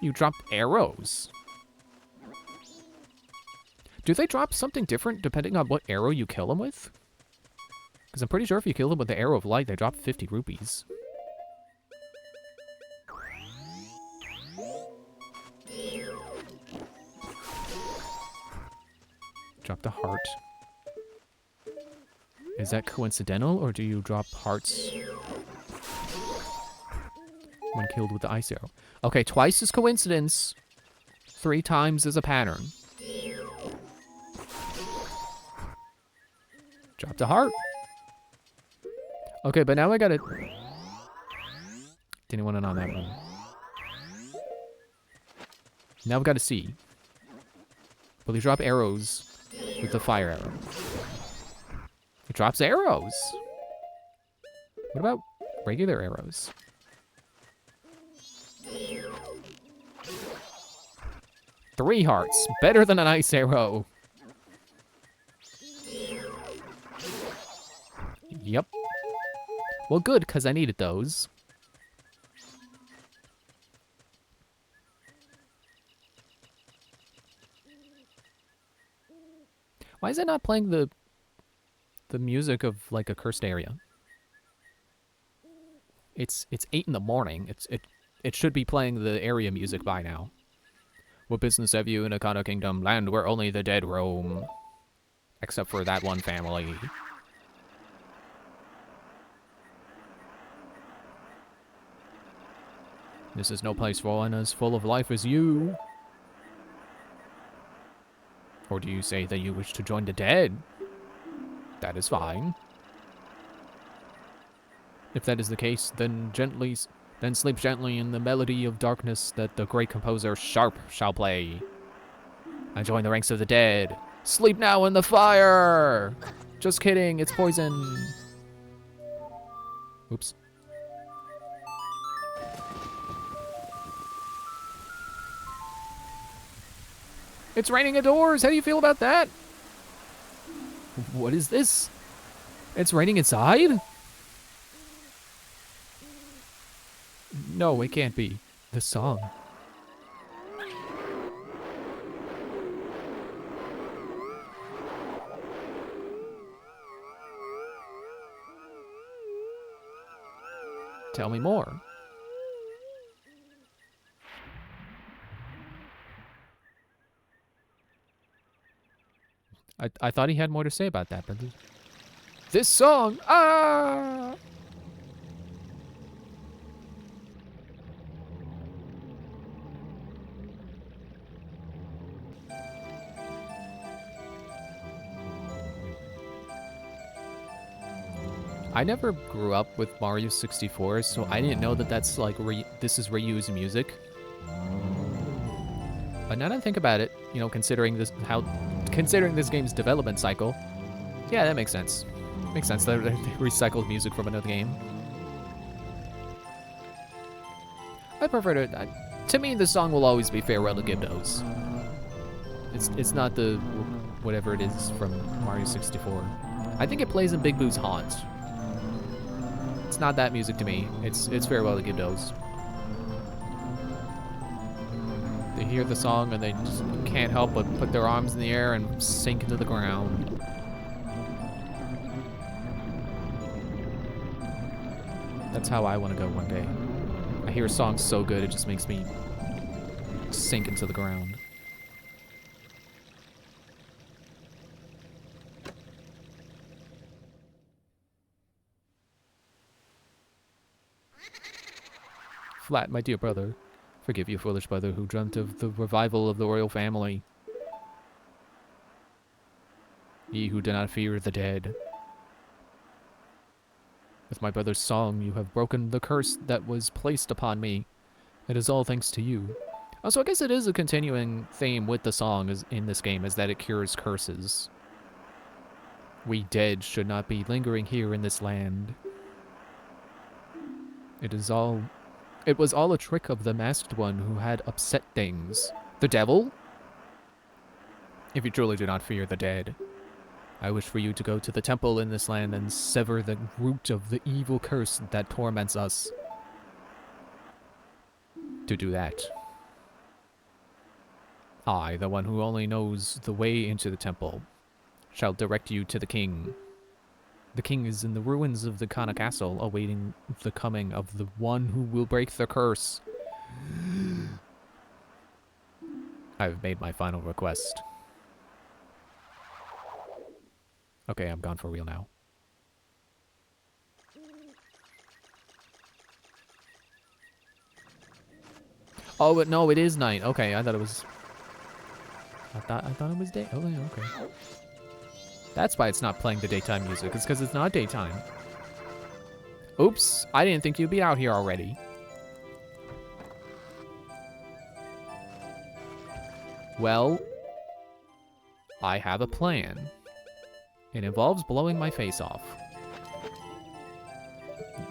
You dropped arrows. Do they drop something different depending on what arrow you kill them with? Because I'm pretty sure if you kill them with the arrow of light, they drop 50 rupees. Drop the heart. Is that coincidental, or do you drop hearts when killed with the ice arrow? Okay, twice is coincidence. 3 times is a pattern. Drop the heart. Okay, but now I gotta... Didn't want it on that one. Now I've got to see. Will he drop arrows with the fire arrow? It drops arrows. What about regular arrows? 3 hearts. Better than an ice arrow. Yep. Well, good, because I needed those. Why is it not playing the music of, like, a cursed area? It's 8 in the morning. It should be playing the area music by now. What business have you in a Kana Kingdom, land where only the dead roam? Except for that one family. This is no place for one as full of life as you. Or do you say that you wish to join the dead? That is fine. If that is the case, then sleep gently in the melody of darkness that the great composer Sharp shall play. I join the ranks of the dead. Sleep now in the fire! Just kidding, it's poison. Oops. It's raining indoors. How do you feel about that? What is this? It's raining inside? No, it can't be. The song. Tell me more. I thought he had more to say about that, but this song, ah! I never grew up with Mario 64, so I didn't know that that's like this is reused music. But now that I think about it, you know, considering this game's development cycle, yeah, that makes sense. Makes sense that they recycled music from another game. I prefer to me, the song will always be Farewell to Gyptos. It's not the whatever it is from Mario 64. I think it plays in Big Boo's Haunt. It's not that music to me. It's Farewell to Gyptos. They hear the song and they just can't help but put their arms in the air and sink into the ground. That's how I want to go one day. I hear a song so good, it just makes me sink into the ground. Flat, my dear brother. Forgive you, foolish brother, who dreamt of the revival of the royal family. Ye who do not fear the dead. With my brother's song, you have broken the curse that was placed upon me. It is all thanks to you. Also, I guess it is a continuing theme with the song in this game, is that it cures curses. We dead should not be lingering here in this land. It was all a trick of the masked one who had upset things. The devil? If you truly do not fear the dead, I wish for you to go to the temple in this land and sever the root of the evil curse that torments us. To do that, I, the one who only knows the way into the temple, shall direct you to the king. The king is in the ruins of the Kana Castle, awaiting the coming of the one who will break the curse. I've made my final request. Okay, I'm gone for real now. Oh, but no, it is night. Okay, I thought it was... I thought it was day. Oh, yeah, okay. That's why it's not playing the daytime music. It's because it's not daytime. Oops, I didn't think you'd be out here already. Well, I have a plan. It involves blowing my face off.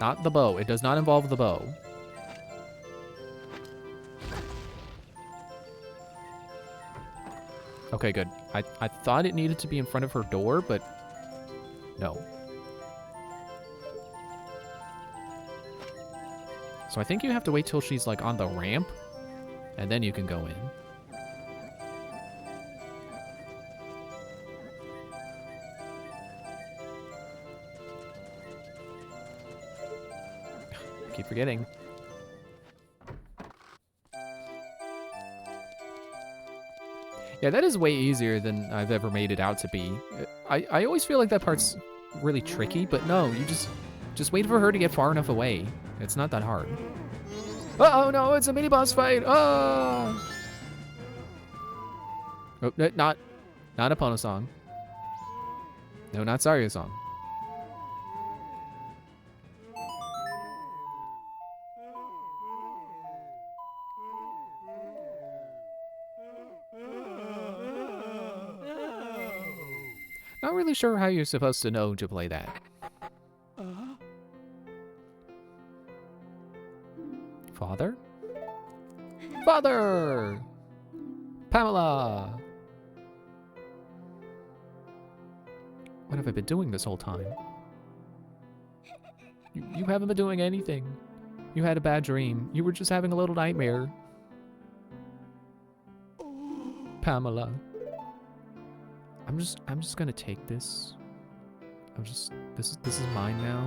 Not the bow. It does not involve the bow. Okay, good. I thought it needed to be in front of her door, but no. So I think you have to wait till she's like on the ramp, and then you can go in. I keep forgetting. Yeah, that is way easier than I've ever made it out to be. I always feel like that part's really tricky, but no, you just wait for her to get far enough away. It's not that hard. Oh no, it's a mini boss fight. Oh, not Epona song. No, not Saria song. Not really sure how you're supposed to know to play that. Father? Father! Pamela! What have I been doing this whole time? You haven't been doing anything. You had a bad dream. You were just having a little nightmare. Pamela. I'm just gonna take this. This is mine now.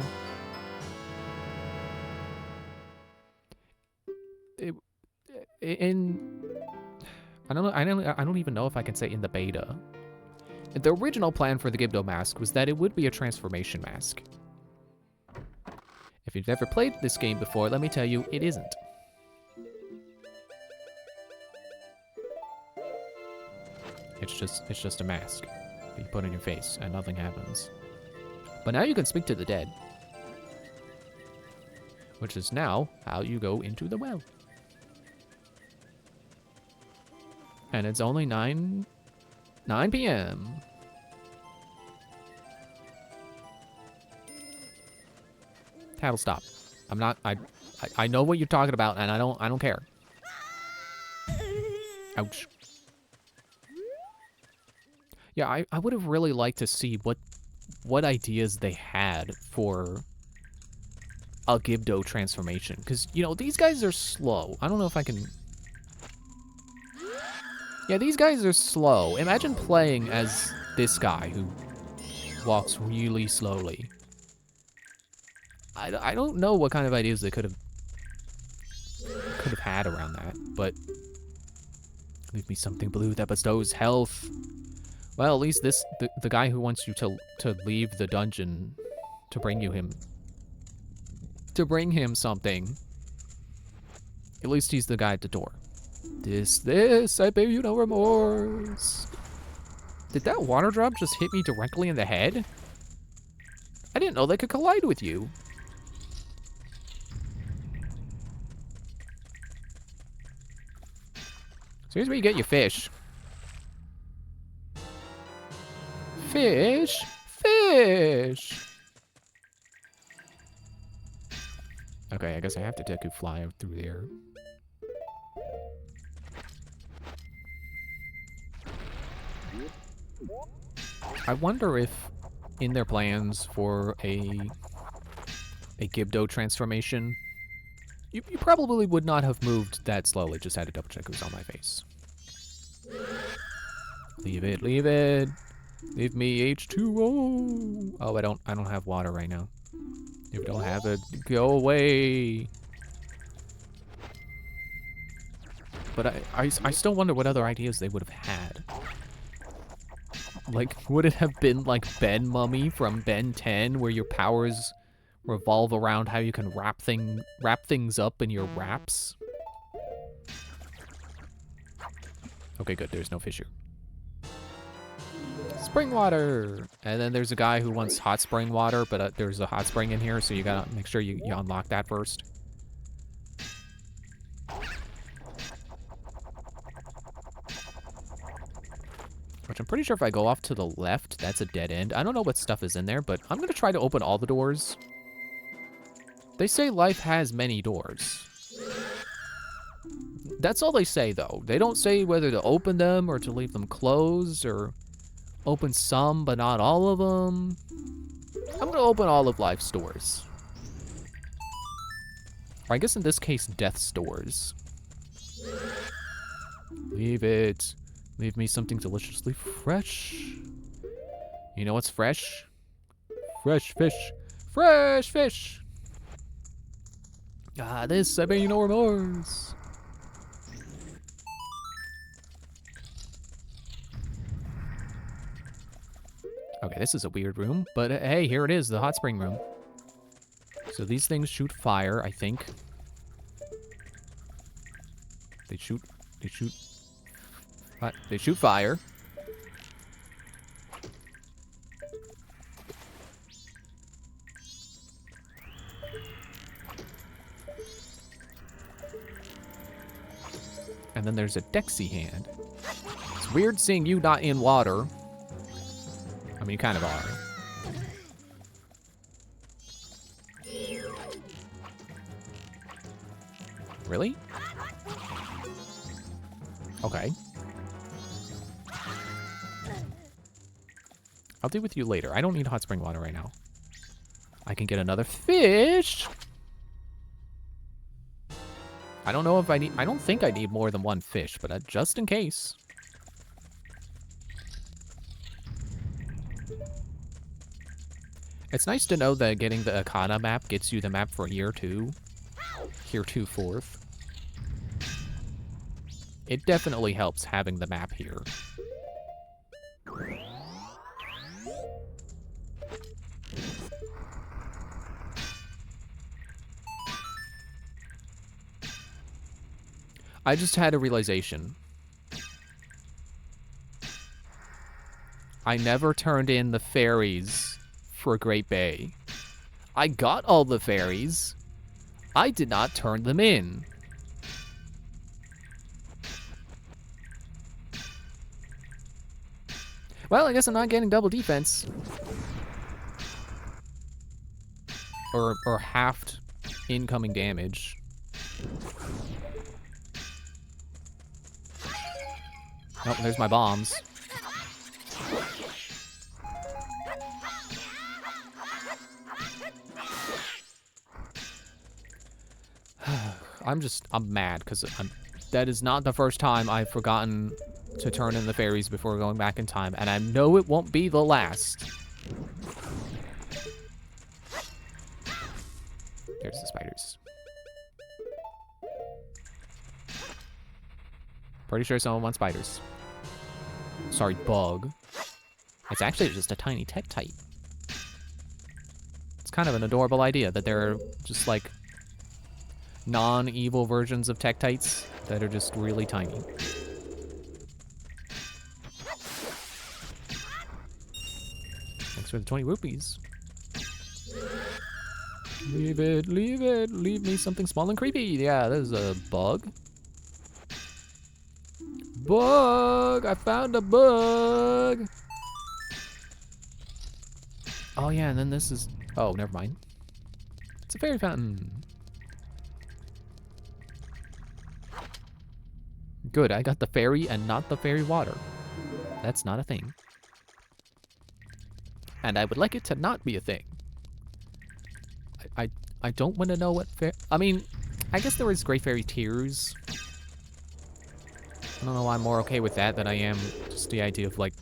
I don't even know if I can say in the beta. The original plan for the Gibdo mask was that it would be a transformation mask. If you've never played this game before, let me tell you, it isn't. It's just a mask that you put on your face and nothing happens. But now you can speak to the dead. Which is now how you go into the well. And it's only 9 p.m. Tattle, stop. I'm not, I know what you're talking about, and I don't care. Ouch. Yeah, I would have really liked to see what ideas they had for a Gibdo transformation. Because, you know, these guys are slow. I don't know if I can... Yeah, these guys are slow. Imagine playing as this guy who walks really slowly. I don't know what kind of ideas they could have had around that, but leave me something blue that bestows health. Well, at least the guy who wants you to leave the dungeon to bring him something. At least he's the guy at the door. This, I bear you no remorse. Did that water drop just hit me directly in the head? I didn't know they could collide with you. So here's where you get your fish. Fish! Fish! Okay, I guess I have to take a fly out through there. I wonder if in their plans for a Gibdo transformation, you probably would not have moved that slowly. Just had to double check who's on my face. Leave it, leave it. Leave me H2O. Oh, I don't have water right now. If you don't have it, go away. But I still wonder what other ideas they would have had. Like, would it have been like Ben Mummy from Ben 10, where your powers revolve around how you can wrap things up in your wraps? Okay, good. There's no fish here. Spring water! And then there's a guy who wants hot spring water, but there's a hot spring in here, so you gotta make sure you unlock that first. Which I'm pretty sure if I go off to the left, that's a dead end. I don't know what stuff is in there, but I'm gonna try to open all the doors. They say life has many doors. That's all they say, though. They don't say whether to open them or to leave them closed or open some but not all of them. I'm gonna open all of life's doors. Or I guess in this case, death's doors. Leave it. Leave me something deliciously fresh. You know what's fresh? Fresh fish. Fresh fish! Ah, this, I mean, no remorse. Okay, this is a weird room, but hey, here it is, the hot spring room. So these things shoot fire, I think. They shoot what? They shoot fire. And then there's a Dexy hand. It's weird seeing you not in water. I mean, you kind of are. Really? Okay. I'll deal with you later. I don't need hot spring water right now. I can get another fish. I don't know if I need... I don't think I need more than one fish, but just in case. It's nice to know that getting the Akana map gets you the map for year 2. Heretofore. It definitely helps having the map here. I just had a realization. I never turned in the fairies for Great Bay. I got all the fairies. I did not turn them in. Well, I guess I'm not getting double defense. Or halved incoming damage. Oh, there's my bombs. I'm mad because that is not the first time I've forgotten to turn in the fairies before going back in time, and I know it won't be the last. There's the spiders. Pretty sure someone wants spiders. Sorry, bug. It's actually just a tiny Tektite. It's kind of an adorable idea that there are just like non-evil versions of Tektites that are just really tiny. Thanks for the 20 rupees. Leave it, leave it, leave me something small and creepy. Yeah, there's a bug. Bug! I found a bug! Oh yeah, and then this is... Oh, never mind. It's a fairy fountain. Good, I got the fairy and not the fairy water. That's not a thing. And I would like it to not be a thing. I don't want to know what I mean, I guess there is Great Fairy Tears. I don't know why I'm more okay with that than I am just the idea of, like,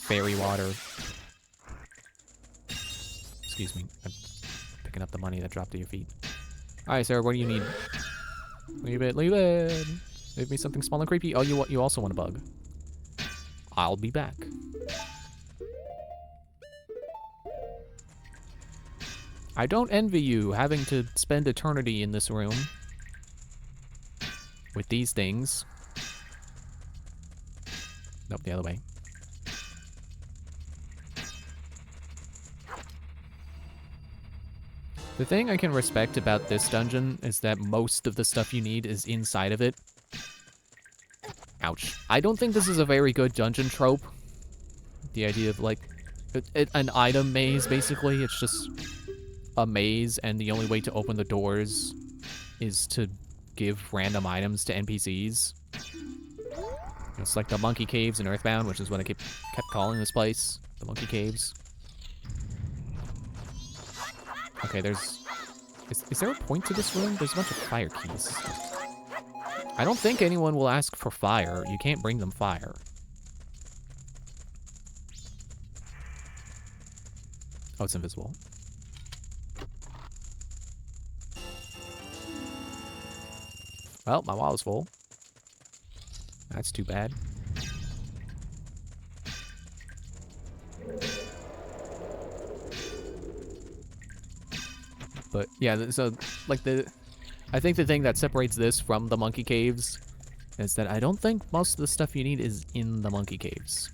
fairy water. Excuse me. I'm picking up the money that dropped to your feet. Alright, sir, what do you need? Leave it, leave it. Leave me something small and creepy. Oh, you also want a bug. I'll be back. I don't envy you having to spend eternity in this room with these things. Nope, the other way. The thing I can respect about this dungeon is that most of the stuff you need is inside of it. Ouch. I don't think this is a very good dungeon trope. The idea of, like, an item maze, basically. It's just a maze, and the only way to open the doors is to give random items to NPCs. It's like the monkey caves in Earthbound, which is what I kept calling this place. The monkey caves. Okay, there's... Is there a point to this room? There's a bunch of fire keys. I don't think anyone will ask for fire. You can't bring them fire. Oh, it's invisible. Well, my wall is full. That's too bad. But yeah, so like I think the thing that separates this from the monkey caves is that I don't think most of the stuff you need is in the monkey caves.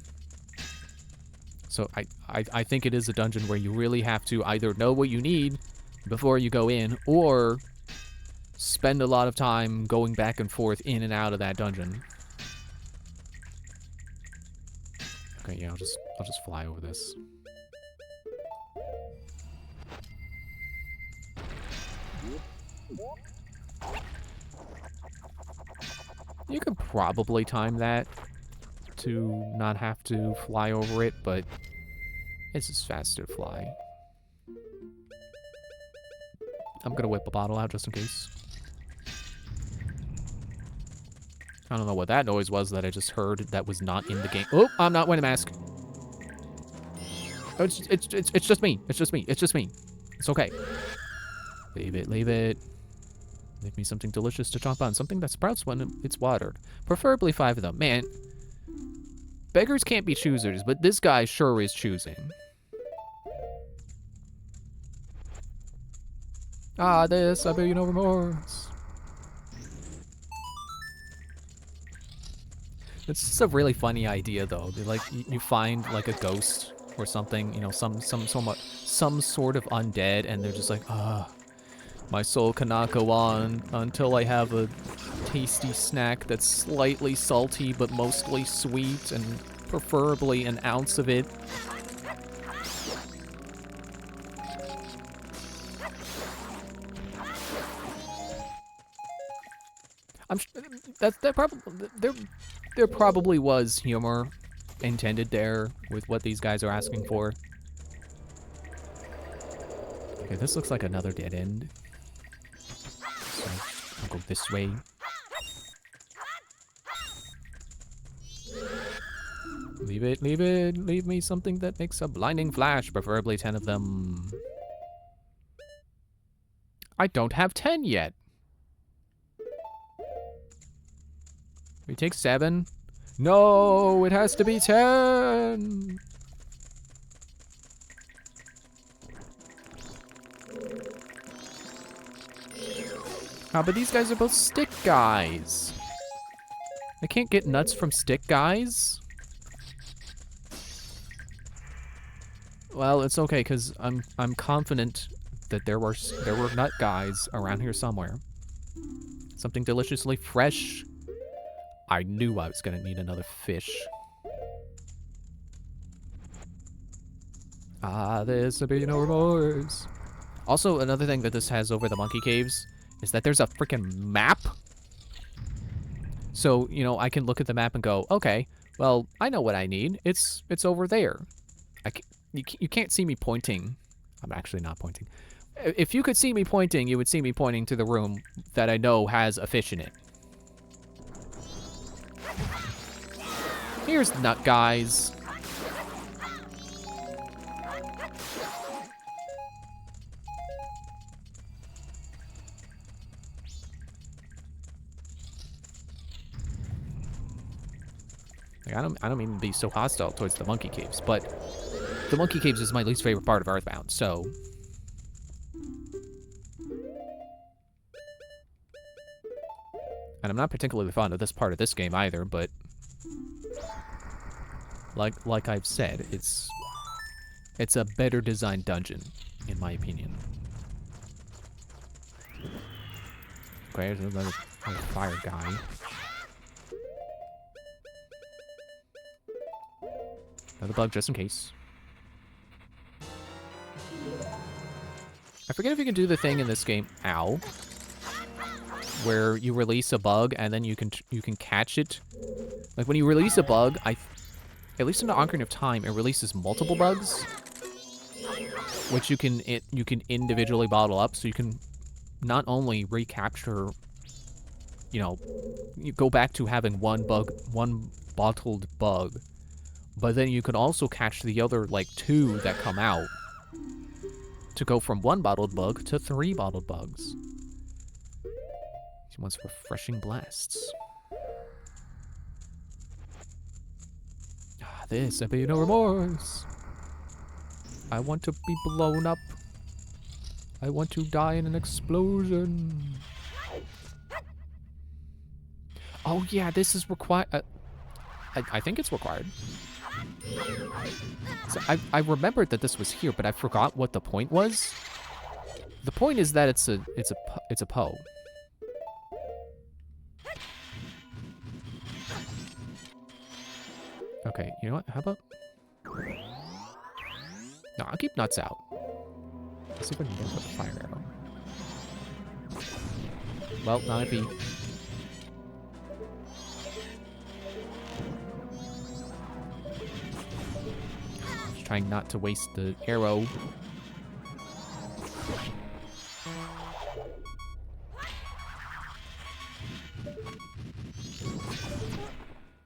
So I think it is a dungeon where you really have to either know what you need before you go in, or spend a lot of time going back and forth in and out of that dungeon. Okay, yeah, I'll just fly over this. You could probably time that to not have to fly over it, but it's just faster to fly. I'm gonna whip a bottle out just in case. I don't know what that noise was that I just heard that was not in the game. Oh, I'm not wearing a mask. Oh, it's just me. It's just me. It's just me. It's okay. Leave it, leave it. Leave me something delicious to chomp on. Something that sprouts when it's watered. Preferably 5 of them. Man, beggars can't be choosers, but this guy sure is choosing. Ah, this, I be no remorse. It's just a really funny idea, though. Like, you find, like, a ghost or something, you know, some sort of undead, and they're just like, my soul cannot go on until I have a tasty snack that's slightly salty but mostly sweet, and preferably an ounce of it. There probably was humor intended there with what these guys are asking for. Okay, this looks like another dead end. So I'll go this way. Leave it, leave it. Leave me something that makes a blinding flash, preferably 10 of them. I don't have 10 yet. We take 7. No, it has to be 10. Ah, but these guys are both stick guys. I can't get nuts from stick guys. Well, it's okay, because I'm confident that there were nut guys around here somewhere. Something deliciously fresh. I knew I was gonna need another fish. Ah, this will be no remorse. Also, another thing that this has over the monkey caves is that there's a freaking map. So, you know, I can look at the map and go, okay, well, I know what I need. It's over there. You can't see me pointing. I'm actually not pointing. If you could see me pointing, you would see me pointing to the room that I know has a fish in it. Here's nut guys. Like, I don't mean to be so hostile towards the monkey caves, but the monkey caves is my least favorite part of Earthbound, so. And I'm not particularly fond of this part of this game either, but like I've said, it's a better designed dungeon, in my opinion. Okay, there's another fire guy. Another bug just in case. I forget if you can do the thing in this game. Ow. where you release a bug and then you can catch it. Like when you release a bug, at least in the Ocarina of Time, it releases multiple bugs, which you can individually bottle up, so you can not only recapture, you know, you go back to having one bottled bug, but then you can also catch the other like 2 that come out to go from 1 bottled bug to 3 bottled bugs. He wants refreshing blasts. Ah, this will be no remorse. I want to be blown up. I want to die in an explosion. Oh yeah, this is required. I think it's required. So I remembered that this was here, but I forgot what the point was. The point is that it's a Poe. Okay, you know what? How about? No, I'll keep nuts out. Let's see if I can get a fire arrow. Well, not if he. Just trying not to waste the arrow.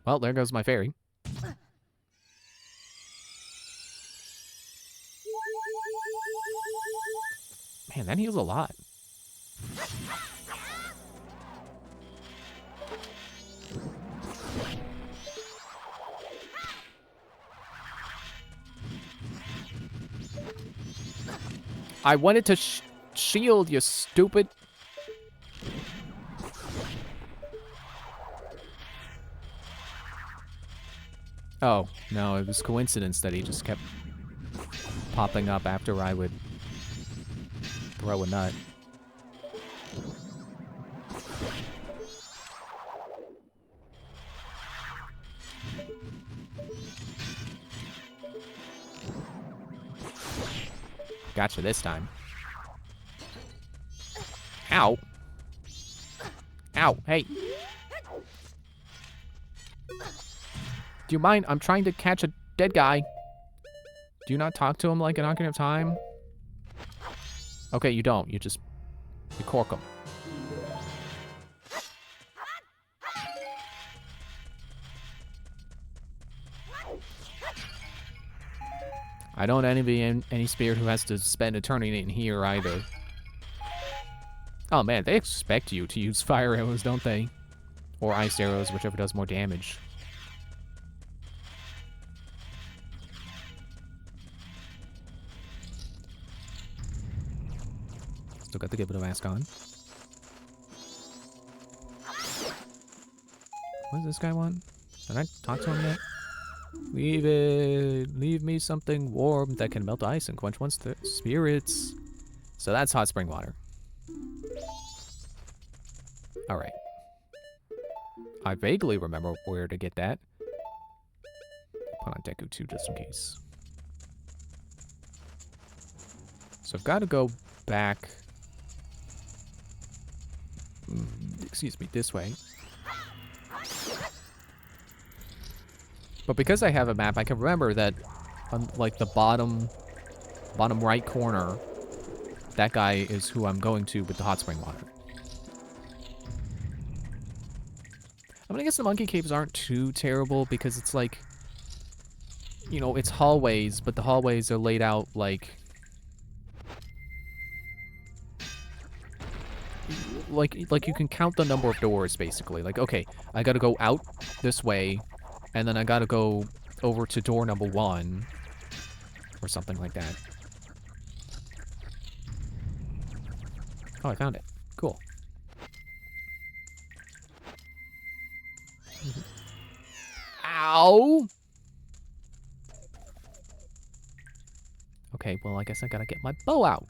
Well, there goes my fairy. Man, that heals a lot. I wanted to shield, you stupid. Oh, no, it was coincidence that he just kept popping up after I would throw a nut. Gotcha this time. Ow. Ow, hey. Do you mind? I'm trying to catch a dead guy. Do you not talk to him like an Ocarina of Time? Okay, you don't. You cork him. I don't envy any spirit who has to spend eternity in here either. Oh man, they expect you to use fire arrows, don't they? Or ice arrows, whichever does more damage. Still got the Gibbo mask on. What does this guy want? Did I talk to him yet? Leave it. Leave me something warm that can melt ice and quench one's spirits. So that's hot spring water. Alright. I vaguely remember where to get that. Put on Deku 2 just in case. So I've got to go back. Excuse me, this way. But because I have a map, I can remember that on like the bottom right corner, that guy is who I'm going to with the hot spring water. I mean, I guess the monkey caves aren't too terrible because it's like, you know, it's hallways, but the hallways are laid out like you can count the number of doors basically. Like, okay, I gotta go out this way, and then I gotta go over to door number 1 or something like that. Oh, I found it. Cool. Ow! Okay, well, I guess I gotta get my bow out.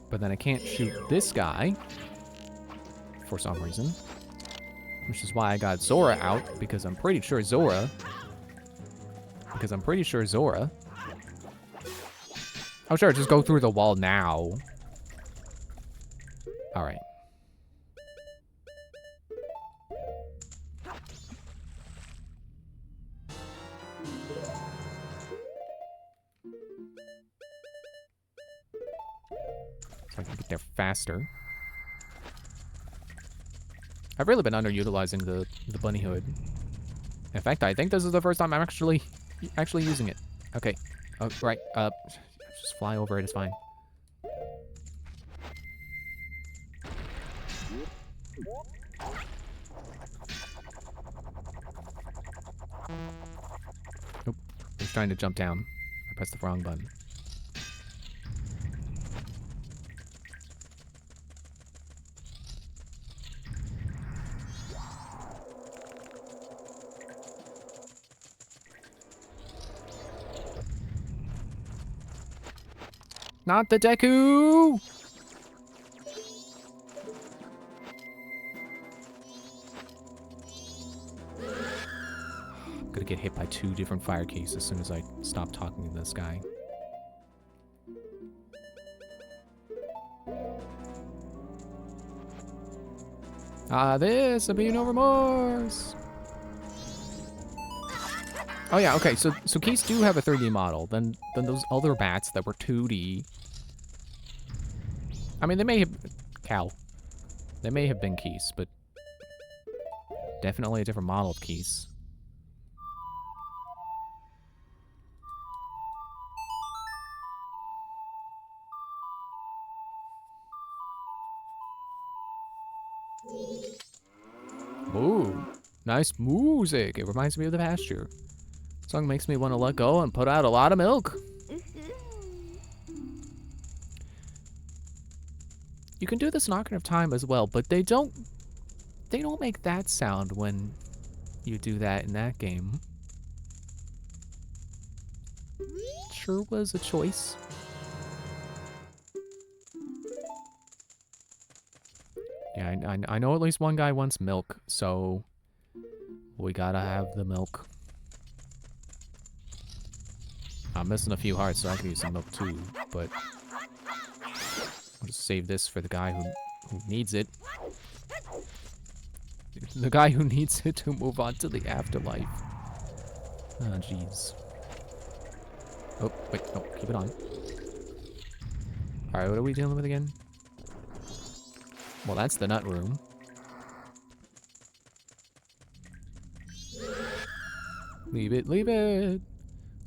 But then I can't shoot this guy for some reason. Which is why I got Zora out, because I'm pretty sure Zora... Oh, sure, just go through the wall now. Alright. So I can get there faster. I've really been underutilizing the bunny hood. In fact, I think this is the first time I'm actually using it. Okay. Oh, right. Just fly over it. It's fine. Nope. He's trying to jump down. I pressed the wrong button. Not the Deku! I'm gonna get hit by 2 different fire keys as soon as I stop talking to this guy. This'll be no remorse! Oh yeah, okay, so keys do have a 3D model. Then those other bats that were 2D... I mean, they may have... They may have been keys, but... Definitely a different model of keys. Ooh, nice music. It reminds me of the pasture. Song makes me want to let go and put out a lot of milk. You can do this in Ocarina of Time as well, but they don't make that sound when you do that in that game. Sure was a choice. Yeah, I know at least one guy wants milk, so we gotta have the milk. I'm missing a few hearts, so I can use some milk too, but I'll just save this for the guy who needs it. The guy who needs it to move on to the afterlife. Oh, jeez. Oh, wait, no, keep it on. Alright, what are we dealing with again? Well, that's the nut room. Leave it, leave it!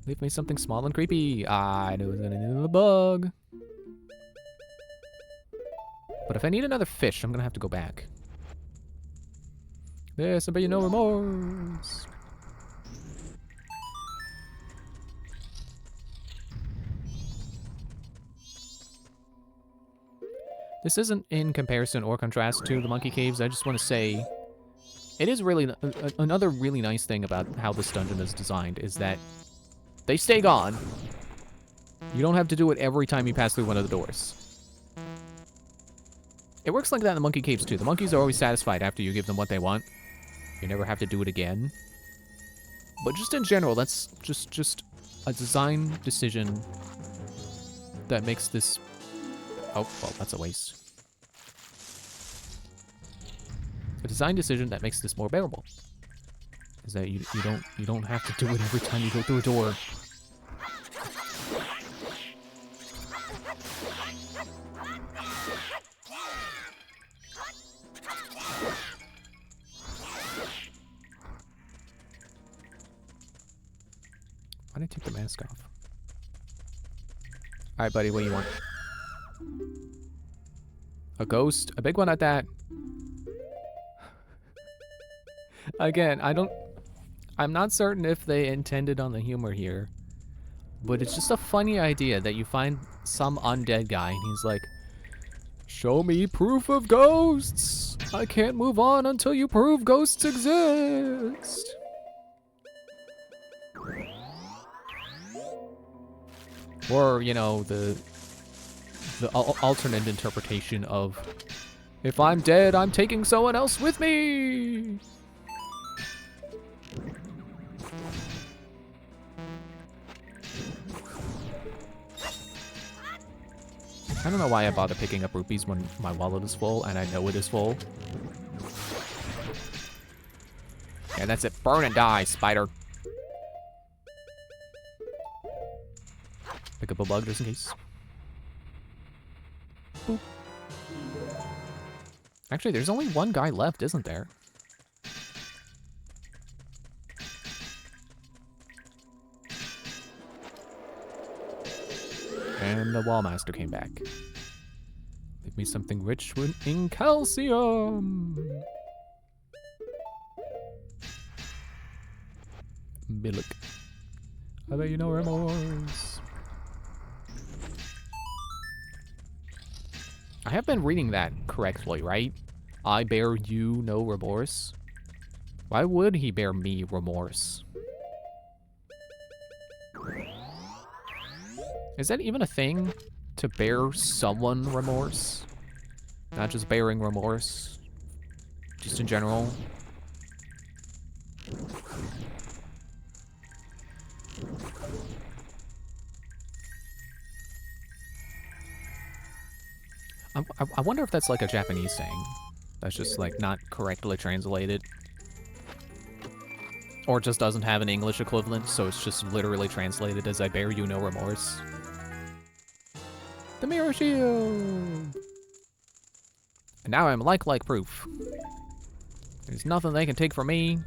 Leave me something small and creepy. I knew it was gonna need a bug. But if I need another fish, I'm gonna have to go back. There's somebody no remorse. This isn't in comparison or contrast to the monkey caves. I just want to say it is really another really nice thing about how this dungeon is designed is that they stay gone. You don't have to do it every time you pass through one of the doors. It works like that in the monkey caves too. The monkeys are always satisfied after you give them what they want. You never have to do it again. But just in general, that's just a design decision that makes this... Oh, well, that's a waste. A design decision that makes this more bearable is that you don't have to do it every time you go through a door. Why did I take the mask off? All right, buddy, what do you want? A ghost? A big one at that? Again, I'm not certain if they intended on the humor here, but it's just a funny idea that you find some undead guy and he's like, show me proof of ghosts! I can't move on until you prove ghosts exist! Or, you know, the the alternate interpretation of, if I'm dead, I'm taking someone else with me. I don't know why I bother picking up rupees when my wallet is full, and I know it is full. Yeah, that's it. Burn and die, spider. Pick up a bug just in case. Boop. Actually, there's only one guy left, isn't there? And the Wallmaster came back. Give me something rich in calcium. Milk. I bet you no remorse. I have been reading that correctly, right? I bear you no remorse. Why would he bear me remorse? Is that even a thing? To bear someone remorse? Not just bearing remorse. Just in general. I wonder if that's like a Japanese saying. That's just like not correctly translated. Or it just doesn't have an English equivalent, so it's just literally translated as I bear you no remorse. The mirror shield! And now I'm like proof. There's nothing they can take from me.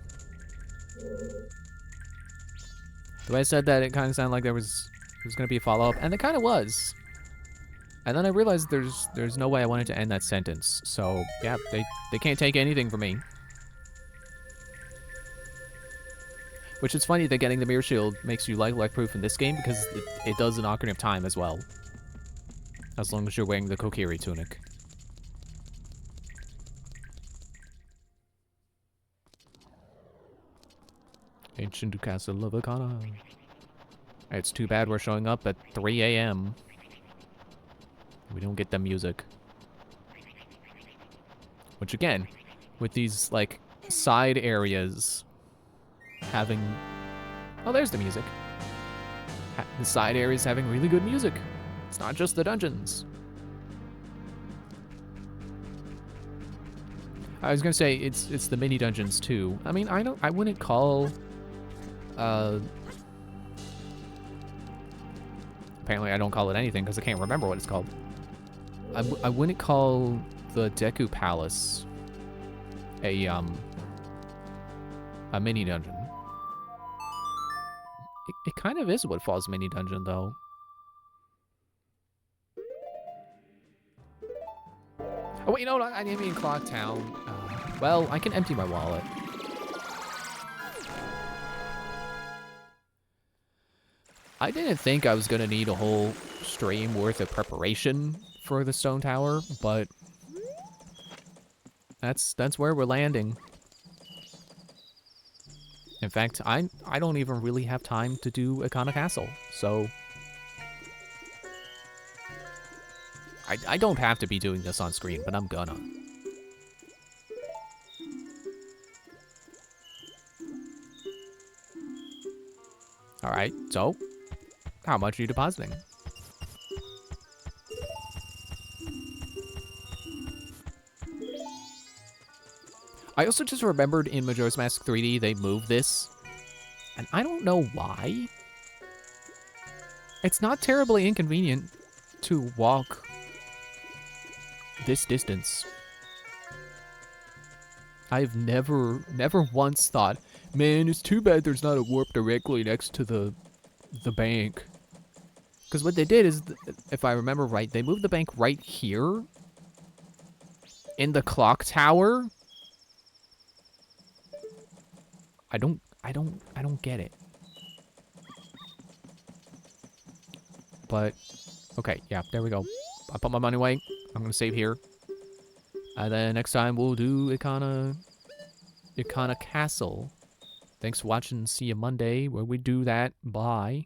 The way I said that, it kind of sounded like there was going to be a follow-up, and it kind of was. And then I realized there's no way I wanted to end that sentence. So, yeah, they can't take anything from me. Which is funny that getting the mirror shield makes you like proof in this game, because it does an Ocarina of Time as well. As long as you're wearing the Kokiri tunic. Ancient Castle of Akana. It's too bad we're showing up at 3 a.m. We don't get the music. Which again, with these like side areas having... Oh, there's the music. The side areas having really good music. It's not just the dungeons. I was gonna say it's the mini dungeons too. I mean, I wouldn't call apparently I don't call it anything because I can't remember what it's called. I wouldn't call the Deku Palace a mini dungeon. It kind of is what falls mini dungeon though. Oh wait, no, I didn't mean Clock Town. Well, I can empty my wallet. I didn't think I was gonna need a whole stream worth of preparation for the Stone Tower, but that's where we're landing. In fact, I don't even really have time to do Akana Castle, so I don't have to be doing this on screen, but I'm gonna. Alright, so how much are you depositing? I also just remembered in Majora's Mask 3D they moved this, and I don't know why. It's not terribly inconvenient to walk this distance. I've never once thought, man, it's too bad there's not a warp directly next to the bank. Because what they did is, if I remember right, they moved the bank right here in the clock tower. I don't get it. But okay, yeah, there we go. I put my money away. I'm gonna save here. And then next time we'll do Akana Castle. Thanks for watching. See you Monday where we do that. Bye.